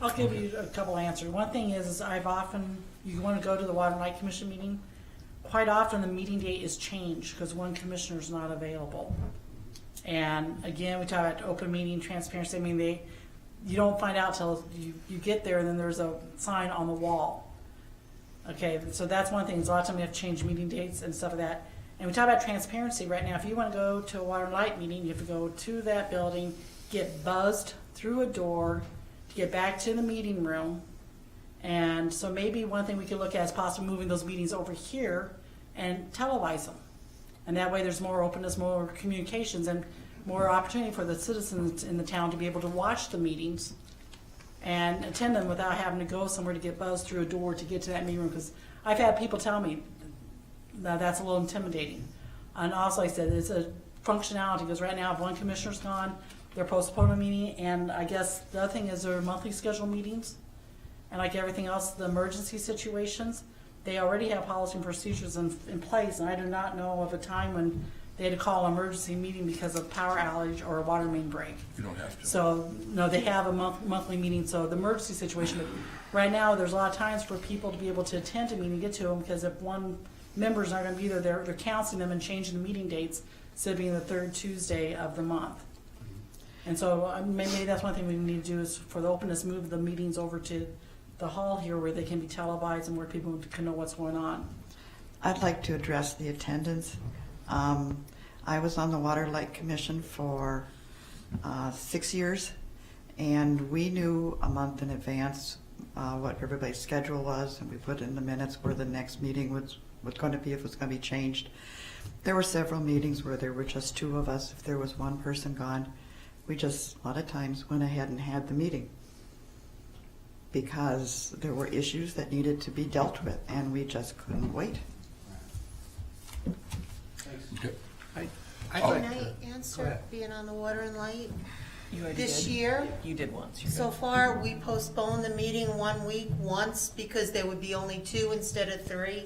I'll give you a couple answers. One thing is you want to go to the Water and Light Commission meeting, quite often the meeting date is changed because one commissioner is not available. And again, we talk about open meeting, transparency. I mean, you don't find out till you get there and then there's a sign on the wall. Okay, so that's one thing. A lot of times we have to change meeting dates and stuff like that. And we talk about transparency right now. If you want to go to a Water and Light meeting, you have to go to that building, get buzzed through a door to get back to the meeting room. And so maybe one thing we could look at is possibly moving those meetings over here and televise them. And that way there's more openness, more communications, and more opportunity for the citizens in the town to be able to watch the meetings and attend them without having to go somewhere to get buzzed through a door to get to that meeting room. Because I've had people tell me that that's a little intimidating. And also I said it's a functionality, because right now if one commissioner's gone, they're postponing a meeting. And I guess the other thing is there are monthly scheduled meetings. And like everything else, the emergency situations, they already have policy and procedures in place, and I do not know of a time when they had to call an emergency meeting because of power outage or a water main break. You don't have to. So, no, they have a monthly meeting, so the emergency situation, but right now, there's a lot of times for people to be able to attend a meeting, get to them, because if one member's not gonna be there, they're canceling them and changing the meeting dates, instead of being the 3rd Tuesday of the month. And so, maybe that's one thing we need to do is, for the openness, move the meetings over to the hall here where they can be televised and where people can know what's going on. I'd like to address the attendance. I was on the Water Light Commission for 6 years, and we knew a month in advance what everybody's schedule was, and we put in the minutes where the next meeting was going to be, if it was going to be changed. There were several meetings where there were just two of us. If there was one person gone, we just, a lot of times, went ahead and had the meeting because there were issues that needed to be dealt with, and we just couldn't wait. Okay. Can I answer being on the water and light? You already This did. year, You did once. You're so good. far, we postponed the meeting 1 week once because there would be only 2 instead of 3.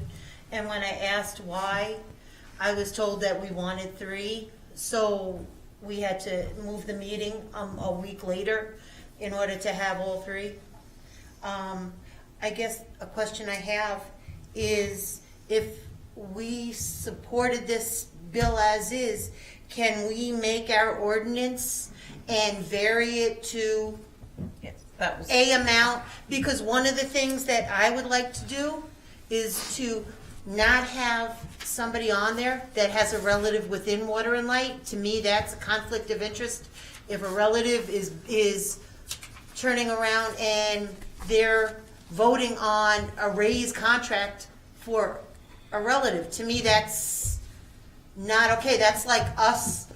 And when I asked why, I was told that we wanted 3. So we had to move the meeting a week later in order to have all 3. I guess a question I have is if we supported this bill as is, can we make our ordinance and vary it to Yes, that was. a amount? Because one of the things that I would like to do is to not have somebody on there that has a relative within Water and Light. To me, that's a conflict of interest. If a relative is turning around and they're voting on a raise contract for a relative, to me, that's not okay. That's like us,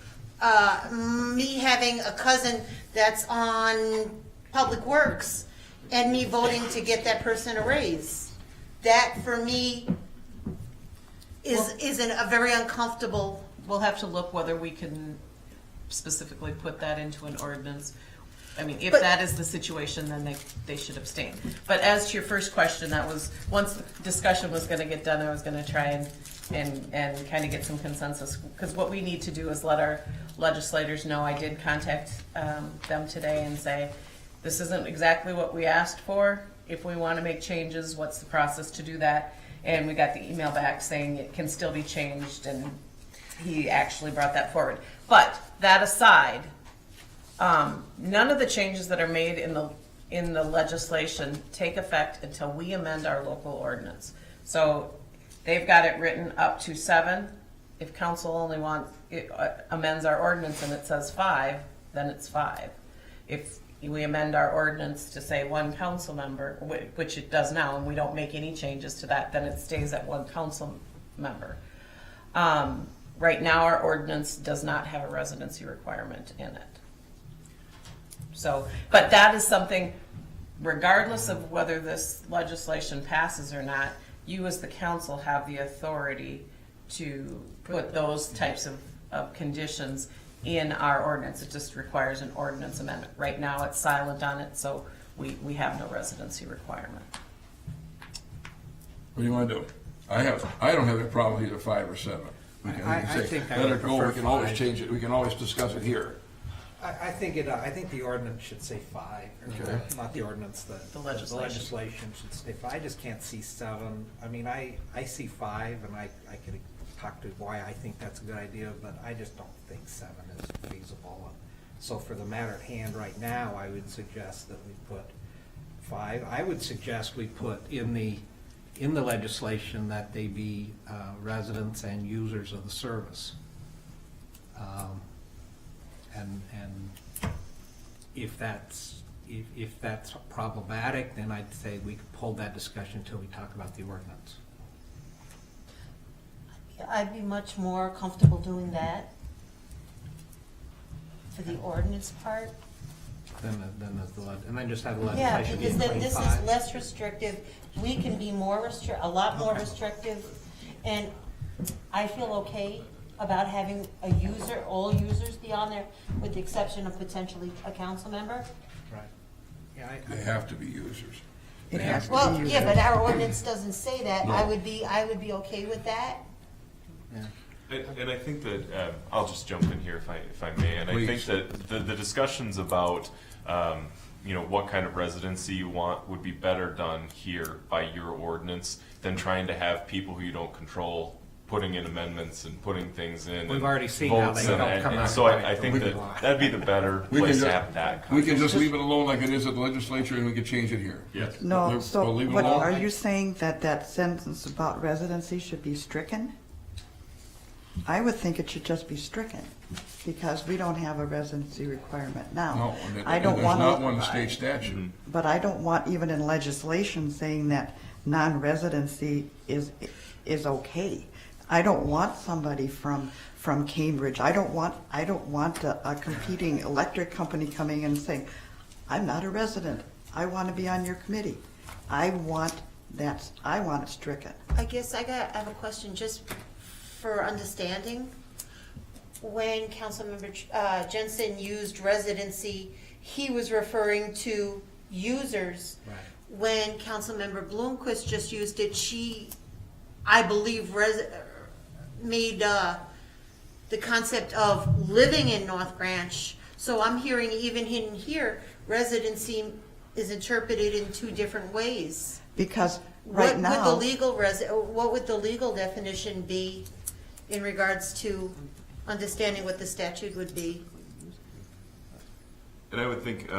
me having a cousin that's on Public Works and me voting to get that person a raise. That, for me, is a very uncomfortable. We'll have to look whether we can specifically put that into an ordinance. I mean, if But- that is the situation, then they should abstain. But as to your first question, that was, once the discussion was gonna get done, I was gonna try and kind of get some consensus. Because what we need to do is let our legislators know. I did contact them today and say, this isn't exactly what we asked for. If we want to make changes, what's the process to do that? And we got the email back saying it can still be changed, and he actually brought that forward. But that aside, none of the changes that are made in the legislation take effect until we amend our local ordinance. So they've got it written up to 7. If council only amends our ordinance and it says 5, then it's 5. If we amend our ordinance to say 1 council member, which it does now, and we don't make any changes to that, then it stays at 1 council member. Right now, our ordinance does not have a residency requirement in it. So, but that is something, regardless of whether this legislation passes or not, you as the council have the authority to put those types of conditions in our ordinance. It just requires an ordinance amendment. Right now, it's silent on it, so we have no residency requirement. What do you want to do? I don't have a problem with either 5 or 7. We can I say, think I let would it go, we prefer can always 5. change it, we can always discuss it here. I think the ordinance should say 5, Okay. not the ordinance, The legislation. legislation should say 5. I just can't see 7. I mean, I see 5, and I could talk to why I think that's a good idea, but I just don't think 7 is feasible. So for the matter at hand right now, I would suggest that we put 5. I would suggest we put in the legislation that they be residents and users of the service. And if that's problematic, then I'd say we could pull that discussion until we talk about the ordinance. I'd be much more comfortable doing that for the ordinance part. And then just have the Yeah, legislation be because then this is 25. less restrictive. We can be a lot more restrictive. And I feel okay about having all users be on there, with the exception of potentially a council member. Right. Yeah, They have to be users. It has to be Well, yeah, but users. our ordinance doesn't say that. No. I would be okay with that. And I think that I'll just jump in here if I may. And I think Please. that the discussions about what kind of residency you want would be better done here by your ordinance than trying to have people who you don't control putting in amendments and putting things in. We've and already seen how votes they and- don't come and out so right I the think way that we want. that'd be the better We can place to just- have that. We can just leave it alone like it is at the legislature, and we can change it here. Yes. No, We'll so leave it what, alone. are you saying that sentence about residency should be stricken? I would think it should just be stricken, because we don't have a residency requirement now. No, and I don't there's want not one in the state statute. But I don't want even in legislation saying that non-residency is okay. I don't want somebody from Cambridge. I don't want a competing electric company coming and saying, I'm not a resident. I want to be on your committee. I want it stricken. I guess I have a question just for understanding. When Councilmember Jensen used residency, he was referring to users. Right. When Councilmember Bloomquist just used it, she, I believe, made the concept of living in North Branch. So I'm hearing even in here, residency is interpreted in two different ways. Because right now, What would the legal definition be in regards to understanding what the statute would be? And I would think,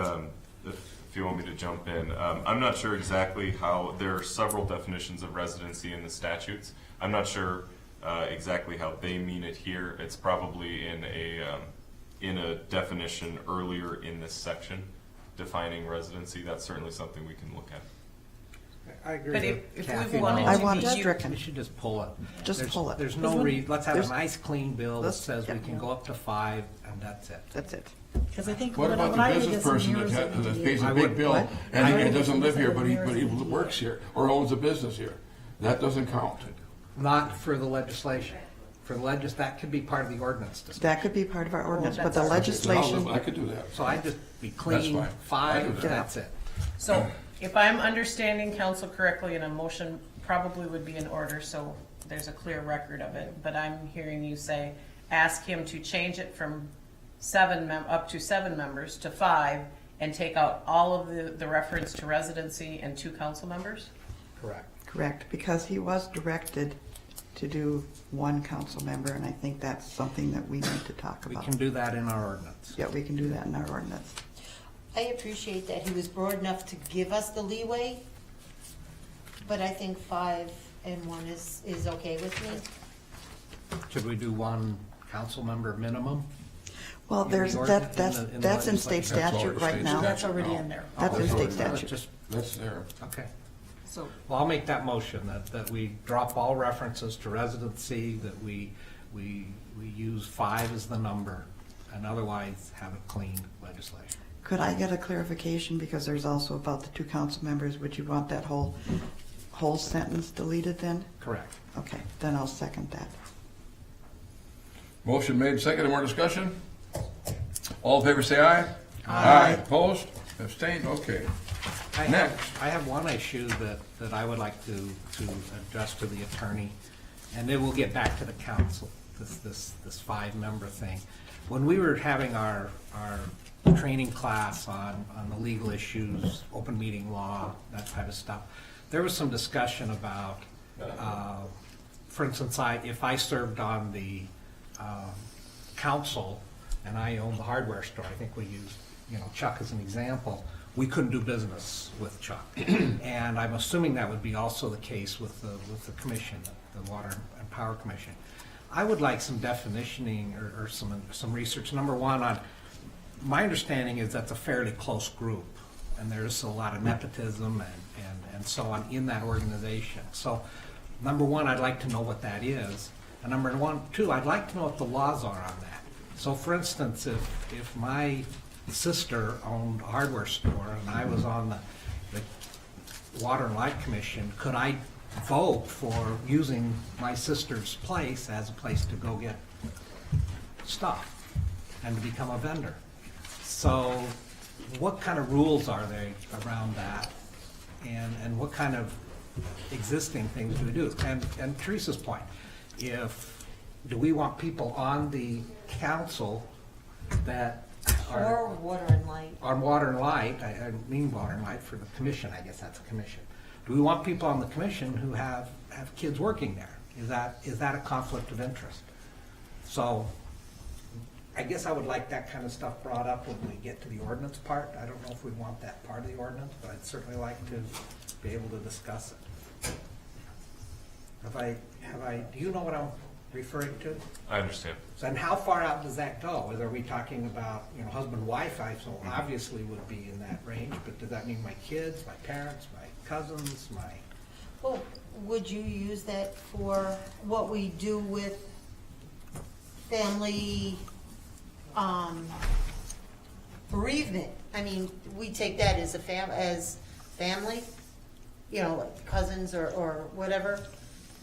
if you want me to jump in, I'm not sure exactly how, there are several definitions of residency in the statutes. I'm not sure exactly how they mean it here. It's probably in a definition earlier in this section defining residency. That's certainly something we can look at. I agree But with if Kathy. we wanted I to want be- it stricken. We should just pull it. Just There's- pull it. There's no let's have a there's- nice clean bill that let's- says we yeah. can go up to 5 and that's it. That's it. Because I think What when about I the read business this in person yours, that it would pays be- a I big would- bill what? and I he doesn't live here, but he would- works here or owns a business here? That doesn't count. Not for the legislation. For the that could be part of the ordinance discussion. That could be part of our ordinance, but the that's- legislation, I could do that. So I'd just be clean, fine. I 5, do that. that's it. So if I'm understanding council correctly, and a motion probably would be in order, so there's a clear record of it, but I'm hearing you say, ask him to change it from up to 7 members to 5, and take out all of the reference to residency and 2 council members? Correct. correct, because he was directed to do 1 council member, and I think that's something that we need to talk We about. can do that in our ordinance. Yeah, we can do that in our ordinance. I appreciate that he was broad enough to give us the leeway, but I think 5 and 1 is okay with me. Should we do 1 council member minimum? Well, In the there's, ordinance- that's in the that's in state legislation? That's statute already right state now. That's statute already now. in there. That's in That's state already there. statute. Just, That's there. okay. So, Well, I'll make that motion, that we drop all references to residency, that we use 5 as the number, and otherwise have a clean legislation. Could I get a clarification, because there's also about the 2 council members, would you want that whole sentence deleted then? Correct. Okay, then I'll second that. Motion made, second, more discussion? All in favor, say aye. Aye. Opposed? Abstained? Okay. Next. I have one issue that I would like to address to the attorney, and then we'll get back to the council, this 5-member thing. When we were having our training class on the legal issues, open meeting law, that type of stuff, there was some discussion about, for instance, if I served on the council and I owned the hardware store, I think we used Chuck as an example, we couldn't do business with Chuck. And I'm assuming that would be also the case with the commission, the Water and Power Commission. I would like some definitioning or some research. Number one, my understanding is that's a fairly close group, and there's a lot of nepotism and so on in that organization. So, number one, I'd like to know what that is. And number two, I'd like to know what the laws are on that. So, for instance, if my sister owned a hardware store and I was on the Water and Light Commission, could I vote for using my sister's place as a place to go get stuff and to become a vendor? So what kind of rules are there around that? And what kind of existing things do we do? And Teresa's point, do we want people on the council that Or Water and Light. on Water and Light, I mean Water and Light for the commission, I guess that's a commission. Do we want people on the commission who have kids working there? Is that a conflict of interest? So I guess I would like that kind of stuff brought up when we get to the ordinance part. I don't know if we want that part of the ordinance, but I'd certainly like to be able to discuss it. Do you know what I'm referring to? I understand. So, and how far out does that go? Are we talking about, husband Wi-Fi, so obviously would be in that range, but does that mean my kids, my parents, my cousins, my? Well, would you use that for what we do with family, bereavement? I mean, we take that as family, like cousins or whatever,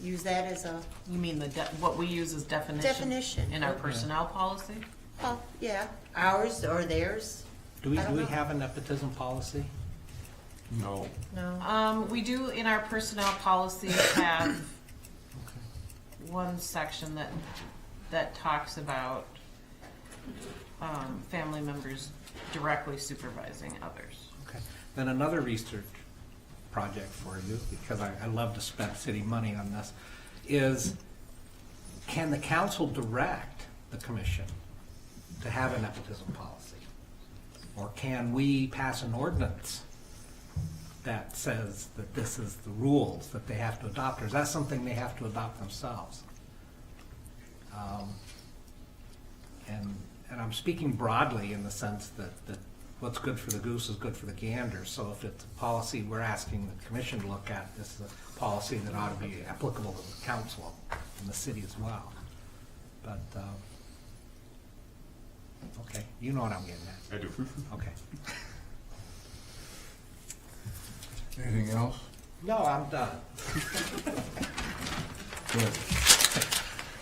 use that as a. You mean what we use as definition? Definition. In our personnel policy? Oh, yeah, ours or theirs. Do we I don't know. have a nepotism policy? No. No. We do in our personnel policy have one section that talks about family members directly supervising others. Okay. Then another research project for you, because I love to spend city money on this, is can the council direct the commission to have a nepotism policy? Or can we pass an ordinance that says that this is the rules that they have to adopt, or is that something they have to adopt themselves? And I'm speaking broadly in the sense that what's good for the goose is good for the gander. So if it's a policy we're asking the commission to look at, this is a policy that ought to be applicable to the council and the city as well. But, okay, you know what I'm getting at. I do. Okay. Anything else? No, I'm done. Good.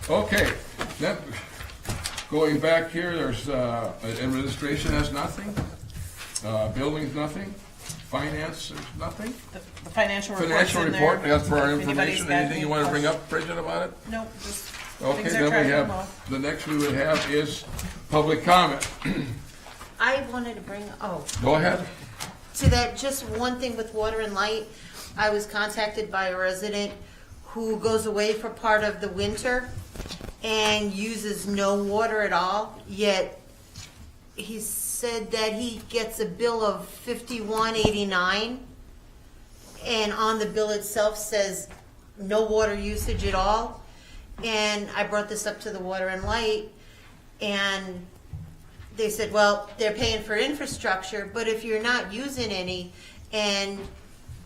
Okay, then, going back here, there's, administration has nothing, buildings nothing, finance, there's nothing. The financial report's Financial in report, there. that's for our If anybody's information, got anything any you wanna bring questions. up, Bridget, about it? No, just Okay, things are then we tracking have, along. the next we would have is public comment. I wanted to bring, Go ahead. to that, just one thing with water and light. I was contacted by a resident who goes away for part of the winter and uses no water at all, yet he said that he gets a bill of $51.89, and on the bill itself says no water usage at all. And I brought this up to the water and light, and they said, well, they're paying for infrastructure, but if you're not using any, and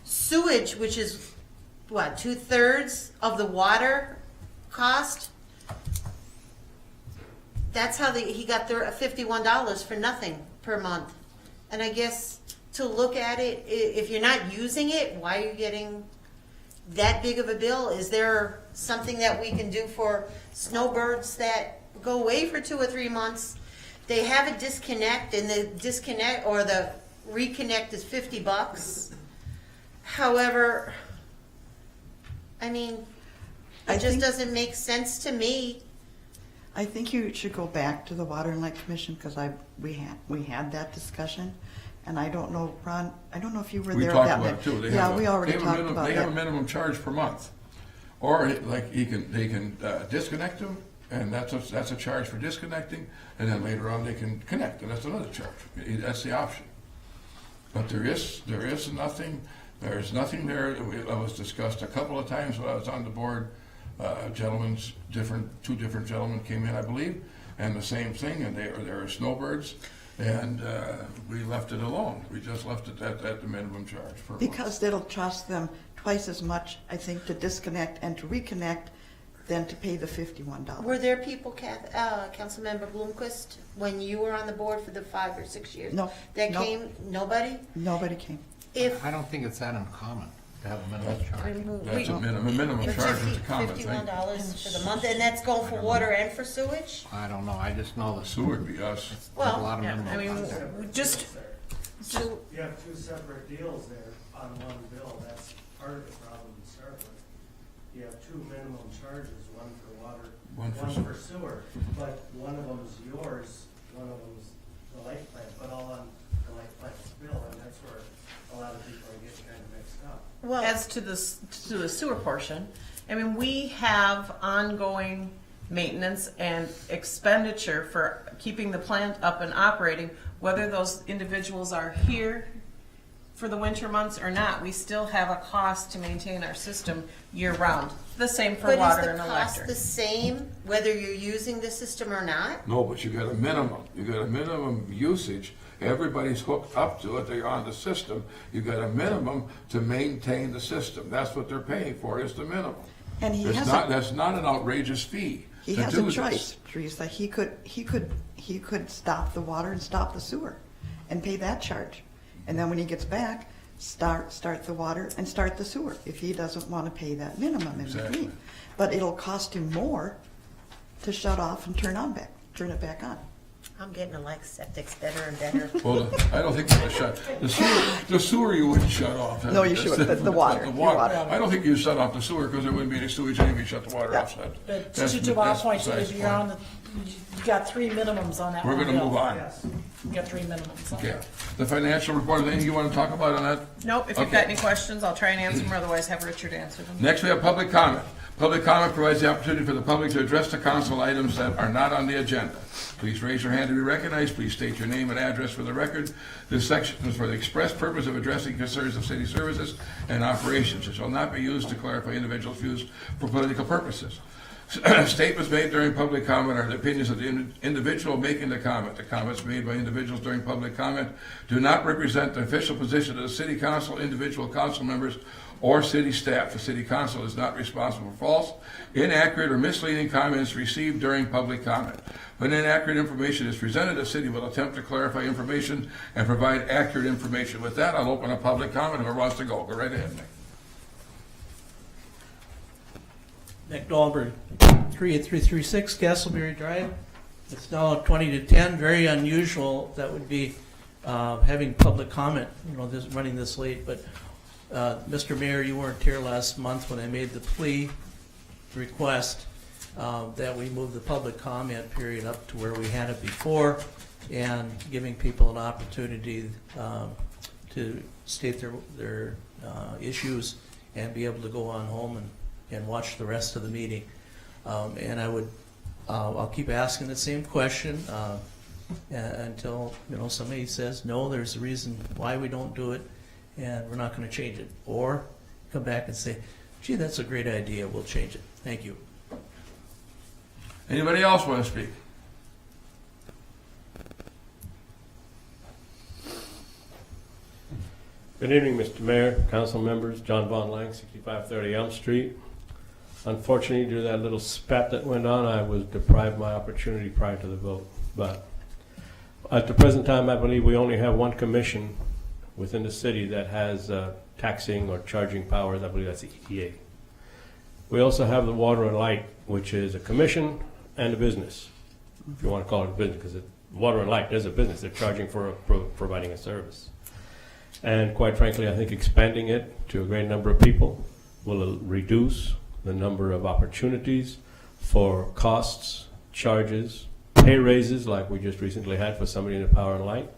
sewage, which is, what, 2/3 of the water cost, that's how he got their $51 for nothing per month. And I guess to look at it, if you're not using it, why are you getting that big of a bill? Is there something that we can do for snowbirds that go away for 2 or 3 months? They have a disconnect, and the disconnect or the reconnect is $50. However, I mean, it just doesn't make sense to me. I think you should go back to the Water and Light Commission, because we had that discussion, and I don't know, Ron, I don't know if you were We there. talked that about night. it too. They Yeah, have a- we already they have a talked minimum- about They have a that. minimum charge per month. Or like they can disconnect them, and that's a charge for disconnecting, and then later on they can connect, and that's another charge. That's the option. But there is nothing, there's nothing there that was discussed a couple of times when I was on the board. Two different gentlemen came in, I believe, and the same thing, and there are snowbirds, and we left it alone. We just left it at the minimum charge per month. Because it'll cost them twice as much, I think, to disconnect and to reconnect than to pay the $51. Were there people, Councilmember Bloomquist, when you were on the board for the 5 or 6 years? No, That no. came, nobody? Nobody came. If I don't think it's that uncommon to have a minimum charge. That's a minimum It's charge is a just common thing. $51 for the month, and that's going for water and for sewage? I don't know, I just know the Sewer would be us. There's a Well, lot of Yeah, minimum. I mean, just, You have two separate deals there on one bill. That's part of the problem to start with. You have two minimum charges, one for water, One for one for sewer. But one of them's yours, one of them's the light plant, but all on the light plant's bill, and that's where a lot of people are getting kind of mixed up. Well, as to the sewer portion, I mean, we have ongoing maintenance and expenditure for keeping the plant up and operating, whether those individuals are here for the winter months or not, we still have a cost to maintain our system year-round. The same for But water is and the cost electric. the same whether you're using the system or not? No, but you got a minimum. You got a minimum usage. Everybody's hooked up to it. They're on the system. You got a minimum to maintain the system. That's what they're paying for, is the minimum. And he It's has not, a, that's not an outrageous fee he to has do a this. choice, Teresa. He could stop the water and stop the sewer and pay that charge. And then when he gets back, start the water and start the sewer if he doesn't want to pay that minimum in Exactly. between. But it'll cost him more to shut off and turn it back on. I'm getting to like septic's better and better. Well, I don't think you're shut. The sewer you wouldn't shut off. No, you shouldn't, but the water, The your water. water. I don't think you'd shut off the sewer because there wouldn't be any sewage anyway. You shut the water off. But That's- to our that's point, besides if the you're point. on the, you got 3 minimums on that We're one gonna bill. move on. Yes. You got 3 minimums on Okay. it. The financial report, anything you want to talk about on that? Nope, if you've Okay. got any questions, I'll try and answer them, or otherwise have Richard answer them. Next, we have public comment. Public comment provides the opportunity for the public to address the council items that are not on the agenda. Please raise your hand to be recognized. Please state your name and address for the record. This section is for the express purpose of addressing concerns of city services and operations. It shall not be used to clarify individuals' views for political purposes. Statements made during public comment are the opinions of the individual making the comment. The comments made by individuals during public comment do not represent the official position of the city council, individual council members, or city staff. The city council is not responsible for false, inaccurate, or misleading comments received during public comment. When inaccurate information is presented, the city will attempt to clarify information and provide accurate information. With that, I'll open a public comment. Whoever wants to go, go right ahead, Nick. Nick Dahlberg, 38336 Castleberry Drive. It's now 20 to 10, very unusual. That would be having public comment, running this late. But Mr. Mayor, you weren't here last month when I made the plea request that we move the public comment period up to where we had it before, and giving people an opportunity to state their issues and be able to go on home and watch the rest of the meeting. And I'll keep asking the same question until somebody says, no, there's a reason why we don't do it, and we're not going to change it. Or come back and say, gee, that's a great idea, we'll change it. Thank you. Anybody else want to speak? Good evening, Mr. Mayor, council members. John Von Lang, 6530 Elm Street. Unfortunately, due to that little spat that went on, I was deprived of my opportunity prior to the vote. But at the present time, I believe we only have one commission within the city that has taxing or charging powers. I believe that's the EDA. We also have the Water and Light, which is a commission and a business, if you want to call it a business, because Water and Light is a business. They're charging for providing a service. And quite frankly, I think expanding it to a great number of people will reduce the number of opportunities for costs, charges, pay raises like we just recently had for somebody in the Power and Light.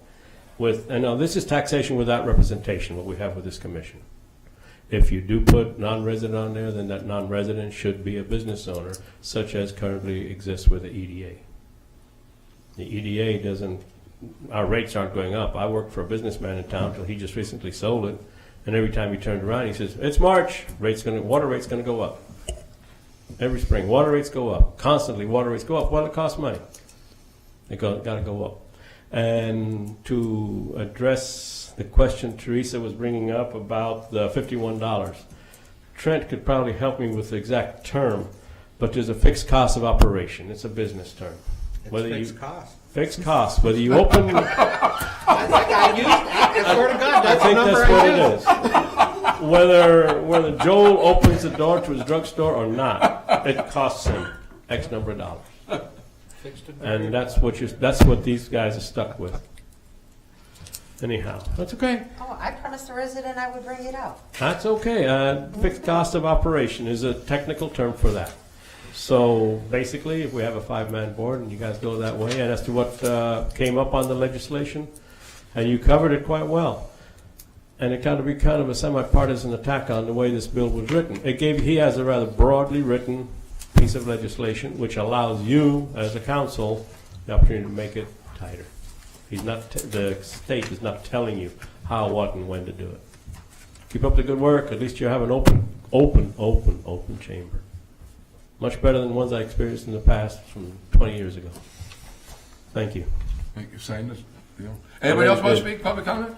And now this is taxation without representation, what we have with this commission. If you do put non-resident on there, then that non-resident should be a business owner, such as currently exists with the EDA. The EDA doesn't, our rates aren't going up. I worked for a businessman in town until he just recently sold it, and every time he turned around, he says, it's March, water rate's gonna go up. Every spring, water rates go up. Constantly, water rates go up. Well, it costs money. It gotta go up. And to address the question Teresa was bringing up about the $51, Trent could probably help me with the exact term, but there's a fixed cost of operation. It's a business term. Fixed cost. Fixed cost. Whether you open, I swear to God, I that's the think number that's what I it used. is. Whether Joel opens the door to his drugstore or not, it costs him X number of dollars. And that's what these guys are stuck with. Anyhow, that's okay. Oh, I promised the resident I would bring it up. That's okay. Fixed cost of operation is a technical term for that. So basically, if we have a 5-man board and you guys go that way, and as to what came up on the legislation, and you covered it quite well. And it kind of be kind of a semi-partisan attack on the way this bill was written. He has a rather broadly written piece of legislation which allows you, as a council, the opportunity to make it tighter. The state is not telling you how, what, and when to do it. Keep up the good work. At least you have an open chamber. Much better than ones I experienced in the past from 20 years ago. Thank you. Thank you. Sign this. Anybody else want to speak? Public comment?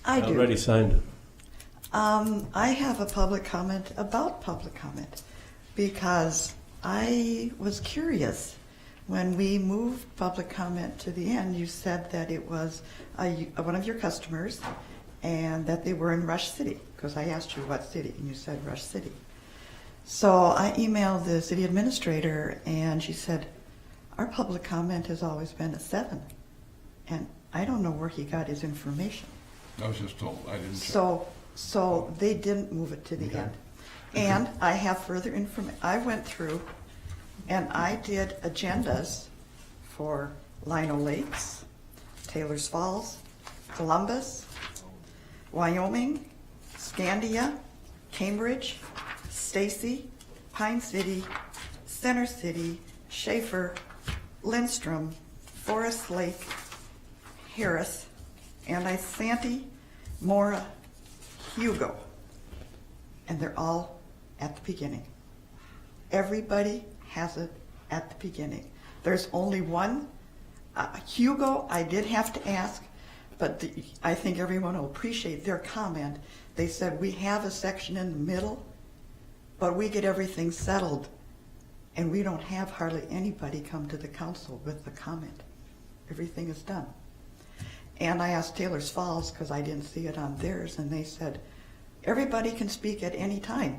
I do. Already signed it. I have a public comment about public comment because I was curious. When we moved public comment to the end, you said that it was one of your customers and that they were in Rush City, because I asked you what city, and you said Rush City. So I emailed the city administrator, and she said, our public comment has always been at 7. And I don't know where he got his information. I was just told. I didn't check. So they didn't move it to the end. And I have further information. I went through and I did agendas for Lino Lakes, Taylor's Falls, Columbus, Wyoming, Scandia, Cambridge, Stacy, Pine City, Center City, Schaefer, Lindstrom, Forest Lake, Harris, Anti-Santee, Mora, Hugo. And they're all at the beginning. Everybody has it at the beginning. There's only one. Hugo, I did have to ask, but I think everyone will appreciate their comment. They said, we have a section in the middle, but we get everything settled, and we don't have hardly anybody come to the council with the comment. Everything is done. And I asked Taylor's Falls, because I didn't see it on theirs, and they said, everybody can speak at any time.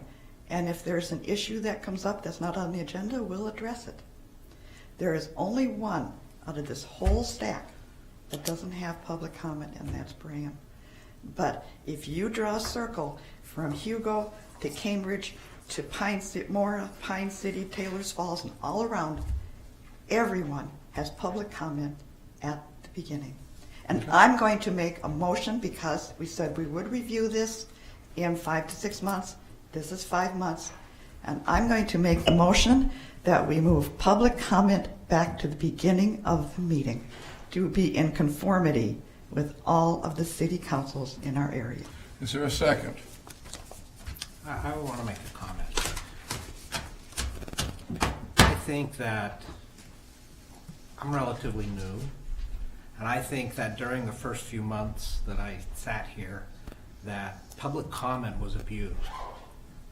And if there's an issue that comes up that's not on the agenda, we'll address it. There is only one out of this whole stack that doesn't have public comment, and that's Bram. But if you draw a circle from Hugo to Cambridge to Pine City, Mora, Pine City, Taylor's Falls, and all around, everyone has public comment at the beginning. And I'm going to make a motion, because we said we would review this in 5 to 6 months. This is 5 months. And I'm going to make the motion that we move public comment back to the beginning of the meeting to be in conformity with all of the city councils in our area. Is there a second? I want to make a comment. I think that I'm relatively new, and I think that during the first few months that I sat here, that public comment was abused.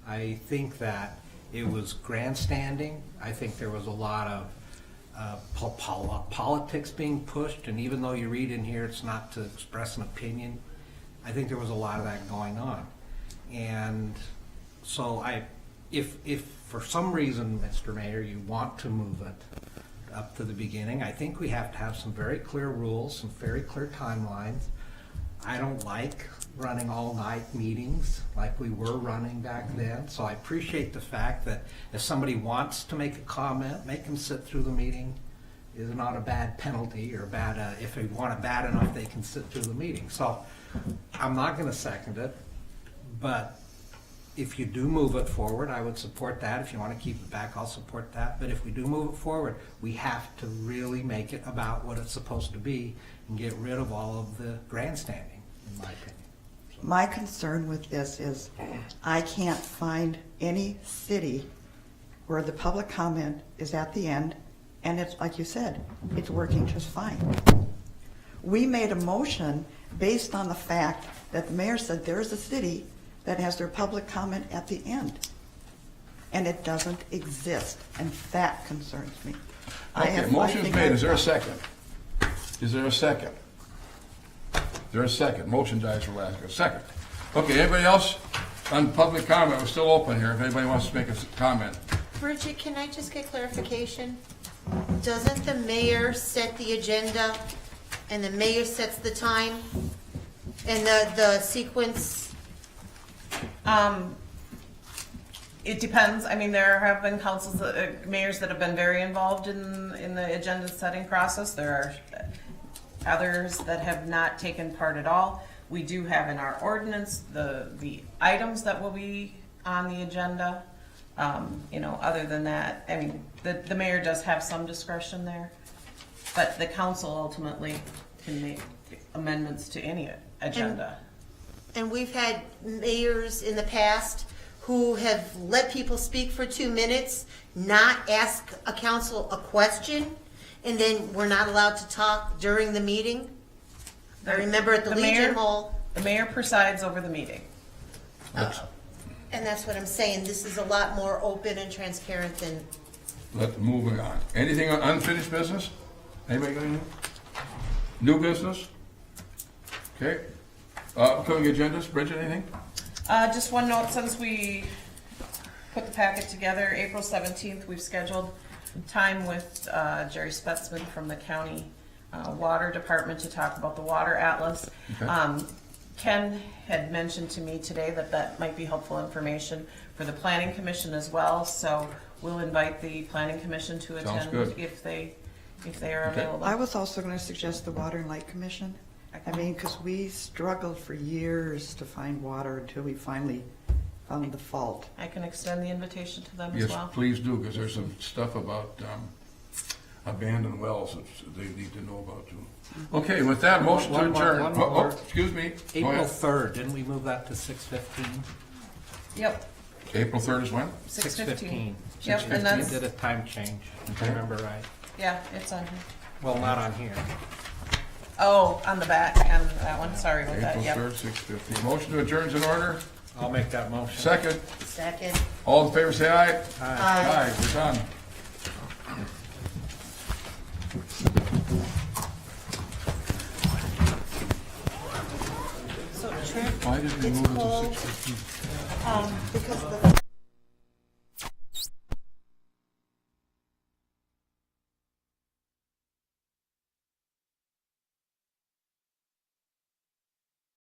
I think that it was grandstanding. I think there was a lot of politics being pushed, and even though you read in here it's not to express an opinion, I think there was a lot of that going on. And so if for some reason, Mr. Mayor, you want to move it up to the beginning, I think we have to have some very clear rules, some very clear timelines. I don't like running all-night meetings like we were running back then, so I appreciate the fact that if somebody wants to make a comment, make them sit through the meeting. Is not a bad penalty, or bad, if they want it bad enough, they can sit through the meeting. So I'm not going to second it, but if you do move it forward, I would support that. If you want to keep it back, I'll support that. But if we do move it forward, we have to really make it about what it's supposed to be and get rid of all of the grandstanding, in my opinion. My concern with this is I can't find any city where the public comment is at the end, and it's like you said, it's working just fine. We made a motion based on the fact that the mayor said there's a city that has their public comment at the end, and it doesn't exist, and that concerns me. Okay, motion's made. Is there a second? Is there a second? There's a second. Motion dies for last. A second. Okay, anybody else on public comment? We're still open here if anybody wants to make a comment. Bridget, can I just get clarification? Doesn't the mayor set the agenda and the mayor sets the time and the sequence? It depends. I mean, there have been councils, mayors that have been very involved in the agenda setting process. There are others that have not taken part at all. We do have in our ordinance the items that will be on the agenda. Other than that, I mean, the mayor does have some discretion there, but the council ultimately can make amendments to any agenda. And we've had mayors in the past who have let people speak for 2 minutes, not ask a council a question, and then we're not allowed to talk during the meeting. I remember at the Legion Hall. The mayor presides over the meeting. And that's what I'm saying, this is a lot more open and transparent than, Moving on. Anything on unfinished business? Anybody got anything? New business? Okay. Upcoming agendas, Bridget, anything? Just one note, since we put the packet together, April 17th, we've scheduled time with Jerry Spetzman from the county water department to talk about the water atlas. Okay. Ken had mentioned to me today that that might be helpful information for the planning commission as well, so we'll invite the planning commission to Sounds attend good. if they are Okay. available. I was also going to suggest the Water and Light Commission. I mean, because we struggled for years to find water until we finally found the fault. I can extend the invitation to them as Yes, well. please do, because there's some stuff about abandoned wells that they need to know about too. Okay, with that, motion to One more- adjourn. one Oh, more. excuse me. Go April ahead. 3rd, didn't we move that to 6:15? Yep, April 3rd is when? 6:15. 6:15. Yep, and 6:15 that's, did a time change, if I Okay. remember right. yeah, it's on here. Well, not on here. Oh, on the back, on that one, sorry about that, April yep. 3rd, 6:15. Motion to adjourn is in order. I'll make that motion. Second. second. All in favor, say aye. Aye. Aye, we're done. So Trent, Why did we it's move it to called, 6:15? because the